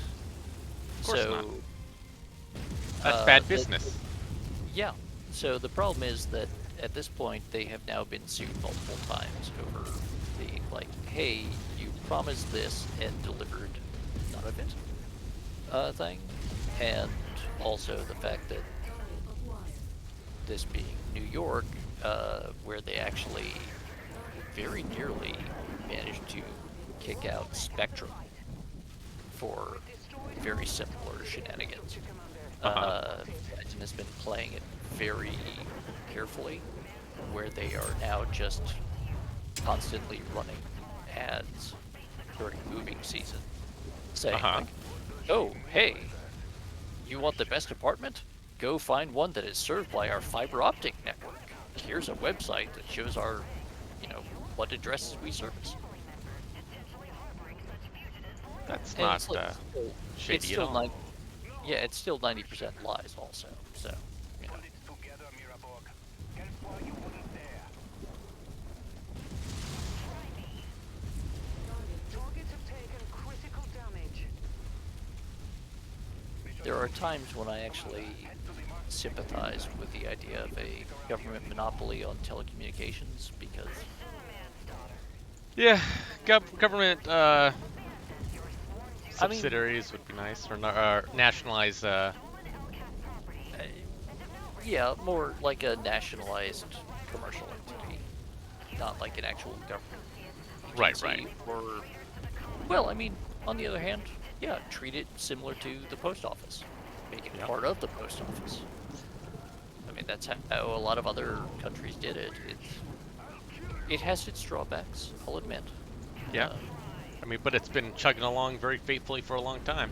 Of course not. That's bad business. Yeah. So the problem is that at this point they have now been sued multiple times over the hey, you promised this and delivered none of it thing, and also the fact that this being New York, where they actually very nearly managed to kick out Spectrum for very similar shenanigans. Verizon has been playing it very carefully, where they are now just constantly running ads during moving season, saying oh, hey, you want the best apartment? Go find one that is served by our fiber optic network. Here's a website that shows our, what addresses we service. That's not shady at all. Yeah, it's still 90% lies also, so, There are times when I actually sympathize with the idea of a government monopoly on telecommunications because... Yeah, government subsidiaries would be nice, or nationalize. Yeah, more like a nationalized commercial entity, not like an actual government agency. Right. Or, well, I mean, on the other hand, yeah, treat it similar to the post office. Make it part of the post office. I mean, that's how a lot of other countries did it. It has its drawbacks, I'll admit. Yeah. I mean, but it's been chugging along very faithfully for a long time.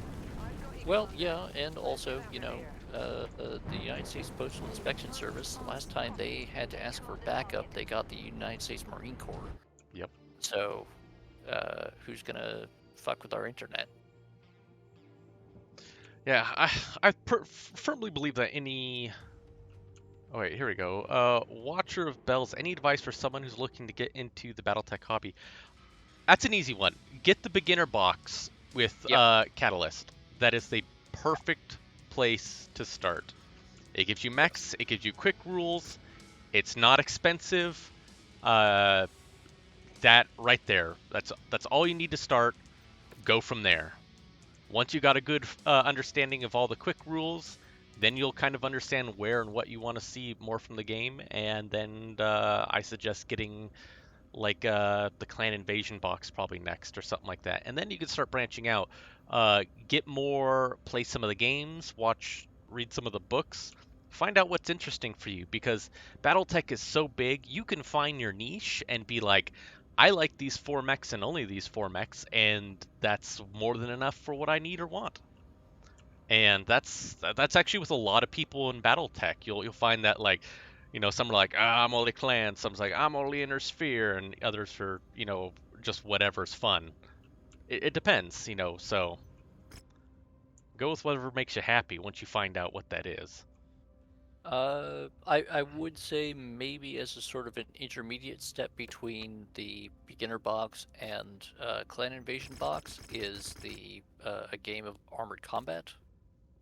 Well, yeah, and also, the United States Postal Inspection Service, the last time they had to ask for backup, they got the United States Marine Corps. Yep. So, who's gonna fuck with our internet? Yeah, I firmly believe that any... Oh wait, here we go. Watcher of Bells, any advice for someone who's looking to get into the Battletech hobby? That's an easy one. Get the beginner box with Catalyst. That is the perfect place to start. It gives you mechs, it gives you quick rules, it's not expensive. That right there, that's all you need to start. Go from there. Once you got a good understanding of all the quick rules, then you'll kind of understand where and what you want to see more from the game, and then I suggest getting like the clan invasion box probably next or something like that, and then you can start branching out. Get more, play some of the games, read some of the books, find out what's interesting for you, because Battletech is so big, you can find your niche and be like, I like these 4 mechs and only these 4 mechs, and that's more than enough for what I need or want. And that's actually with a lot of people in Battletech. You'll find that, like, some are like, I'm only clans, some's like, I'm only inner sphere, and others are, just whatever's fun. it depends, you know. So go with whatever makes you happy once you find out what that is. I would say maybe as a sort of an intermediate step between the beginner box and clan invasion box is the a game of armored combat,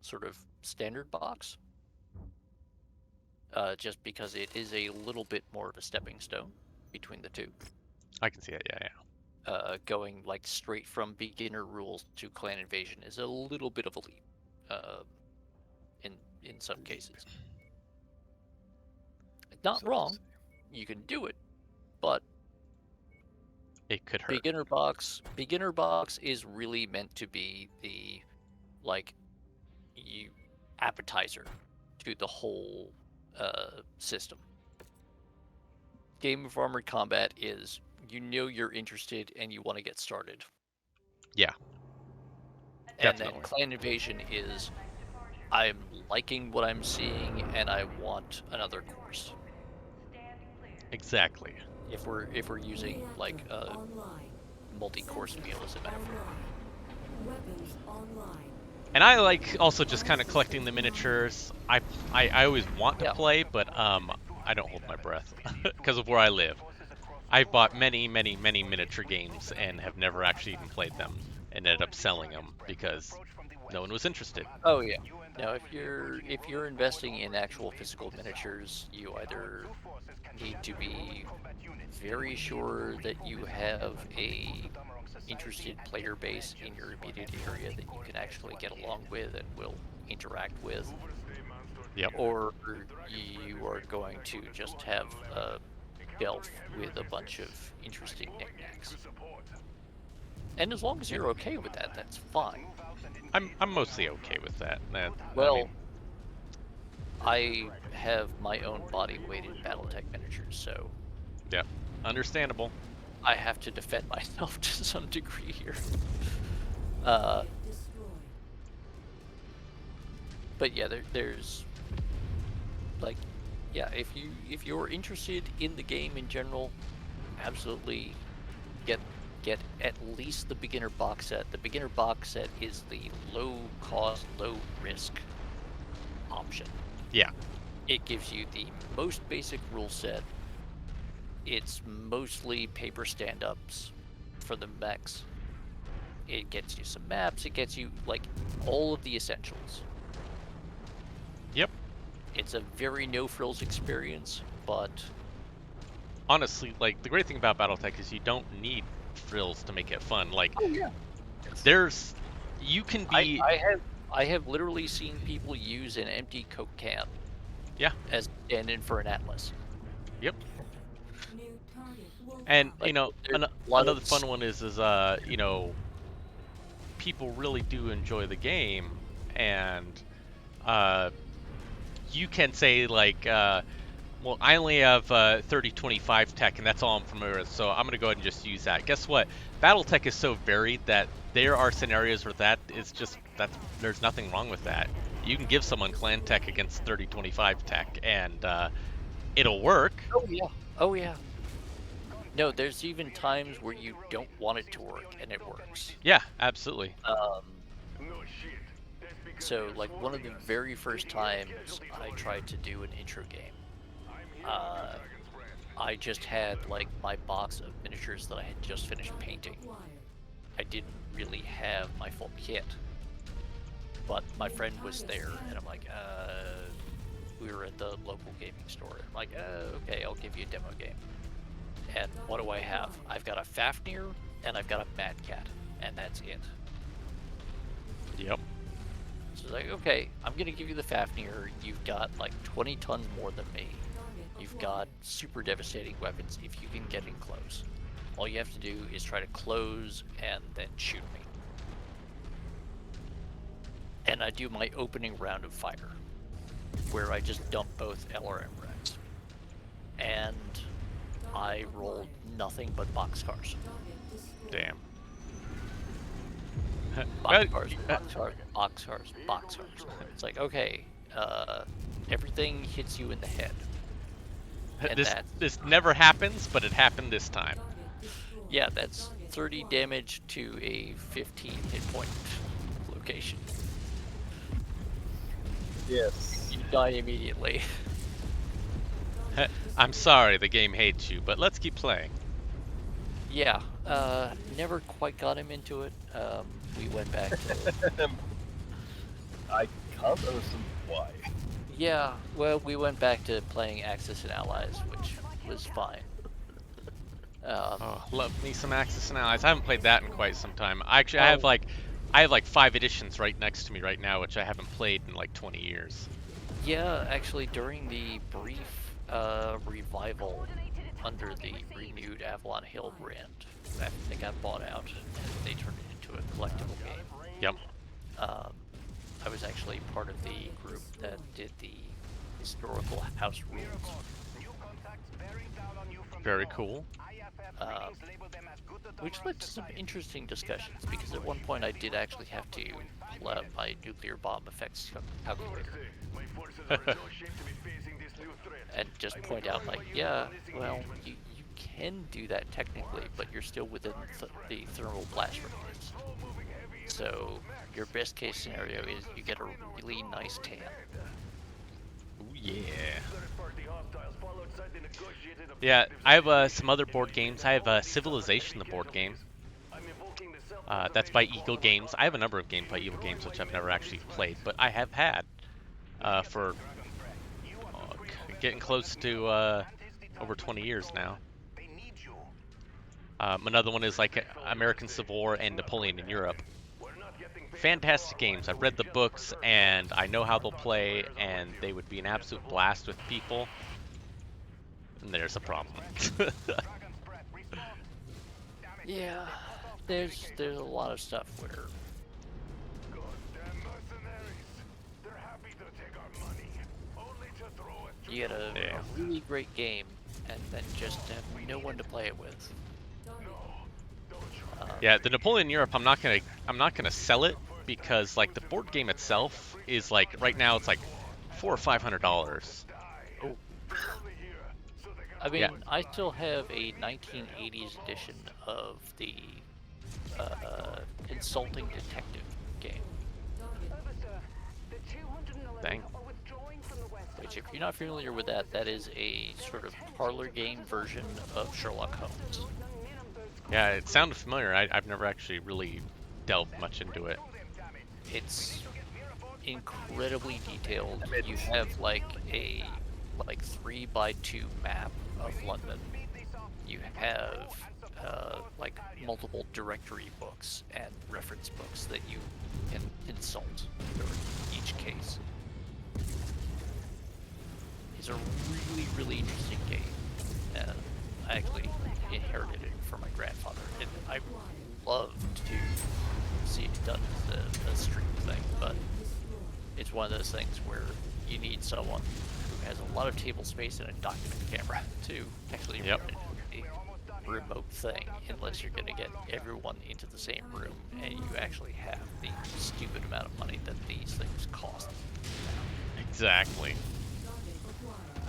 sort of standard box. Just because it is a little bit more of a stepping stone between the two. I can see it, yeah. Going like straight from beginner rules to clan invasion is a little bit of a leap, in some cases. Not wrong, you can do it, but it could hurt. Beginner box is really meant to be the appetizer to the whole system. Game of Armored Combat is, you know, you're interested and you want to get started. Yeah. And then Clan Invasion is, I'm liking what I'm seeing and I want another course. Exactly. If we're using like a multi-course meal as a metaphor. Weapons online. And I like also just kind of collecting the miniatures. I always want to play, but I don't hold my breath because of where I live. I've bought many miniature games and have never actually even played them, and ended up selling them because no one was interested. Oh yeah. Now if you're investing in actual physical miniatures, you either need to be very sure that you have a interested player base in your immediate area that you can actually get along with and will interact with. Yep. Or you are going to just have a shelf with a bunch of interesting knickknacks. And as long as you're okay with that, that's fine. I'm mostly okay with that. Well, I have my own body-weighted BattleTech miniatures, so... Yeah, understandable. I have to defend myself to some degree here. But yeah, there's... like, yeah, if you're interested in the game in general, absolutely get at least the beginner box set. The beginner box set is the low cost, low risk option. Yeah. It gives you the most basic rule set. It's mostly paper stand-ups for the mechs. It gets you some maps. It gets you like all of the essentials. Yep. It's a very no-frills experience, but honestly, like the great thing about BattleTech is you don't need frills to make it fun. Like, oh yeah, you can be. I have literally seen people use an empty Coke can. Yeah. As stand-in for an Atlas. Yep. And like, you know, another fun one is you know, people really do enjoy the game, and you can say like, well, I only have 3025 tech, and that's all I'm familiar with, so I'm going to go ahead and just use that. Guess what? BattleTech is so varied that there are scenarios where that is just, there's nothing wrong with that. You can give someone clan tech against 3025 tech, and it'll work. Oh, yeah. Oh, yeah. No, there's even times where you don't want it to work, and it works. Yeah, absolutely. So, like, one of the very first times I tried to do an intro game, I just had like my box of miniatures that I had just finished painting. I didn't really have my full kit, but my friend was there, and I'm like, we were at the local gaming store. I'm like, okay, I'll give you a demo game. And what do I have? I've got a Fafnir and I've got a Mad Cat, and that's it. Yep. So it's like, okay, I'm gonna give you the Fafnir. You've got like 20 tons more than me. You've got super devastating weapons if you can get in close. All you have to do is try to close and then shoot me. And I do my opening round of fire, where I just dump both LRM wrecks. And I rolled nothing but boxcars. Damn. Boxcars. It's like, okay, everything hits you in the head. This never happens, but it happened this time. Yeah, that's 30 damage to a 15 hit point location. Yes. You die immediately. I'm sorry the game hates you, but let's keep playing. Yeah, never quite got him into it. We went back to... I can't understand why. Yeah, well, we went back to playing Axis and Allies, which was fine. Oh, love me some Axis and Allies. I haven't played that in quite some time. Actually, I have like 5 editions right next to me right now, which I haven't played in like 20 years. Yeah, actually, during the brief revival under the renewed Avalon Hill brand, after they got bought out and they turned it into a collectible game. Yep. I was actually part of the group that did the historical house rules. Very cool. Which led to some interesting discussions, because at one point I did actually have to pull out my nuclear bomb effects calculator. And just point out, like, yeah, well, you can do that technically, but you're still within the thermal blast radius. So your best case scenario is you get a really nice tan. Ooh, yeah. Yeah, I have some other board games. I have Civilization, the board game. That's by Eagle Games. I have a number of games by Eagle Games, which I've never actually played, but I have had for getting close to over 20 years now. Another one is like American Civil War and Napoleon in Europe. Fantastic games. I've read the books and I know how they'll play, and they would be an absolute blast with people. And there's a problem. Yeah, there's a lot of stuff where you get a really great game and then just have no one to play it with. Yeah, the Napoleon Europe, I'm not gonna sell it, because like the board game itself is like right now it's like $400 or $500. Oh. I mean, I still have a 1980s edition of the Insulting Detective game. Dang. Which, if you're not familiar with that, that is a sort of parlor game version of Sherlock Holmes. Yeah, it sounded familiar. I've never actually really delved much into it. It's incredibly detailed. You have like a 3x2 map of London. You have like multiple directory books and reference books that you can insult during each case. It's a really, really interesting game. And I actually inherited it from my grandfather, and I would love to see it done as a stream thing, but it's one of those things where you need someone who has a lot of table space and a document camera to actually run a remote thing, unless you're going to get everyone into the same room and you actually have the stupid amount of money that these things cost. Exactly.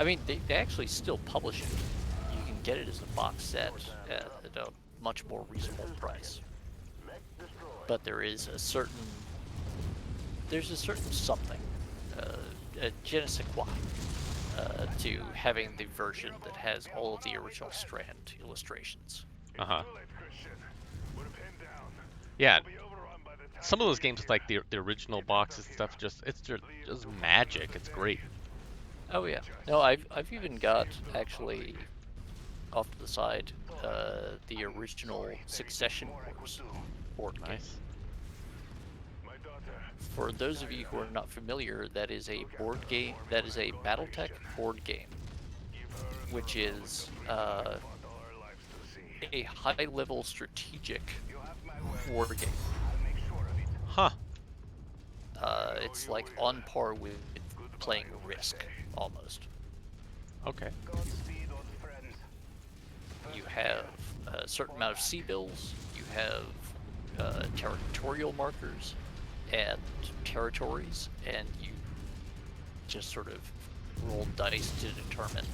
I mean, they actually still publish it. You can get it as a box set at a much more reasonable price. But there is a certain something, a je ne sais quoi, to having the version that has all of the original Strand illustrations. Yeah. Some of those games with like the original boxes and stuff, it's just magic. It's great. Oh yeah. No, I've even got, actually, off to the side, the original Succession Wars board game. Nice. For those of you who are not familiar, that is a board game. That is a BattleTech board game, which is a high-level strategic board game. Huh. It's like on par with playing Risk, almost. Okay. You have a certain amount of C-bills, you have territorial markers and territories, and you just sort of roll dice to determine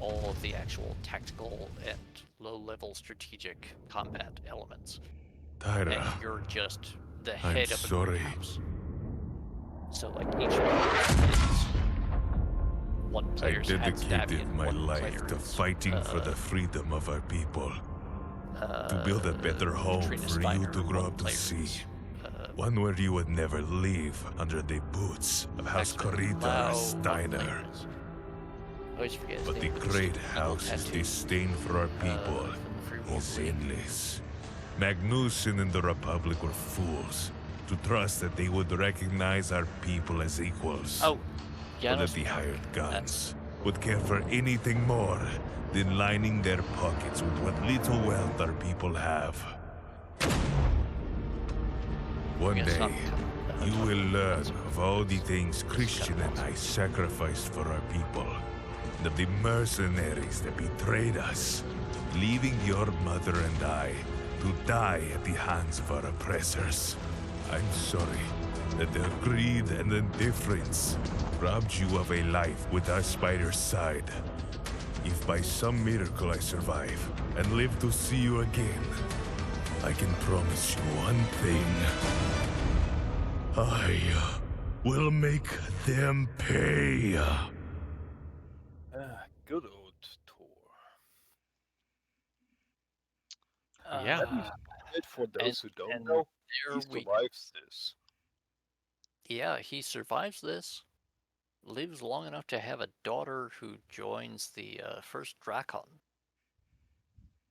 all of the actual tactical and low-level strategic combat elements. Tyra, and you're just the I'm head of a sorry. house. So like each one is one I player's dedicated my one life to player's, fighting for the freedom of our people. To build a better home Katrina for you Steiner, to grow one up to player's, see. One where you would never leave under the boots of House Corita or Steiner. Always forget his But the name, great his house's tattoo, disdain for our people from the Free World is League. endless. Magnuson and the Republic were fools to trust that they would recognize our people as equals. Oh, Or yeah. that the hired guns would care for anything more than lining their pockets with what little wealth our people have. One day, you will learn of all the things Christian and I sacrificed for our people, and of the mercenaries that betrayed us, leaving your mother and I to die at the hands of our oppressors. I'm sorry that their greed and indifference robbed you of a life with us by your side. If by some miracle I survive and live to see you again, I can promise you one thing. I will make them pay. Good old Thor. Yeah. For those who don't and know, there he we- survives this. Yeah, he survives this, lives long enough to have a daughter who joins the first Drakon,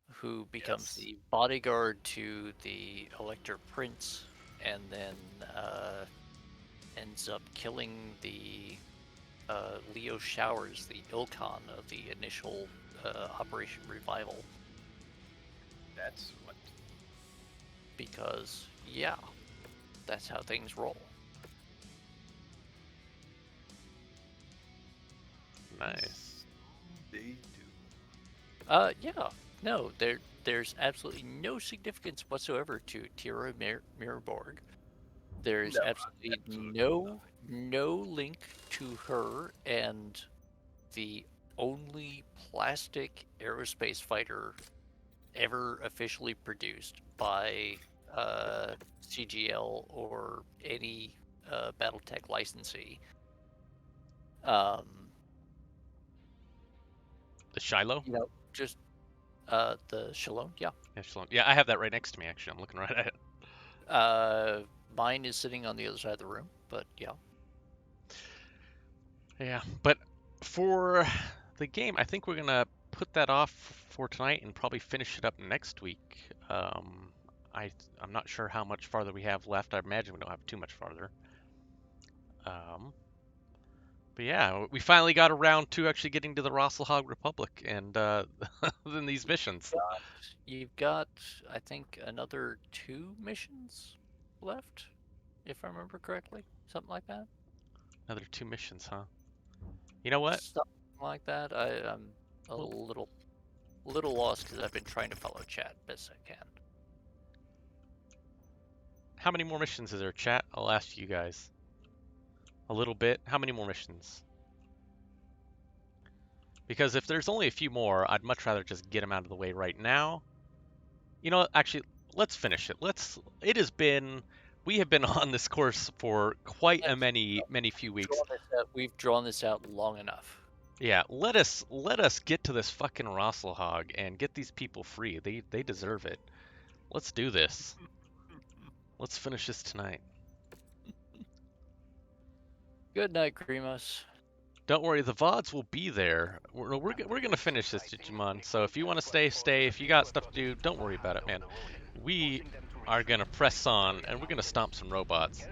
who becomes the bodyguard to the Elector Prince, and then ends up killing the Leo Showers, the Ilkhan of the initial Operation Revival. That's what. Because, yeah, that's how things roll. Nice. They do. Yeah, no, there's absolutely no significance whatsoever to Tira Mirborg. There's absolutely no link to her and the only plastic aerospace fighter ever officially produced by CGL or any BattleTech licensee. The Shiloh? You know, just the Shalom, yeah. Yeah, Shalom. Yeah, I have that right next to me, actually. I'm looking right at it. Mine is sitting on the other side of the room, but yeah. Yeah, but for the game, I think we're going to put that off for tonight and probably finish it up next week. I'm not sure how much farther we have left. I imagine we don't have too much farther. But yeah, we finally got around to actually getting to the Rosselhog Republic and then these missions. You've got, I think, another 2 missions left, if I remember correctly. Something like that. Another 2 missions, huh? You know what? Something like that. I'm a little lost because I've been trying to follow chat best I can. How many more missions is there, chat? I'll ask you guys. A little bit. How many more missions? Because if there's only a few more, I'd much rather just get them out of the way right now. You know, actually, let's finish it. We have been on this course for quite a many few weeks. We've drawn this out long enough. Yeah, let us get to this fucking Rosselhog and get these people free. They deserve it. Let's do this. Let's finish this tonight. Good night, Grimos. Don't worry, the VODs will be there. We're gonna finish this, Digimon. So if you want to stay, stay. If you got stuff to do, don't worry about it, man. We are gonna press on, and we're gonna stomp some robots.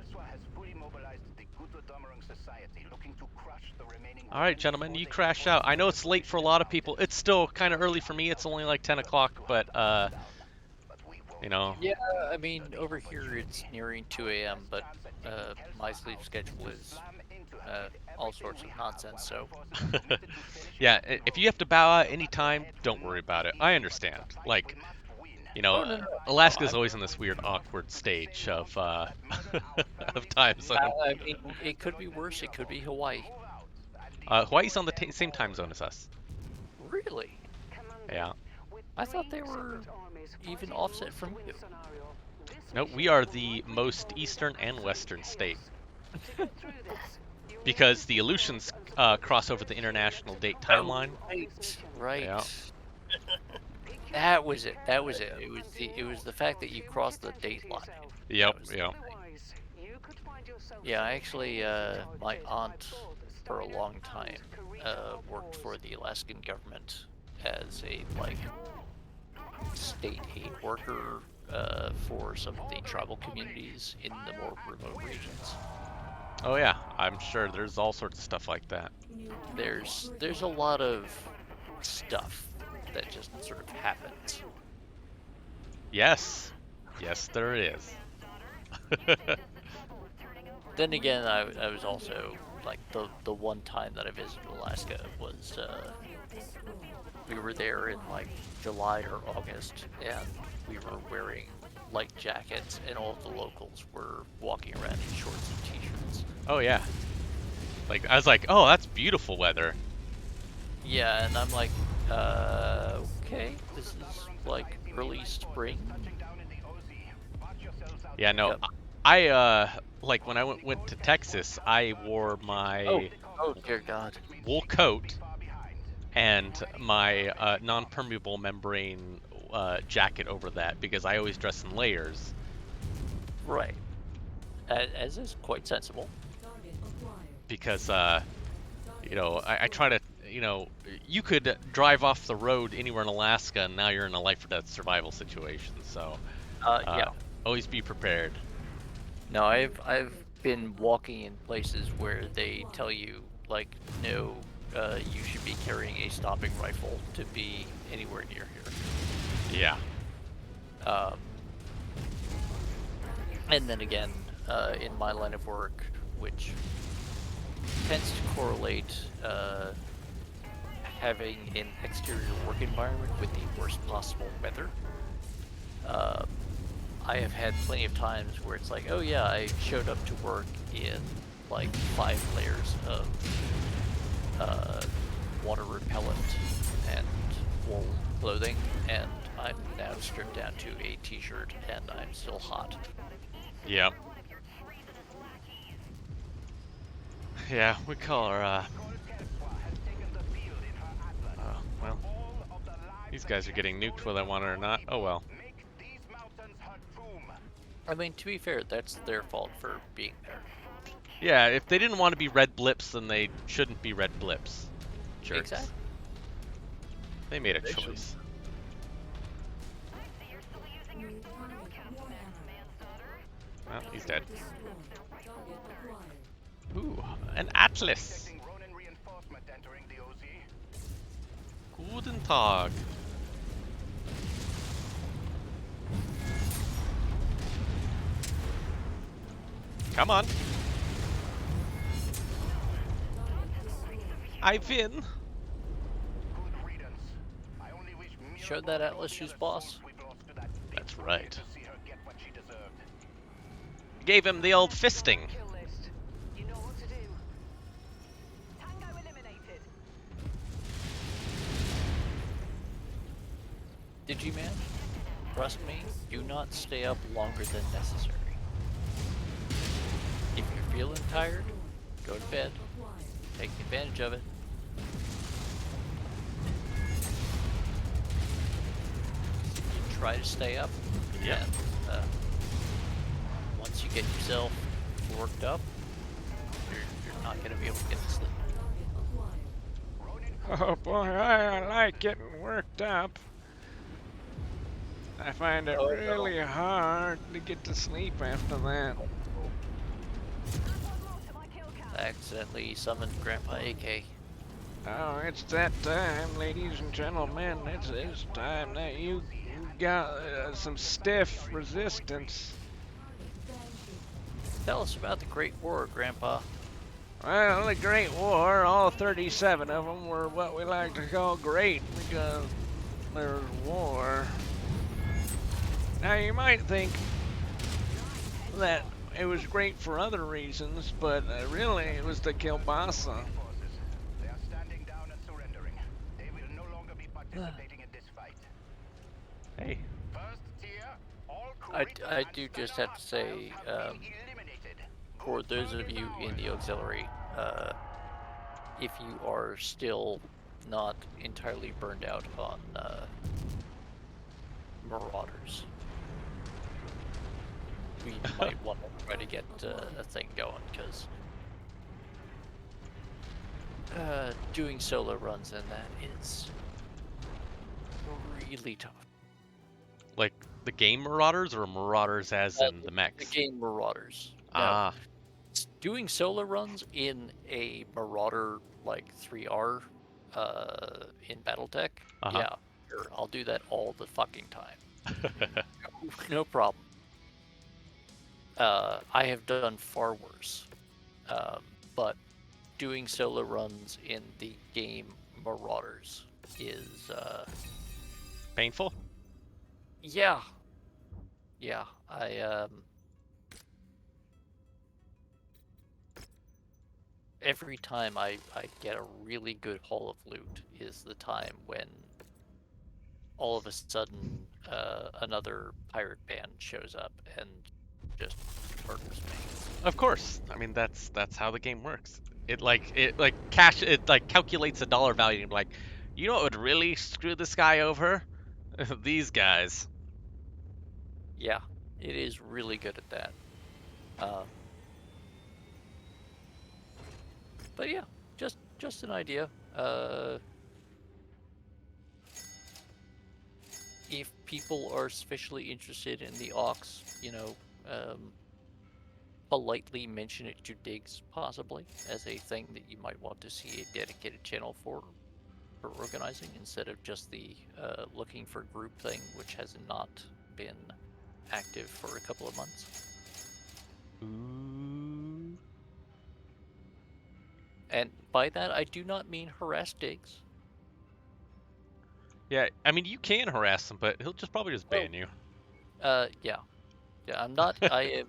All right, gentlemen, you crash out. I know it's late for a lot of people. It's still kind of early for me. It's only like 10 o'clock, but you know. Yeah, I mean, over here it's nearing 2 a.m., but my sleep schedule is all sorts of nonsense, so. Yeah, if you have to bow out anytime, don't worry about it. I understand. Like, you know, no. Alaska's always in this weird, awkward stage of of time zone. I mean, it could be worse. It could be Hawaii. Hawaii's on the same time zone as us. Really? Yeah. I thought they were even offset from you. No, we are the most eastern and western state. Because the Aleutians cross over the international date timeline. Right. Yeah. That was it. That was it. It was the fact that you crossed the date line. Yep. Yep. Yeah, actually, my aunt for a long time worked for the Alaskan government as a state aid worker for some of the tribal communities in the more remote regions. Oh yeah, I'm sure there's all sorts of stuff like that. There's a lot of stuff that just sort of happens. Yes. Yes, there is. Then again, I was also the one time that I visited Alaska was we were there in July or August, and we were wearing light jackets, and all of the locals were walking around in shorts and t-shirts. Oh yeah. I was like, oh, that's beautiful weather. Yeah, and I'm like, okay, this is early spring. Yeah, no, Yep. I when I went to Texas, I wore my Oh dear God. wool coat and my non-permeable membrane jacket over that because I always dress in layers. Right. As is quite sensible. Because you know, I try to, you know, you could drive off the road anywhere in Alaska and now you're in a life or death survival situation. So Yeah. always be prepared. No, I've been walking in places where they tell you no, you should be carrying a stomping rifle to be anywhere near here. Yeah. And then again, in my line of work, which tends to correlate having an exterior work environment with the worst possible weather, I have had plenty of times where it's like, oh yeah, I showed up to work in 5 layers of water repellent and wool clothing, and I'm now stripped down to a t-shirt and I'm still hot. Yeah. Yeah, we call our well, these guys are getting nuked whether I want it or not. Oh well. I mean, to be fair, that's their fault for being there. Yeah, if they didn't want to be red blips, then they shouldn't be red blips. Jerks. Exactly. They made a choice. Well, he's dead. Ooh, an atlas. Guten Tag. Come on. I win. Showed that Atlas who's boss. That's right. Gave him the old fisting. Digiman, trust me, do not stay up longer than necessary. If you're feeling tired, go to bed. Take advantage of it. You try to stay up. Yeah. And, once you get yourself worked up, you're not going to be able to get to sleep. Oh boy, I like getting worked up. I find it really hard to get to sleep after that. I accidentally summoned Grandpa AK. Oh, it's that time, ladies and gentlemen. It's time that you got some stiff resistance. Tell us about the Great War, Grandpa. Well, the Great War, all 37 of them were what we like to call great because there was war. Now, you might think that it was great for other reasons, but really it was the kielbasa. participating in this fight. Hey. First tier, all I do just have to say, for those of you in the auxiliary, if you are still not entirely burned out on Marauders, we might want to try to get a thing going, because doing solo runs in that is really tough. Like the game Marauders or Marauders as in the Mechs? The game Marauders. Ah. Doing solo runs in a Marauder like 3R in Battletech, yeah, sure, I'll do that all the fucking time. No problem. I have done far worse, but doing solo runs in the game Marauders is painful. Yeah, every time I get a really good haul of loot is the time when all of a sudden another pirate band shows up and just murders me. Of course. I mean, that's how the game works. It calculates a dollar value and like, you know what would really screw this guy over? These guys. Yeah, it is really good at that. But yeah, just an idea. If people are sufficiently interested in the aux, politely mention it to Diggs, possibly, as a thing that you might want to see a dedicated channel for organizing, instead of just the looking for group thing, which has not been active for a couple of months. Ooh. And by that, I do not mean harass Diggs. Yeah, I mean, you can harass him, but he'll probably just ban you. Yeah, I'm not. I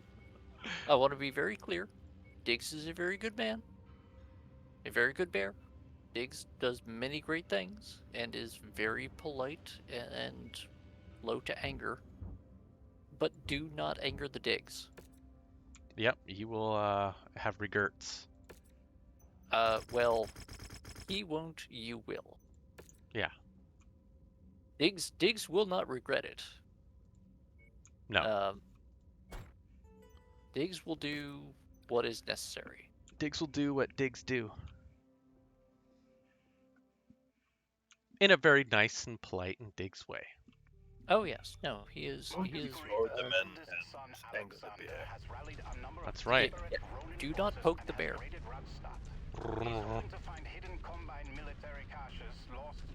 want to be very clear. Diggs is a very good man, a very good bear. Diggs does many great things and is very polite and low to anger. But do not anger the Diggs. Yep, you will have regrets. Well, he won't, you will. Yeah. Diggs will not regret it. No. Diggs will do what is necessary. Diggs will do what Diggs do. In a very nice and polite and Diggs way. Oh yes, no, he is. That's right. Yeah. Do not poke the bear.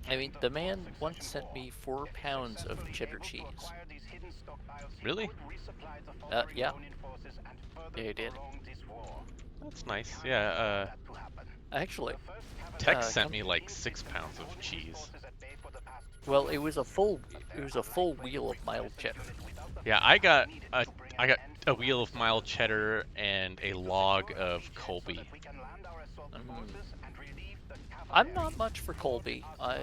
I mean, the man once sent me 4 pounds of cheddar cheese. Really? Yeah. Yeah, he did. That's nice. Yeah. Actually, Tech sent me like 6 pounds of cheese. Well, it was a full wheel of mild cheddar. Yeah, I got a wheel of mild cheddar and a log of Colby. I'm not much for Colby. I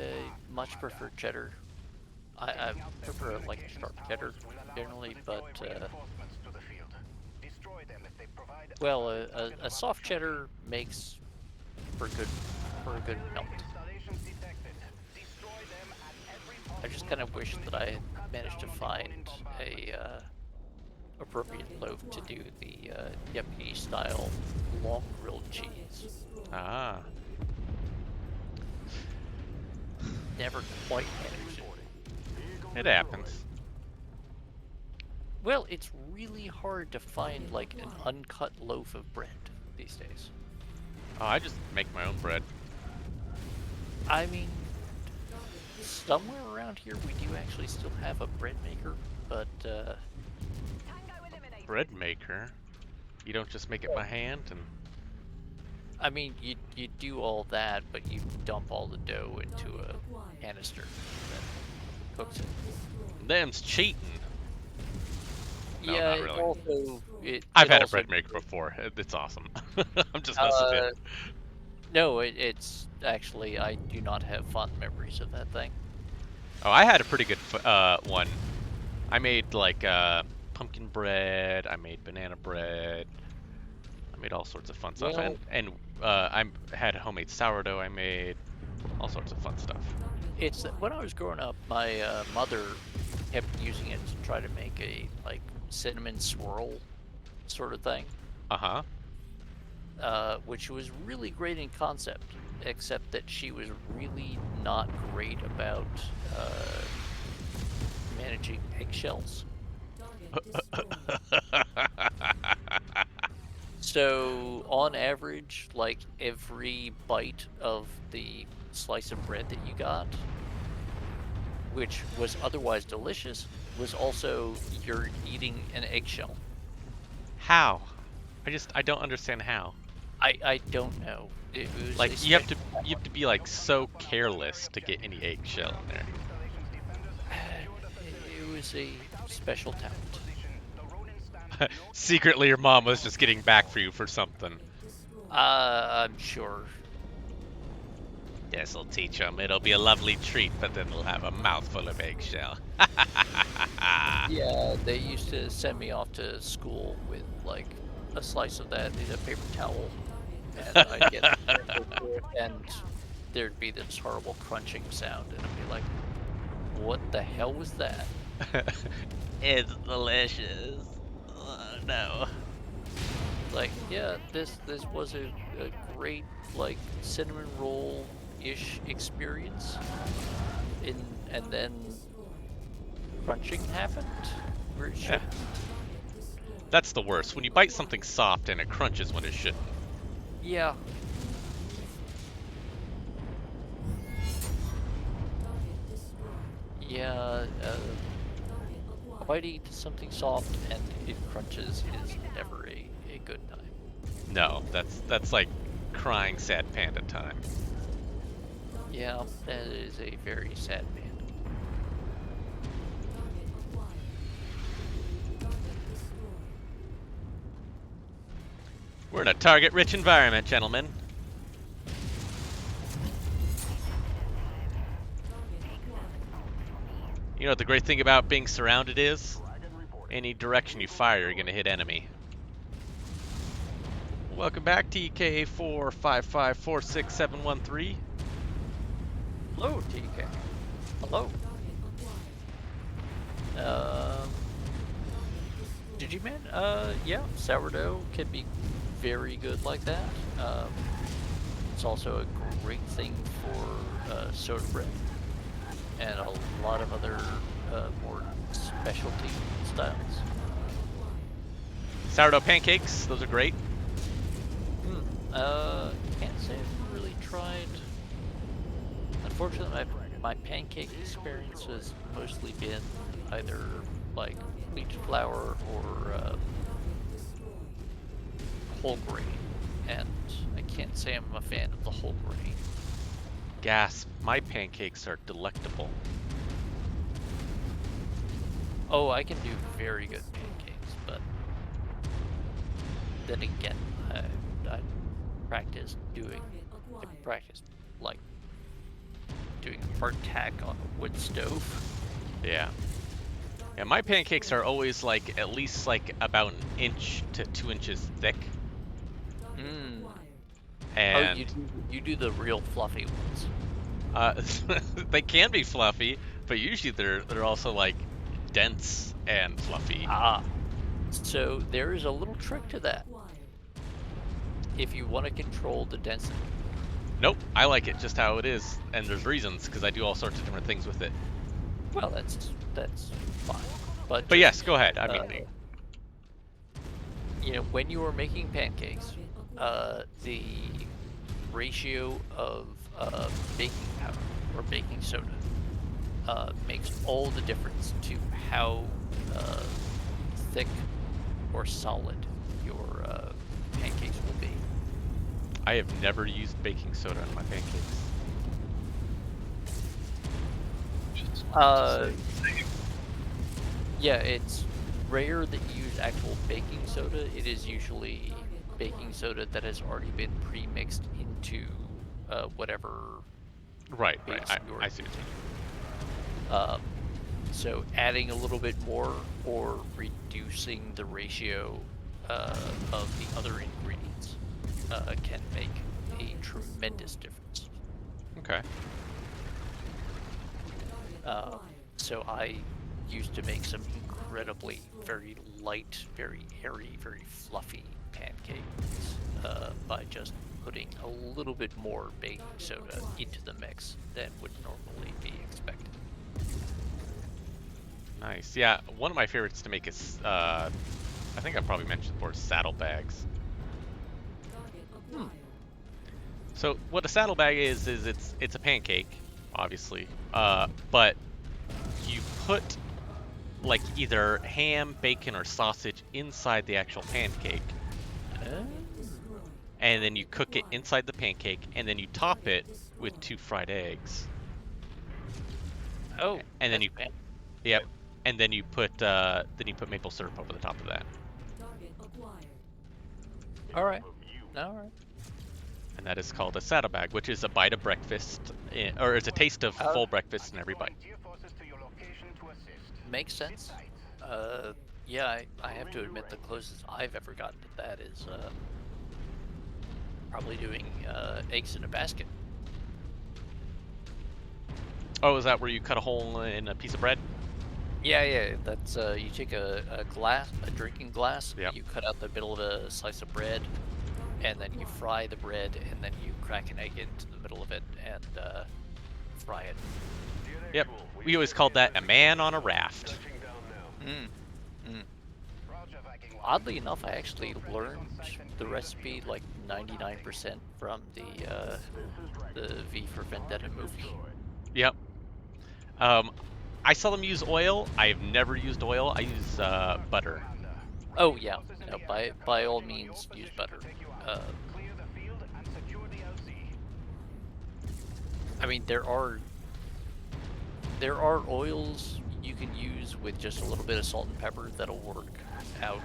much prefer cheddar. I prefer like sharp cheddar generally, but well, a soft cheddar makes for a good melt. I just kind of wish that I had managed to find a appropriate loaf to do the Yuppie style long grilled cheese. Ah. Never quite managed it. It happens. Well, it's really hard to find like an uncut loaf of bread these days. Oh, I just make my own bread. I mean, somewhere around here we do actually still have a bread maker, but bread maker? You don't just make it by hand and... I mean, you do all that, but you dump all the dough into a canister that cooks it. Them's cheating. No, yeah, not really. Also, I've had a bread maker before. It's awesome. I'm just messing with it. No, it's actually, I do not have fond memories of that thing. Oh, I had a pretty good one. I made like pumpkin bread. I made banana bread. I made all sorts of fun stuff, and I had homemade sourdough. I made all sorts of fun stuff. It's when I was growing up, my mother kept using it to try to make a like cinnamon swirl sort of thing. Which was really great in concept, except that she was really not great about managing eggshells. So on average, like every bite of the slice of bread that you got, which was otherwise delicious, was also you're eating an eggshell. How? I don't understand how. I don't know. It was like you have to be like so careless to get any eggshell in there. It was a special talent. Secretly, your mom was just getting back for you for something. I'm sure. This'll teach them. It'll be a lovely treat, but then they'll have a mouthful of eggshell. Yeah, they used to send me off to school with like a slice of that in a paper towel, and I'd get and there'd be this horrible crunching sound, and I'd be like, "What the hell was that?" It's delicious. No. Like, yeah, this was a great like cinnamon roll-ish experience, and then crunching happened. Where it shouldn't. That's the worst. When you bite something soft and it crunches when it shouldn't. Yeah. Yeah, biting something soft and it crunches is never a good time. No, that's like crying sad panda time. Yeah, that is a very sad panda. We're in a target-rich environment, gentlemen. You know what the great thing about being surrounded is? Any direction you fire, you're gonna hit enemy. Welcome back, TK455467113. Hello, TK. Hello. Did you, man? Yeah, sourdough can be very good like that. It's also a great thing for soda bread and a lot of other more specialty styles. Sourdough pancakes, those are great. Can't say I've really tried. Unfortunately, my pancake experience has mostly been either like wheat flour or whole grain, and I can't say I'm a fan of the whole grain. Gasp, my pancakes are delectable. Oh, I can do very good pancakes, but then again, I practice like doing hard tack on a wood stove. Yeah. Yeah, my pancakes are always like at least like about an inch to 2 inches thick. And you do the real fluffy ones. They can be fluffy, but usually they're also like dense and fluffy. So there is a little trick to that. If you want to control the density. Nope, I like it just how it is, and there's reasons because I do all sorts of different things with it. Well, that's fine. But yes, go ahead. I mean, you know, when you are making pancakes, the ratio of baking powder or baking soda makes all the difference to how thick or solid your pancakes will be. I have never used baking soda on my pancakes. Yeah, it's rare that you use actual baking soda. It is usually baking soda that has already been pre-mixed into whatever. Right. I see what So adding a little bit more or reducing the ratio of the other ingredients can make a tremendous difference. Okay. So I used to make some incredibly very light, very airy, very fluffy pancakes by just putting a little bit more baking soda into the mix than would normally be expected. Nice. Yeah, one of my favorites to make is, I think I probably mentioned before, saddlebags. So what a saddlebag is it's a pancake, obviously, but you put like either ham, bacon, or sausage inside the actual pancake, and then you cook it inside the pancake, and then you top it with 2 fried eggs. Oh, and then yep, and then you put maple syrup over the top of that. All right. And that is called a saddlebag, which is a bite of breakfast, or it's a taste of full breakfast in every bite. Makes sense. Yeah, I have to admit the closest I've ever gotten to that is probably doing eggs in a basket. Oh, is that where you cut a hole in a piece of bread? Yeah. That's you take a drinking glass. Yep. You cut out the middle of a slice of bread, and then you fry the bread, and then you crack an egg into the middle of it and fry it. Yep. We always called that a man on a raft. Oddly enough, I actually learned the recipe like 99% from the V for Vendetta movie. Yep. I saw them use oil. I've never used oil. I use butter. Oh yeah, no, by all means use butter. I mean, there are oils you can use with just a little bit of salt and pepper that'll work out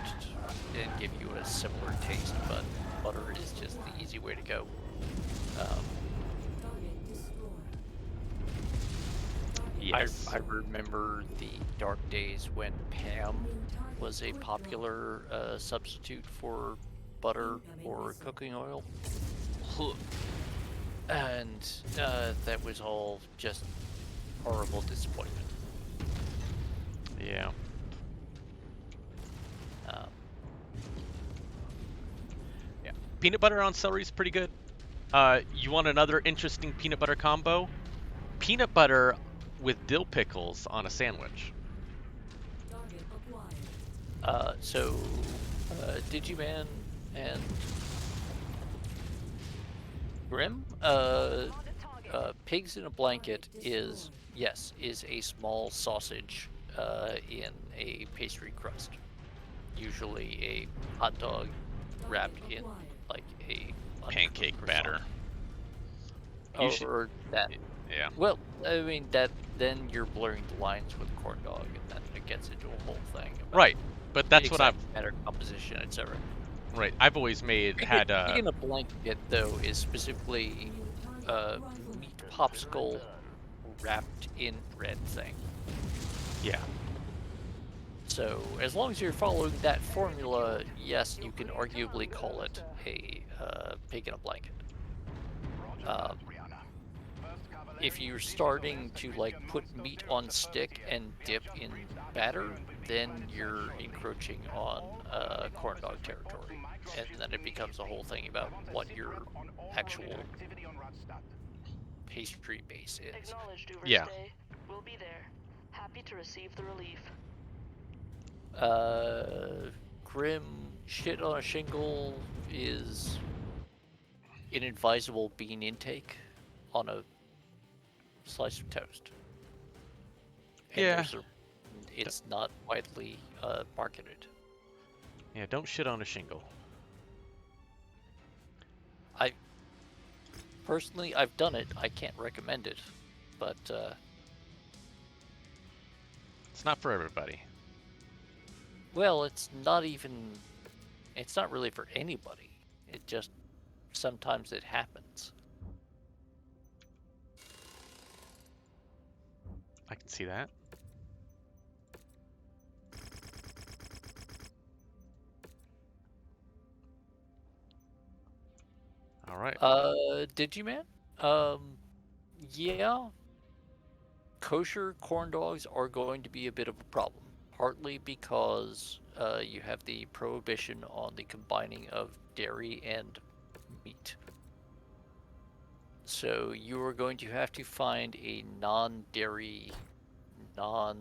and give you a similar taste, but butter is just the easy way to go. Yes. I remember the dark days when Pam was a popular substitute for butter or cooking oil. And that was all just horrible disappointment. Yeah. Yeah. Peanut butter on celery is pretty good. You want another interesting peanut butter combo? Peanut butter with dill pickles on a sandwich. So Digiman and Grim, Pigs in a Blanket is a small sausage in a pastry crust, usually a hot dog wrapped in like a pancake batter. Or that. Yeah. Well, I mean then you're blurring the lines with corn dog, and then it gets into a whole thing. Right, but that's what I've better composition, etc. Right, I've always had. Pig in a Blanket though is specifically meat popsicle wrapped in bread thing. Yeah. So as long as you're following that formula, yes, you can arguably call it a pig in a blanket. If you're starting to like put meat on stick and dip in batter, then you're encroaching on corn dog territory, and then it becomes a whole thing about what your actual pastry base is. Yeah. We'll be there. Happy to receive the relief. Grim shit on a shingle is an advisable bean intake on a slice of toast. And yeah. It's not widely marketed. Yeah, don't shit on a shingle. Personally, I've done it. I can't recommend it, but it's not for everybody. Well, it's not really for anybody. It just sometimes it happens. I can see that. All right. Did you, man? Yeah. Kosher corn dogs are going to be a bit of a problem, partly because you have the prohibition on the combining of dairy and meat. So you are going to have to find a non-dairy, yeah,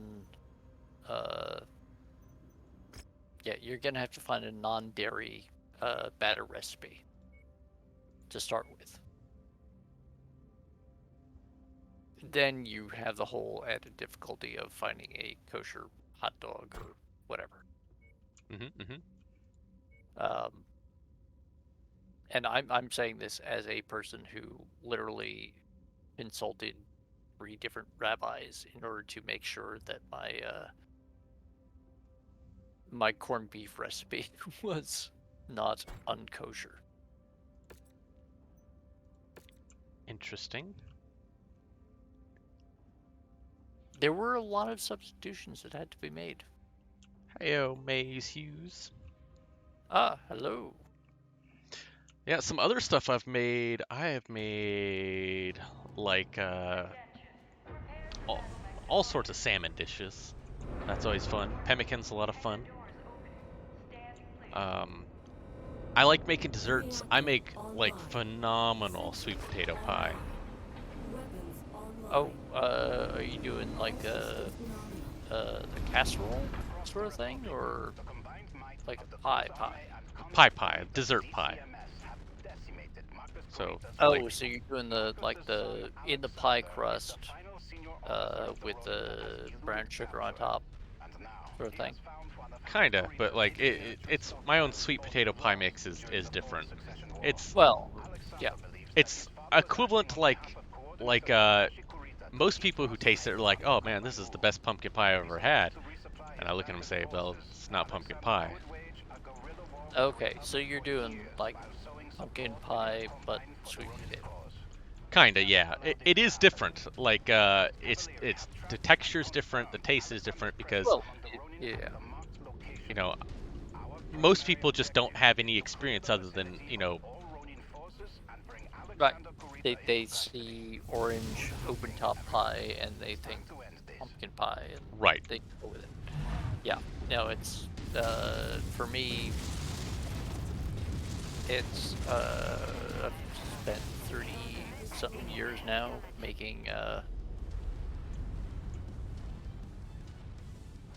you're going to have to find a non-dairy batter recipe to start with. Then you have the whole added difficulty of finding a kosher hot dog or whatever. And I'm saying this as a person who literally consulted 3 different rabbis in order to make sure that my corned beef recipe was not unkosher. Interesting. There were a lot of substitutions that had to be made. Heyo, Maze Hughes. Ah, hello. Yeah, some other stuff I've made. I have made like all sorts of salmon dishes. That's always fun. Pemmican's a lot of fun. I like making desserts. I make like phenomenal sweet potato pie. Oh, are you doing like the casserole sort of thing, or like a pie? Pie, dessert pie. So. Oh, like, so you're doing the in the pie crust, with the brown sugar on top, sort of thing. Kinda, but like it's my own sweet potato pie mix is different. It's yeah. It's equivalent to like most people who taste it are like, oh man, this is the best pumpkin pie I've ever had, and I look at them and say, well, it's not pumpkin pie. Okay, so you're doing like pumpkin pie but sweet potato. Kinda, yeah. It is different. Like it's the texture's different, the taste is different because yeah. You know, most people just don't have any experience other than, Right. They see orange open top pie and they think pumpkin pie, and right. They go with it. Yeah. No, it's for me. It's I've spent 30-something years now making a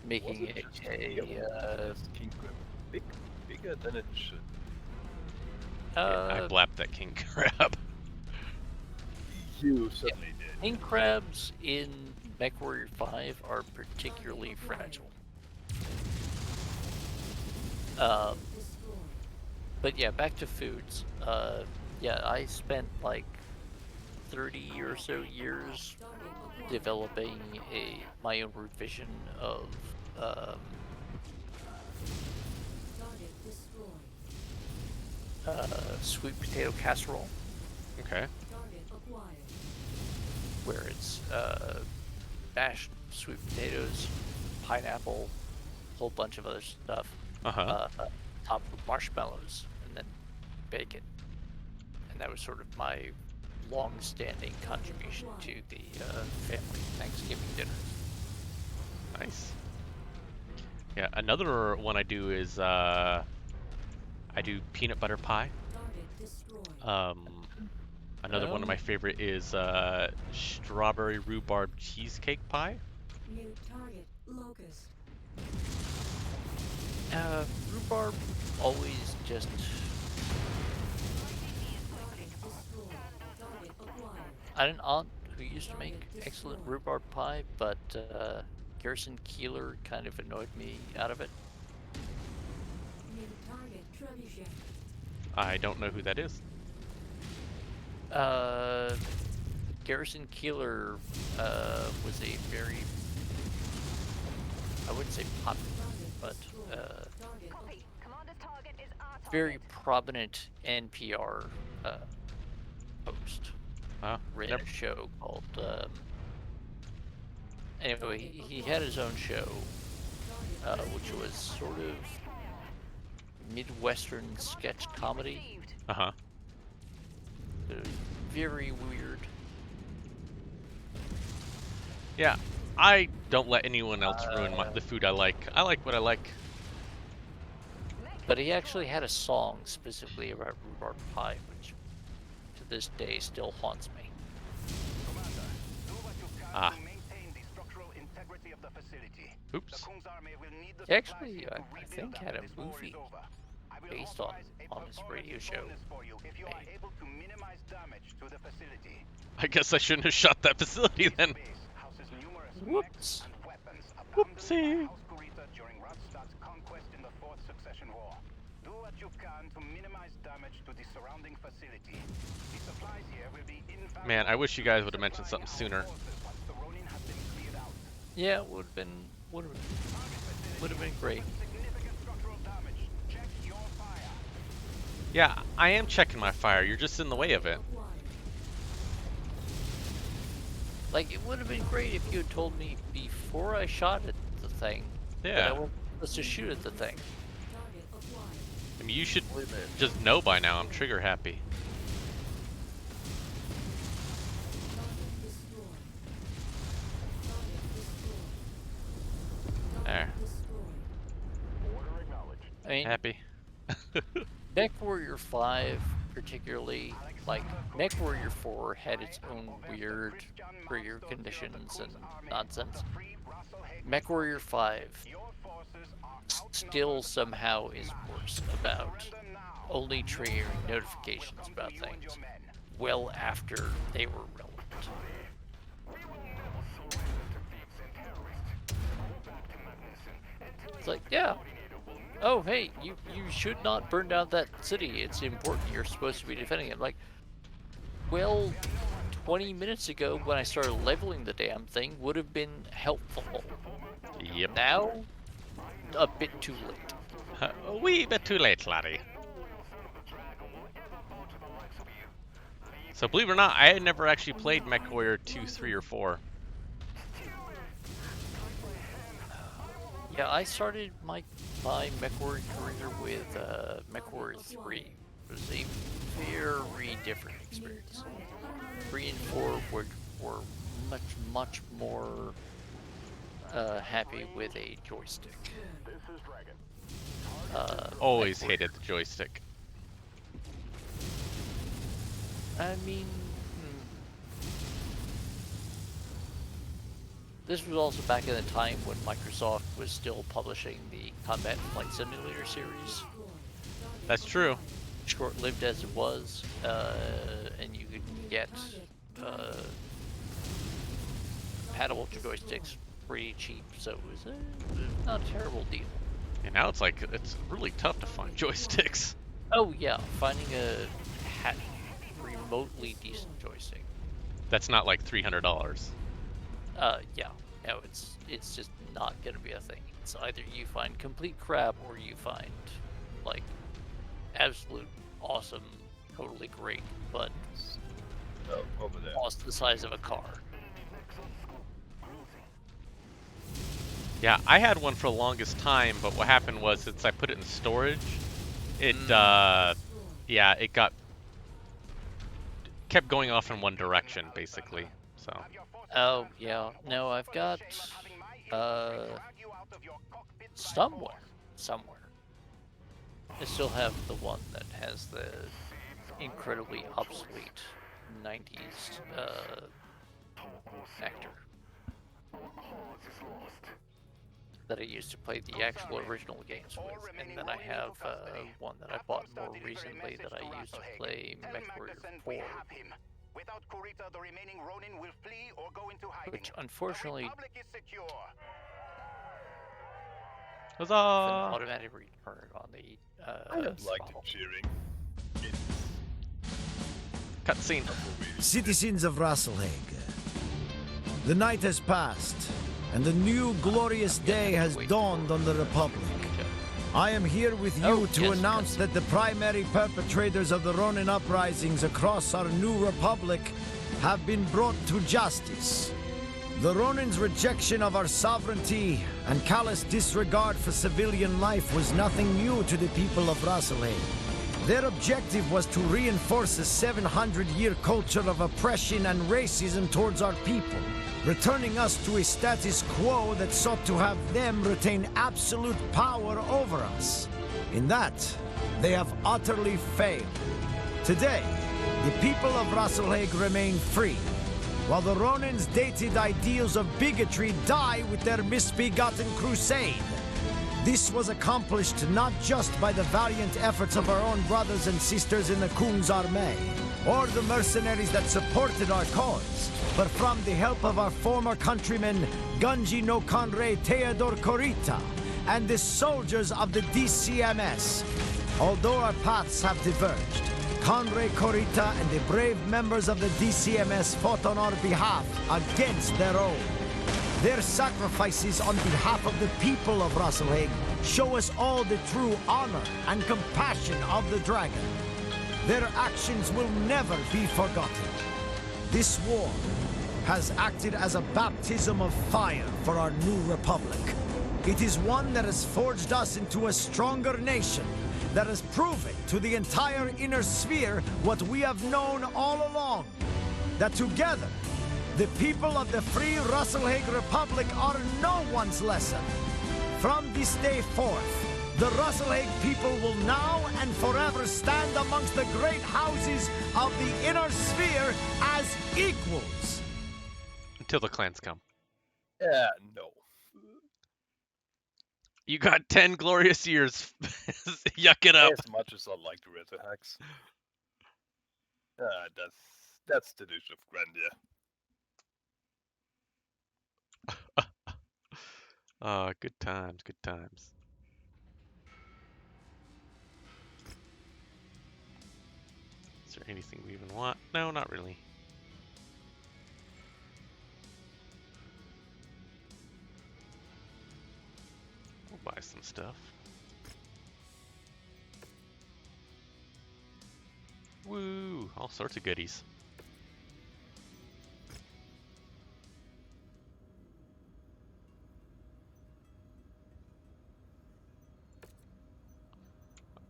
bigger than it should. I blapped that king crab. You certainly did. King crabs in Mechwarrior 5 are particularly fragile. But yeah, back to foods. Yeah, I spent like 30 or so years developing my own revision of sweet potato casserole. Okay. Where it's mashed sweet potatoes, pineapple, a whole bunch of other stuff, topped with marshmallows, and then bacon. And that was sort of my long-standing contribution to the family Thanksgiving dinner. Nice. Yeah, another one I do is I do peanut butter pie. Another one of my favorite is strawberry rhubarb cheesecake pie. New target, locust. Rhubarb always just... I had an aunt who used to make excellent rhubarb pie, but Garrison Keillor kind of annoyed me out of it. New target, trebuchet. I don't know who that is. Garrison Keillor was a very, I wouldn't say popular, but very prominent NPR host. Ran a show called Anyway, he had his own show, which was sort of Midwestern sketch comedy. Uh-huh. Very weird. Yeah, I don't let anyone else ruin the food I like. I like what I like. But he actually had a song specifically about rhubarb pie, which to this day still haunts me. Ah. Oops. Actually, I think had a movie based on his radio show. I guess I shouldn't have shot that facility then. Whoops. Whoopsie. Man, I wish you guys would have mentioned something sooner. Yeah, it would have been great. Yeah, I am checking my fire. You're just in the way of it. Like, it would have been great if you had told me before I shot at the thing. Yeah. That I wasn't supposed to shoot at the thing. I mean, you should just know by now. I'm trigger happy. There. I mean, Happy. Mechwarrior 5, particularly, like, Mechwarrior 4 had its own weird trigger conditions and nonsense. Mechwarrior 5 still somehow is worse about only triggering notifications about things well after they were relevant. It's like, yeah. Oh, hey, you should not burn down that city. It's important. You're supposed to be defending it. Like, well, 20 minutes ago when I started leveling the damn thing would have been helpful. Yep. Now, a bit too late. A wee bit too late, laddie. So believe it or not, I had never actually played Mechwarrior 2, 3, or 4. Yeah, I started my Mechwarrior career with Mechwarrior 3. It was a very different experience. 3 and 4 were much more happy with a joystick. Always hated the joystick. I mean, this was also back in the time when Microsoft was still publishing the Combat Flight Simulator series. That's true. Short-lived as it was, and you could get paddle joysticks pretty cheap, so it was not a terrible deal. And now it's like, it's really tough to find joysticks. Oh yeah, finding a remotely decent joystick. That's not like $300. Yeah, no, it's just not gonna be a thing. It's either you find complete crap or you find like absolute awesome, totally great, but over there. almost the size of a car. Yeah, I had one for the longest time, but what happened was since I put it in storage, it yeah, it kept going off in one direction basically. So. Oh yeah, no, I've got somewhere. I still have the one that has the incredibly obsolete 90s actor that I used to play the actual original games with, and then I have one that I bought more recently that I used to play Mechwarrior 4. Without Kurita, the remaining Ronin will flee or go into hiding. Which unfortunately Huzzah! automatic return on the I don't like the cheering. Cutscene. Citizens of Wrassle, the night has passed, and a new glorious day has dawned on the Republic. I am here with you to announce that the primary perpetrators of the Ronin uprisings across our new Republic have been brought to justice. The Ronin's rejection of our sovereignty and callous disregard for civilian life was nothing new to the people of Wrassle. Their objective was to reinforce a 700-year culture of oppression and racism towards our people, returning us to a status quo that sought to have them retain absolute power over us. In that, they have utterly failed. Today, the people of Wrassle remain free, while the Ronin's dated ideals of bigotry die with their misbegotten crusade. This was accomplished not just by the valiant efforts of our own brothers and sisters in the Kung's Armée, or the mercenaries that supported our cause, but from the help of our former countrymen Gunji no Kanrei Theodor Korita and the soldiers of the DCMS. Although our paths have diverged, Conrad Korita and the brave members of the DCMS fought on our behalf against their own. Their sacrifices on behalf of the people of Wrassle show us all the true honor and compassion of the dragon. Their actions will never be forgotten. This war has acted as a baptism of fire for our new republic. It is one that has forged us into a stronger nation, that has proven to the entire inner sphere what we have known all along, that together, the people of the free Wrassle Republic are no one's lesson. From this day forth, the Wrassle people will now and forever stand amongst the great houses of the inner sphere as equals. Until the clans come. Yeah, no. You got 10 glorious years. Yuck it up. As much as I like the red hacks. That's the dish of grandeur. Good times, good times. Is there anything we even want? No, not really. We'll buy some stuff. Woo! All sorts of goodies.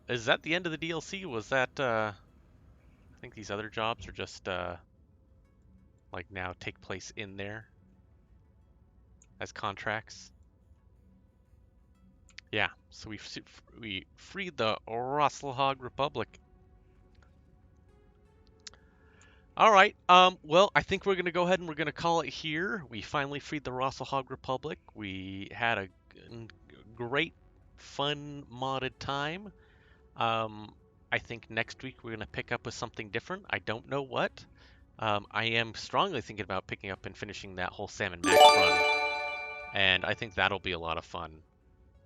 Is that the end of the DLC? Was that, I think these other jobs are just, like now take place in there as contracts. Yeah, so we freed the Wrassle Republic. All right, well, I think we're going to go ahead and we're going to call it here. We finally freed the Wrassle Republic. We had a great, fun, modded time. I think next week we're going to pick up with something different. I don't know what. I am strongly thinking about picking up and finishing that whole Sam and Max run, and I think that'll be a lot of fun.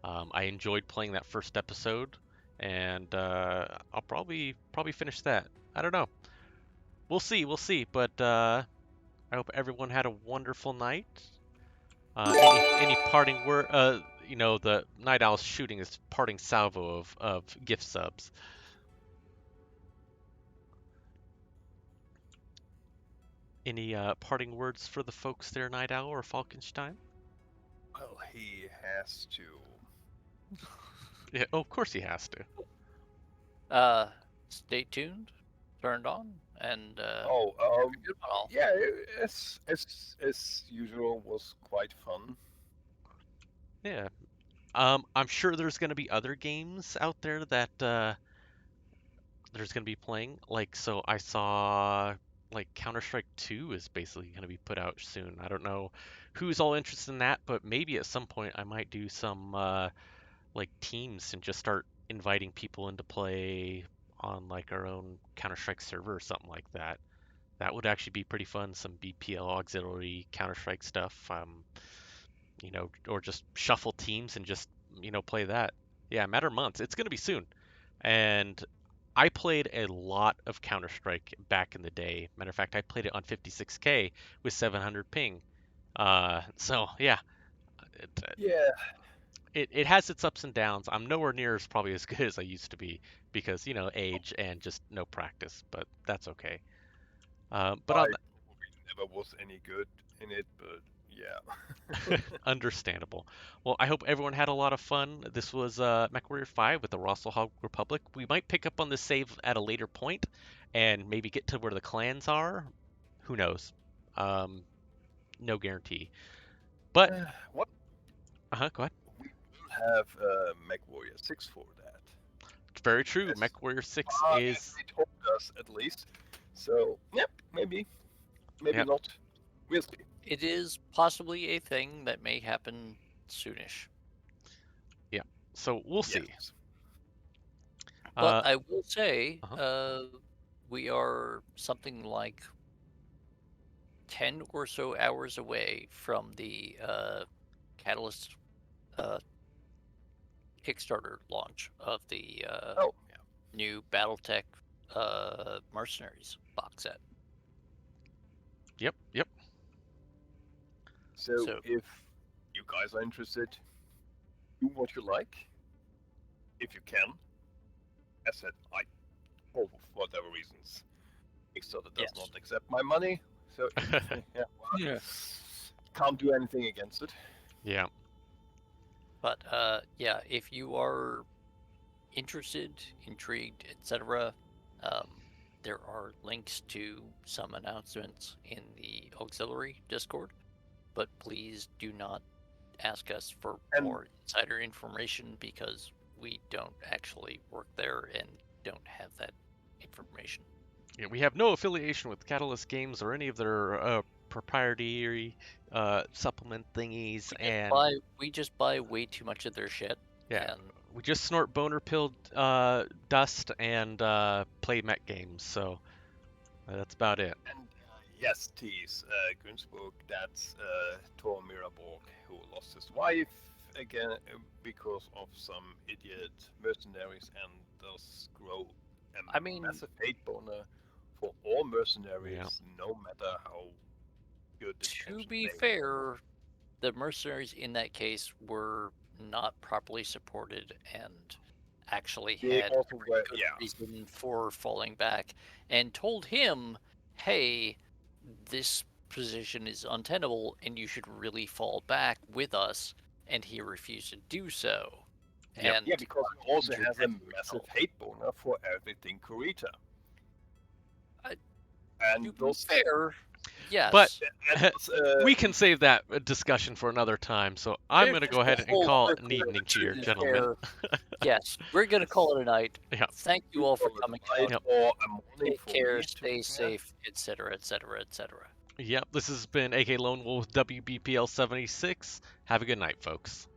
I enjoyed playing that first episode, and I'll probably finish that. I don't know. We'll see. But I hope everyone had a wonderful night. Any parting word? You know, the Night Owl's shooting his parting salvo of gift subs. Any parting words for the folks there, Night Owl or Falkenstein? Well, he has to. Yeah, oh, of course he has to. Stay tuned, turned on, and yeah, as usual, was quite fun. Yeah. I'm sure there's going to be other games out there that there's going to be playing. Like, so I saw like Counter-Strike 2 is basically going to be put out soon. I don't know who's all interested in that, but maybe at some point I might do some like teams and just start inviting people into play on like our own Counter-Strike server or something like that. That would actually be pretty fun. Some BPL auxiliary Counter-Strike stuff. You know, or just shuffle teams and just, you know, play that. Yeah, matter of months. It's going to be soon. And I played a lot of Counter-Strike back in the day. Matter of fact, I played it on 56K with 700 ping. So, yeah. It has its ups and downs. I'm nowhere near as probably as good as I used to be because, you know, age and just no practice, but that's okay. But I never was any good in it, but Understandable. Well, I hope everyone had a lot of fun. This was Mechwarrior 5 with the Wrassle Hog Republic. We might pick up on this save at a later point and maybe get to where the clans are. Who knows? No guarantee. But what? Go ahead. We will have Mechwarrior 6 for that. Very true. Mechwarrior 6 is. They told us at least. So, yep, maybe not. We'll see. It is possibly a thing that may happen soonish. Yeah. So we'll see. Yes. But I will say, we are something like 10 or so hours away from the Catalyst Kickstarter launch of the new BattleTech Mercenaries box set. Yep. So if you guys are interested, do what you like. If you can. As said, for whatever reasons, Kickstarter does not accept my money. So can't do anything against it. Yeah. But if you are interested, intrigued, etc., there are links to some announcements in the auxiliary Discord. But please do not ask us for more insider information because we don't actually work there and don't have that information. Yeah, we have no affiliation with Catalyst Games or any of their proprietary supplement thingies, we just buy way too much of their shit. Yeah, we just snort boner pill dust and play mech games, so that's about it. And yes, tease Günzburg, that's Thor Miraborg, who lost his wife again because of some idiot mercenaries, and thus grow a massive hate boner for all mercenaries, no matter how good. To be fair, the mercenaries in that case were not properly supported and actually had a good reason for falling back, and told him, hey, this position is untenable and you should really fall back with us, and he refused to do so. And because he also has a massive hate boner for everything Kurita. And to be fair, yes. But we can save that discussion for another time, so I'm going to go ahead and call it an evening here, gentlemen. Yes, we're going to call it a night. Yeah. Thank you all for coming out. Take care, stay safe, etc., etc., etc. Yep, this has been AK Lone Wolf WBPL 76. Have a good night, folks.